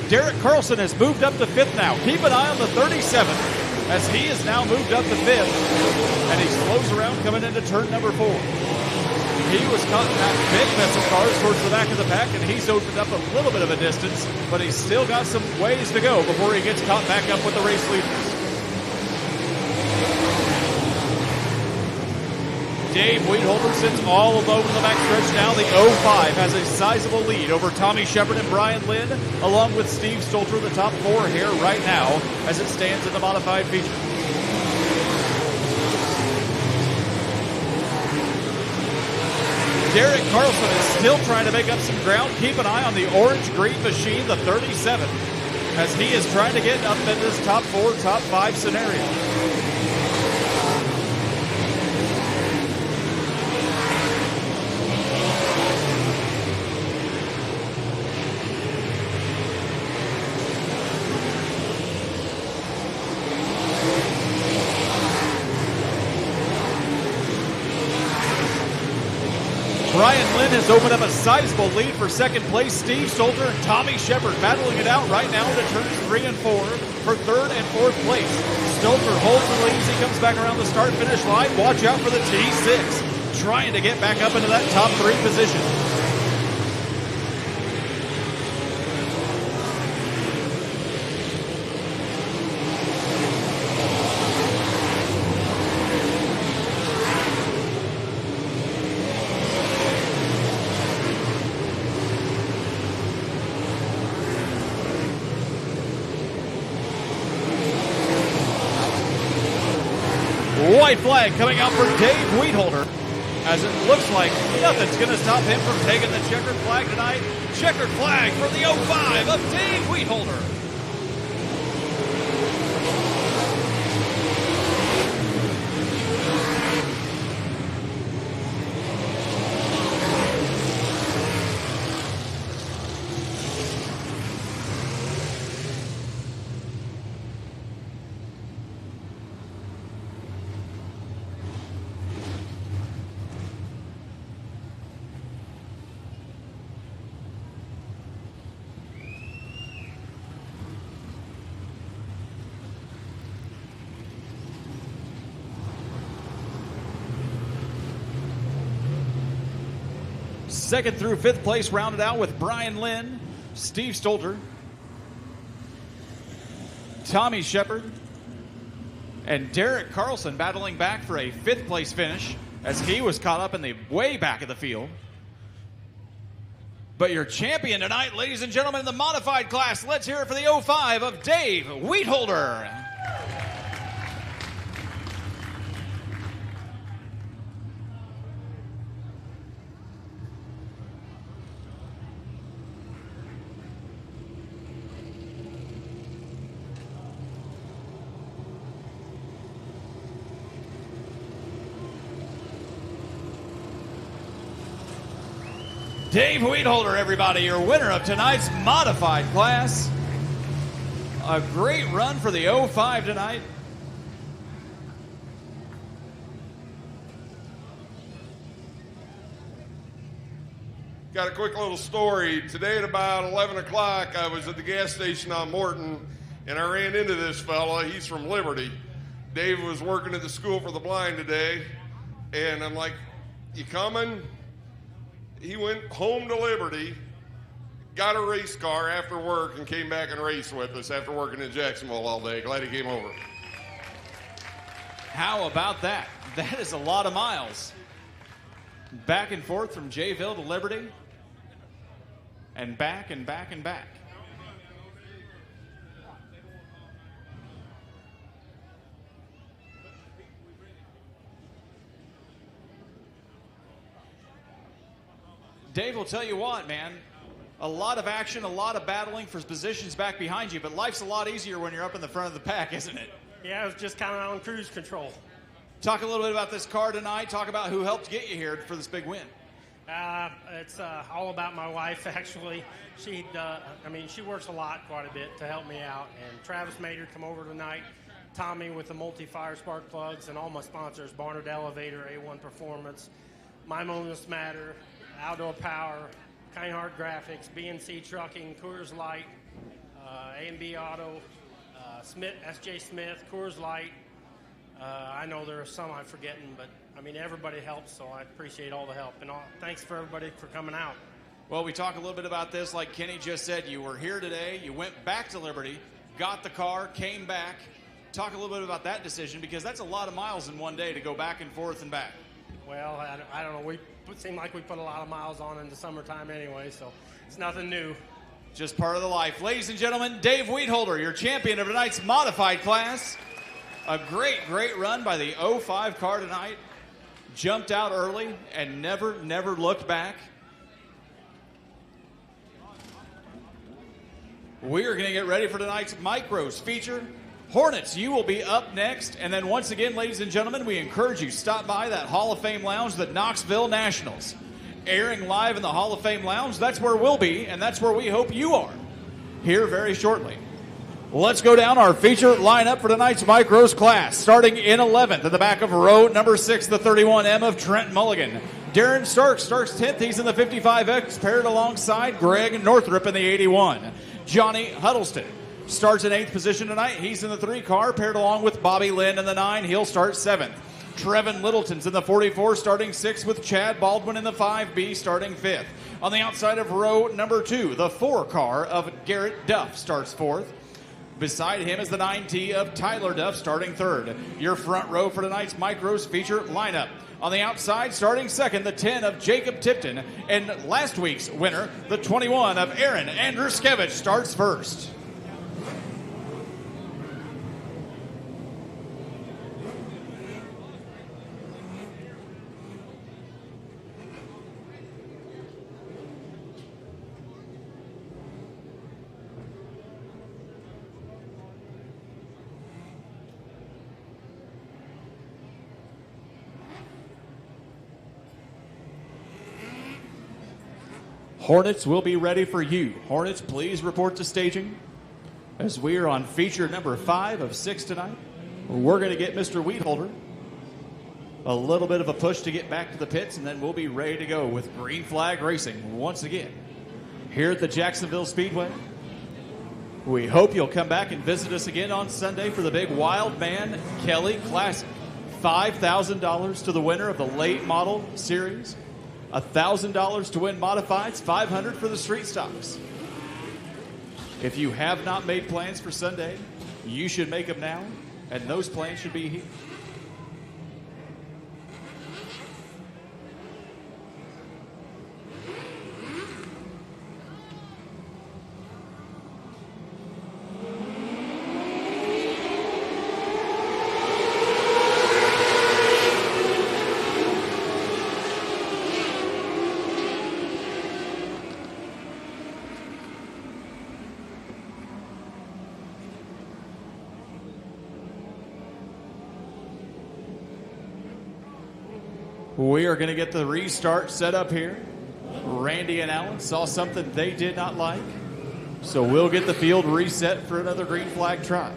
[SPEAKER 1] Derek Carlson has moved up to fifth now. Keep an eye on the 37 as he has now moved up to fifth, and he slows around coming into turn number 4. He was caught in that big mess of cars towards the back of the pack, and he's opened up a little bit of a distance, but he's still got some ways to go before he gets caught back up with the race leaders. Dave Weedholder sits all alone in the backstretch now. The 05 has a sizable lead over Tommy Shepard and Brian Lynn, along with Steve Stolter, the top four here right now, as it stands in the modified feature. Derek Carlson is still trying to make up some ground. Keep an eye on the orange-green machine, the 37, as he is trying to get up in this top four, top five scenario. Brian Lynn has opened up a sizable lead for second place. Steve Stolter and Tommy Shepard battling it out right now into turns 3 and 4 for third and fourth place. Stolter holds the lead as he comes back around the start-finish line. Watch out for the T6, trying to get back up into that top 3 position. White flag coming out for Dave Weedholder, as it looks like nothing's going to stop him from taking the checkered flag tonight. Checkered flag for the 05 of Dave Weedholder. Second through fifth place rounded out with Brian Lynn, Steve Stolter, Tommy Shepard, and Derek Carlson battling back for a fifth place finish as he was caught up in the way back of the field. But your champion tonight, ladies and gentlemen, in the modified class, let's hear it for the 05 of Dave Weedholder. Dave Weedholder, everybody, your winner of tonight's modified class. A great run for the 05 tonight.
[SPEAKER 7] Got a quick little story. Today at about 11 o'clock, I was at the gas station on Morton, and I ran into this fella. He's from Liberty. Dave was working at the School for the Blind today, and I'm like, you coming? He went home to Liberty, got a race car after work, and came back and raced with us after working in Jacksonville all day. Glad he came over.
[SPEAKER 1] How about that? That is a lot of miles. Back and forth from Jayville to Liberty, and back and back and back. Dave will tell you what, man, a lot of action, a lot of battling for positions back behind you, but life's a lot easier when you're up in the front of the pack, isn't it?
[SPEAKER 8] Yeah, I was just kind of on cruise control.
[SPEAKER 1] Talk a little bit about this car tonight. Talk about who helped get you here for this big win.
[SPEAKER 8] It's all about my wife, actually. She works a lot, quite a bit, to help me out. And Travis made her come over tonight. Tommy with the multi-fire spark plugs, and all my sponsors, Barnard Elevator, A1 Performance, My Moments Matter, Outdoor Power, Kinehart Graphics, BNC Trucking, Coors Light, A&B Auto, Smith, S.J. Smith, Coors Light, I know there are some I'm forgetting, but I mean everybody helps, so I appreciate all the help. And thanks for everybody for coming out.
[SPEAKER 1] Well, we talk a little bit about this. Like Kenny just said, you were here today. You went back to Liberty, got the car, came back. Talk a little bit about that decision, because that's a lot of miles in one day to go back and forth and back.
[SPEAKER 8] Well, I don't know. It seemed like we put a lot of miles on in the summertime anyway, so it's nothing new.
[SPEAKER 1] Just part of the life. Ladies and gentlemen, Dave Wheatholder, your champion of tonight's modified class. A great, great run by the 05 car tonight. Jumped out early and never looked back. We are going to get ready for tonight's Micros feature. Hornets, you will be up next. And then once again, ladies and gentlemen, we encourage you, stop by that Hall of Fame lounge, the Knoxville Nationals. Airing live in the Hall of Fame lounge, that's where we'll be, and that's where we hope you are, here very shortly. Let's go down our feature lineup for tonight's Micros class. Starting in 11th, at the back of row number 6, the 31M of Trent Mulligan. Darren Starks 10th. He's in the 55X, paired alongside Greg Northrup in the 81. Johnny Huddleston starts in 8th position tonight. He's in the 3 car, paired along with Bobby Lynn in the 9. He'll start 7th. Trevin Littleton's in the 44, starting 6th, with Chad Baldwin in the 5B, starting 5th. On the outside of row number 2, the 4 car of Garrett Duff starts 4th. Beside him is the 9T of Tyler Duff, starting 3rd. Your front row for tonight's Micros feature lineup. On the outside, starting 2nd, the 10 of Jacob Tipton. And last week's winner, the 21 of Aaron Andruskevich, starts 1st. Hornets will be ready for you. Hornets, please report to staging as we are on feature number 5 of 6 tonight. We're going to get Mr. Wheatholder a little bit of a push to get back to the pits, and then we'll be ready to go with Green Flag Racing once again here at the Jacksonville Speedway. We hope you'll come back and visit us again on Sunday for the big Wild Man Kelly Classic. $5,000 to the winner of the late model series. $1,000 to win modifieds, $500 for the street stocks. If you have not made plans for Sunday, you should make them now, and those plans should be here. We are going to get the restart set up here. Randy and Allen saw something they did not like, so we'll get the field reset for another green flag try.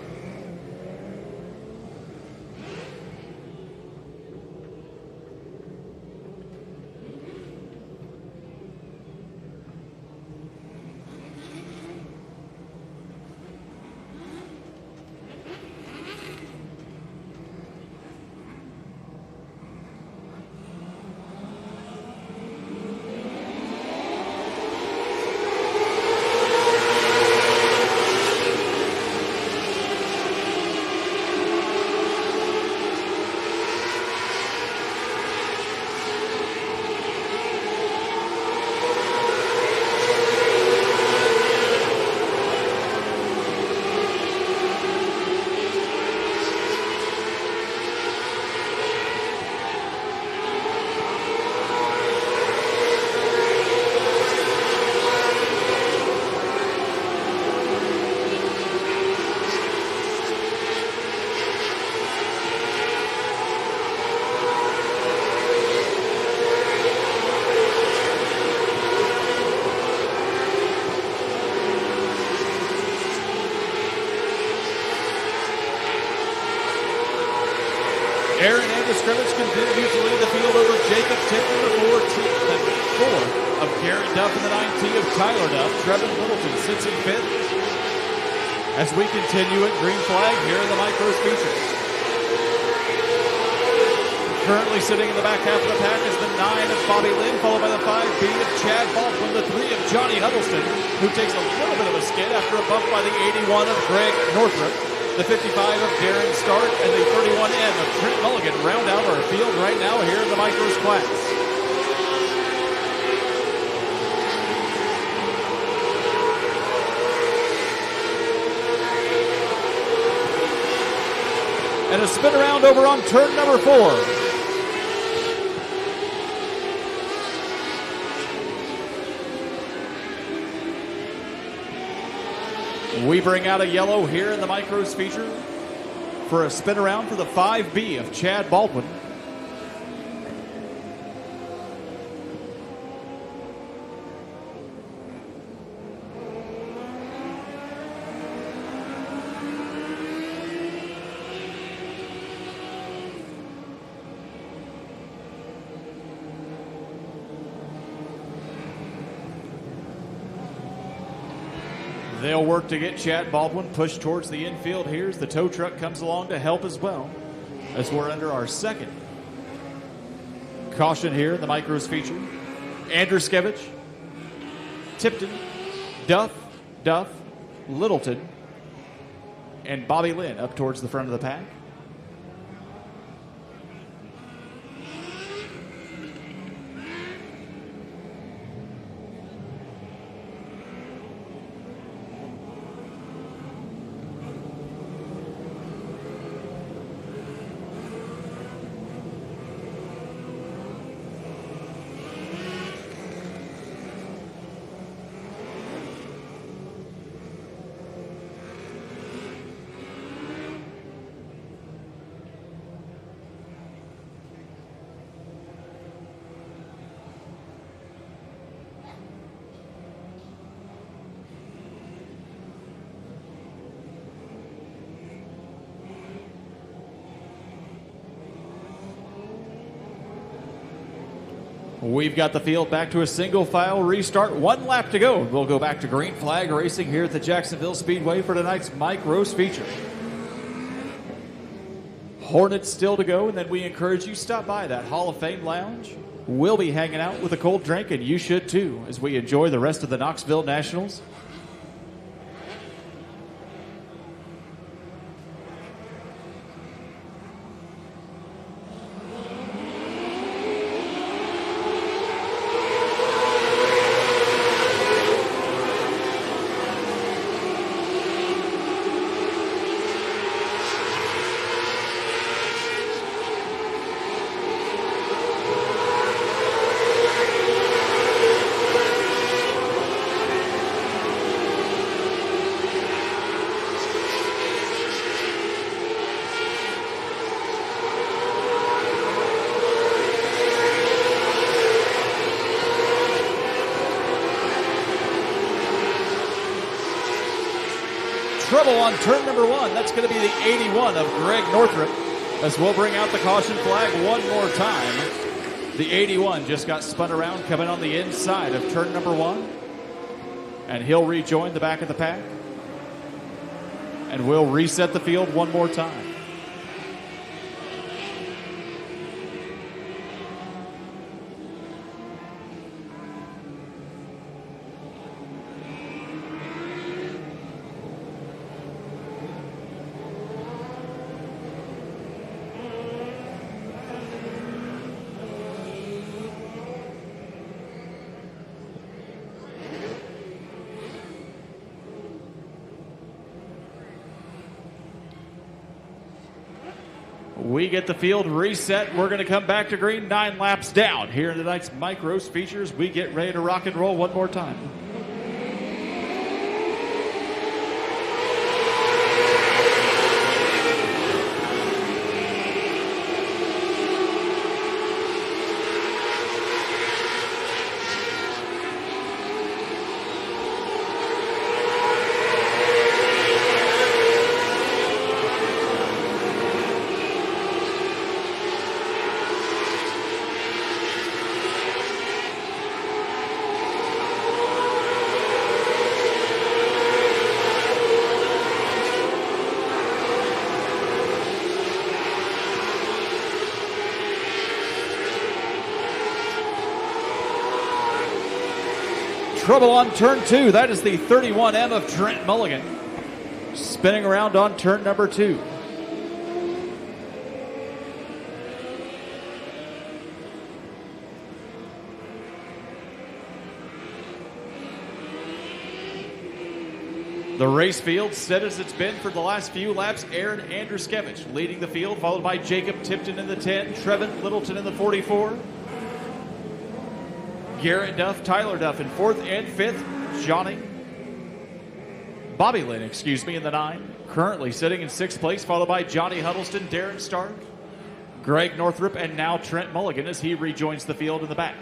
[SPEAKER 1] Aaron Andruskevich continues to lead the field over Jacob Tipton, the 4 of Garrett Duff, and the 9T of Tyler Duff. Trevin Littleton sits in 5th as we continue at green flag here in the Micros feature. Currently sitting in the back half of the pack is the 9 of Bobby Lynn, followed by the 5B of Chad Baldwin, the 3 of Johnny Huddleston, who takes a little bit of a skid after a bump by the 81 of Greg Northrup. The 55 of Darren Stark and the 31N of Trent Mulligan round out our field right now here in the Micros class. And a spin around over on turn number 4. We bring out a yellow here in the Micros feature for a spin around for the 5B of Chad Baldwin. They'll work to get Chad Baldwin pushed towards the infield here as the tow truck comes along to help as well, as we're under our second caution here in the Micros feature. Andruskevich, Tipton, Duff, Littleton, and Bobby Lynn up towards the front of the pack. We've got the field back to a single file restart. 1 lap to go. We'll go back to green flag racing here at the Jacksonville Speedway for tonight's Micros feature. Hornets still to go, and then we encourage you stop by that Hall of Fame lounge. We'll be hanging out with a cold drink, and you should too, as we enjoy the rest of the Knoxville Nationals. Trouble on turn number 1. That's going to be the 81 of Greg Northrup, as we'll bring out the caution flag one more time. The 81 just got spun around coming on the inside of turn number 1, and he'll rejoin the back of the pack, and we'll reset the field one more time. We get the field reset. We're going to come back to green 9 laps down. Here in tonight's Micros features, we get ready to rock and roll one more time. trouble on turn 2. That is the 31M of Trent Mulligan. Spinning around on turn number 2. The race field, set as it's been for the last few laps, Aaron Andruskevich leading the field, followed by Jacob Tipton in the 10, Trevin Littleton in the 44, Garrett Duff, Tyler Duff in 4th and 5th, Bobby Lynn, in the 9, currently sitting in 6th place, followed by Johnny Huddleston, Darren Stark, Greg Northrup, and now Trent Mulligan as he rejoins the field in the back.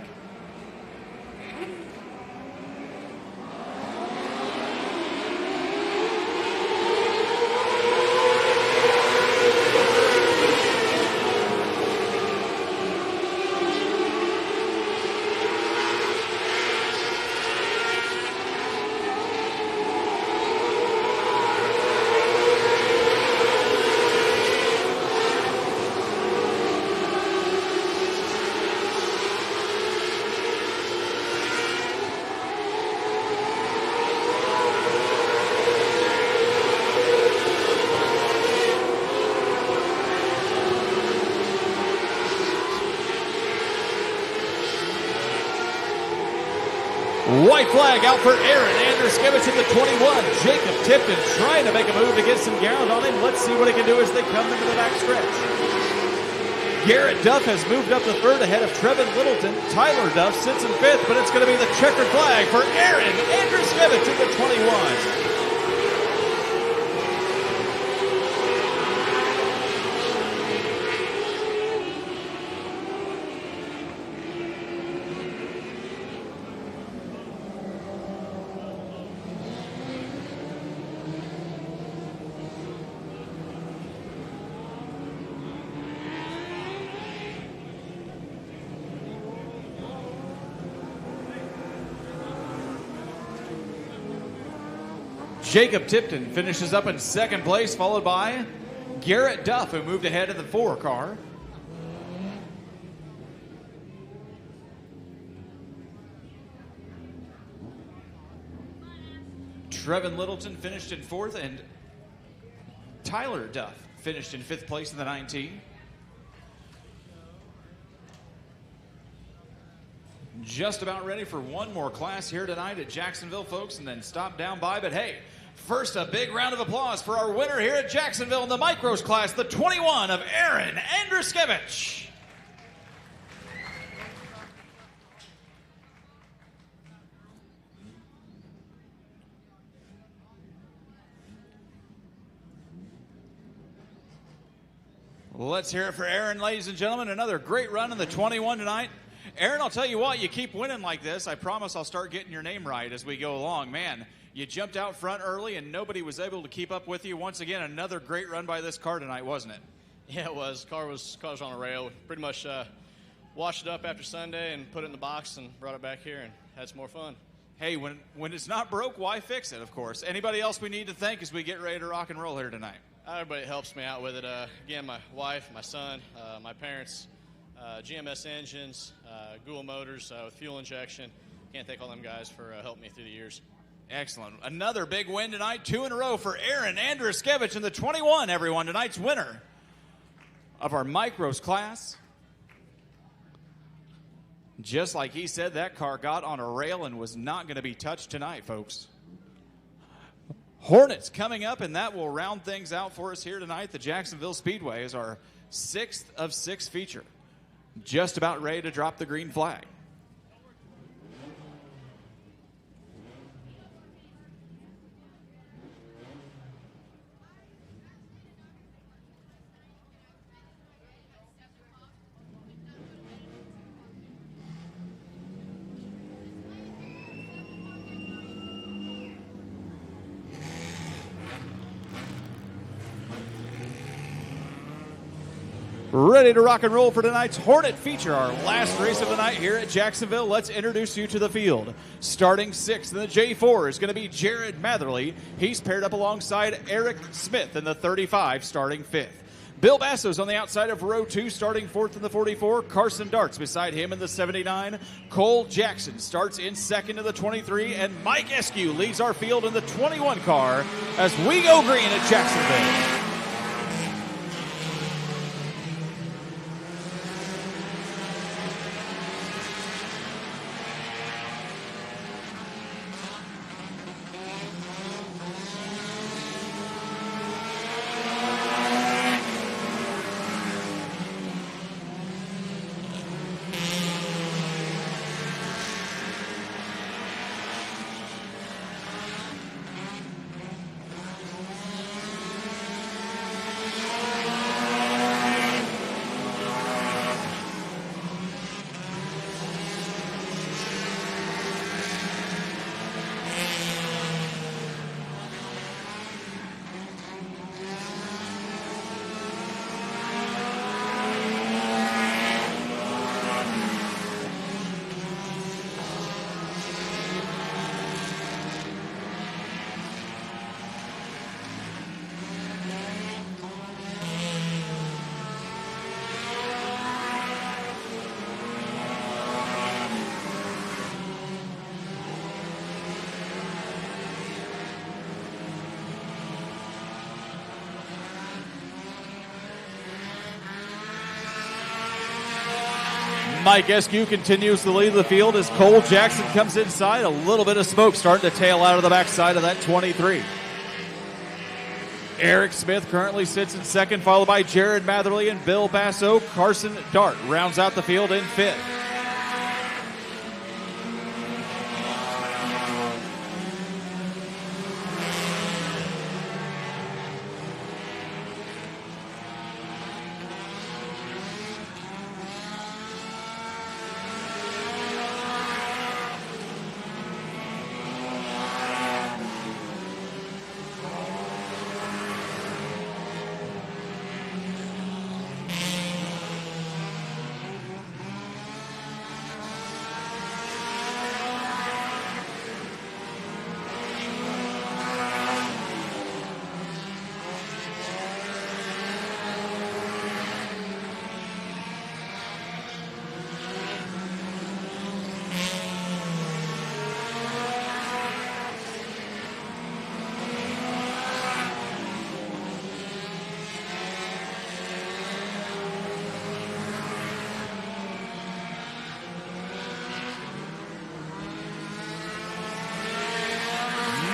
[SPEAKER 1] White flag out for Aaron Andruskevich in the 21. Jacob Tipton trying to make a move to get some ground on him. Let's see what he can do as they come into the back stretch. Garrett Duff has moved up to 3rd ahead of Trevin Littleton. Tyler Duff sits in 5th, but it's going to be the checkered flag for Aaron Andruskevich in the 21. Jacob Tipton finishes up in 2nd place, followed by Garrett Duff, who moved ahead in the 4 car. Trevin Littleton finished in 4th, and Tyler Duff finished in 5th place in the 19. Just about ready for one more class here tonight at Jacksonville, folks, and then stop down by. But hey, first a big round of applause for our winner here at Jacksonville in the Micros class, the 21 of Aaron Andruskevich. Let's hear it for Aaron, ladies and gentlemen. Another great run in the 21 tonight. Aaron, I'll tell you what, you keep winning like this, I promise I'll start getting your name right as we go along. Man, you jumped out front early and nobody was able to keep up with you. Once again, another great run by this car tonight, wasn't it?
[SPEAKER 9] Yeah, it was. Car was on a rail. Pretty much washed it up after Sunday and put it in the box and brought it back here and had some more fun.
[SPEAKER 1] Hey, when it's not broke, why fix it, of course? Anybody else we need to thank as we get ready to rock and roll here tonight?
[SPEAKER 9] Everybody helps me out with it. Again, my wife, my son, my parents, GMS Engines, Gould Motors with fuel injection. Can't thank all them guys for helping me through the years.
[SPEAKER 1] Excellent. Another big win tonight, 2 in a row for Aaron Andruskevich in the 21, everyone. Tonight's winner of our Micros class. Just like he said, that car got on a rail and was not going to be touched tonight, folks. Hornets coming up, and that will round things out for us here tonight. The Jacksonville Speedway is our 6th of 6 feature. Just about ready to drop the green flag. Ready to rock and roll for tonight's Hornet feature, our last race of the night here at Jacksonville. Let's introduce you to the field. Starting 6th in the J4 is going to be Jared Matherly. He's paired up alongside Eric Smith in the 35, starting 5th. Bill Basso's on the outside of row 2, starting fourth in the 44. Carson Darts beside him in the 79. Cole Jackson starts in second in the 23. And Mike Eskew leads our field in the 21 car as we go green at Jacksonville. Mike Eskew continues to lead the field as Cole Jackson comes inside. A little bit of smoke starting to tail out of the backside of that 23. Eric Smith currently sits in second, followed by Jared Matherly and Bill Basso. Carson Dart rounds out the field in fifth.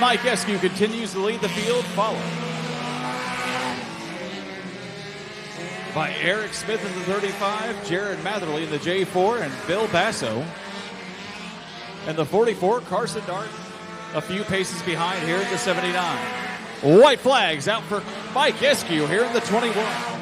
[SPEAKER 1] Mike Eskew continues to lead the field, followed by Eric Smith in the 35, Jared Matherly in the J4, and Bill Basso. And the 44, Carson Dart, a few paces behind here in the 79. White flags out for Mike Eskew here in the 21.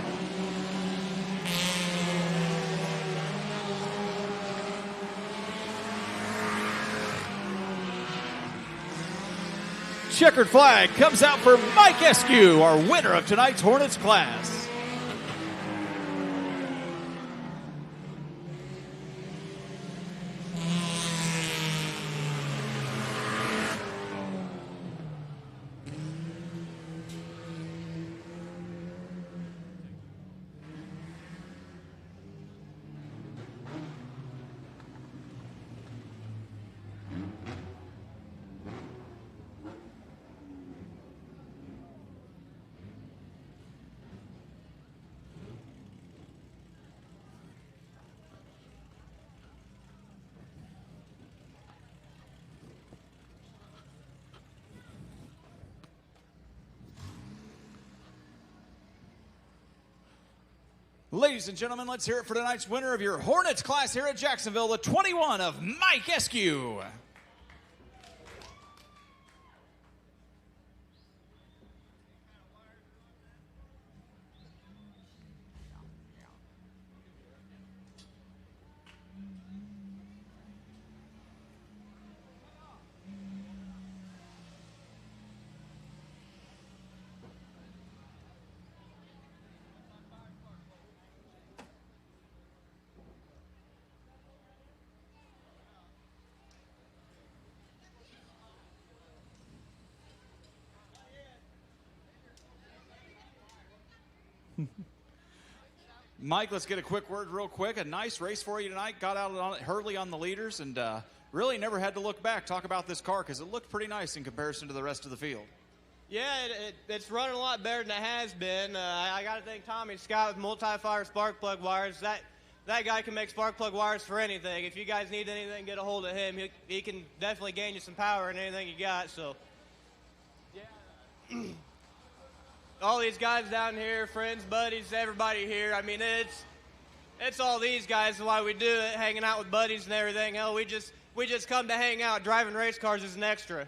[SPEAKER 1] Checkered flag comes out for Mike Eskew, our winner of tonight's Hornets class. Ladies and gentlemen, let's hear it for tonight's winner of your Hornets class here at Jacksonville, the 21 of Mike Eskew. Mike, let's get a quick word real quick. A nice race for you tonight. Got out on it early on the leaders and really never had to look back. Talk about this car because it looked pretty nice in comparison to the rest of the field.
[SPEAKER 10] Yeah, it's running a lot better than it has been. I got to thank Tommy Scott with multi-fire spark plug wires. That guy can make spark plug wires for anything. If you guys need anything, get a hold of him. He can definitely gain you some power in anything you got. So, yeah. All these guys down here, friends, buddies, everybody here. I mean, it's all these guys why we do it, hanging out with buddies and everything. Hell, we just come to hang out. Driving race cars is an extra.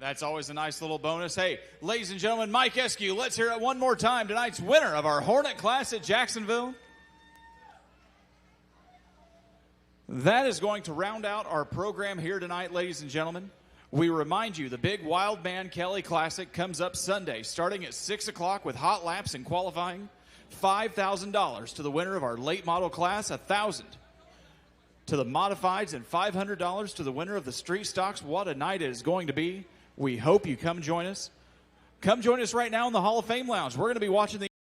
[SPEAKER 1] That's always a nice little bonus. Hey, ladies and gentlemen, Mike Eskew, let's hear it one more time. Tonight's winner of our Hornet class at Jacksonville. That is going to round out our program here tonight, ladies and gentlemen. We remind you the big Wild Man Kelly Classic comes up Sunday, starting at 6 o'clock with hot laps and qualifying. $5,000 to the winner of our late model class, $1,000 to the modifieds, and $500 to the winner of the street stocks. What a night it is going to be. We hope you come join us. Come join us right now in the Hall of Fame Lounge. We're going to be watching the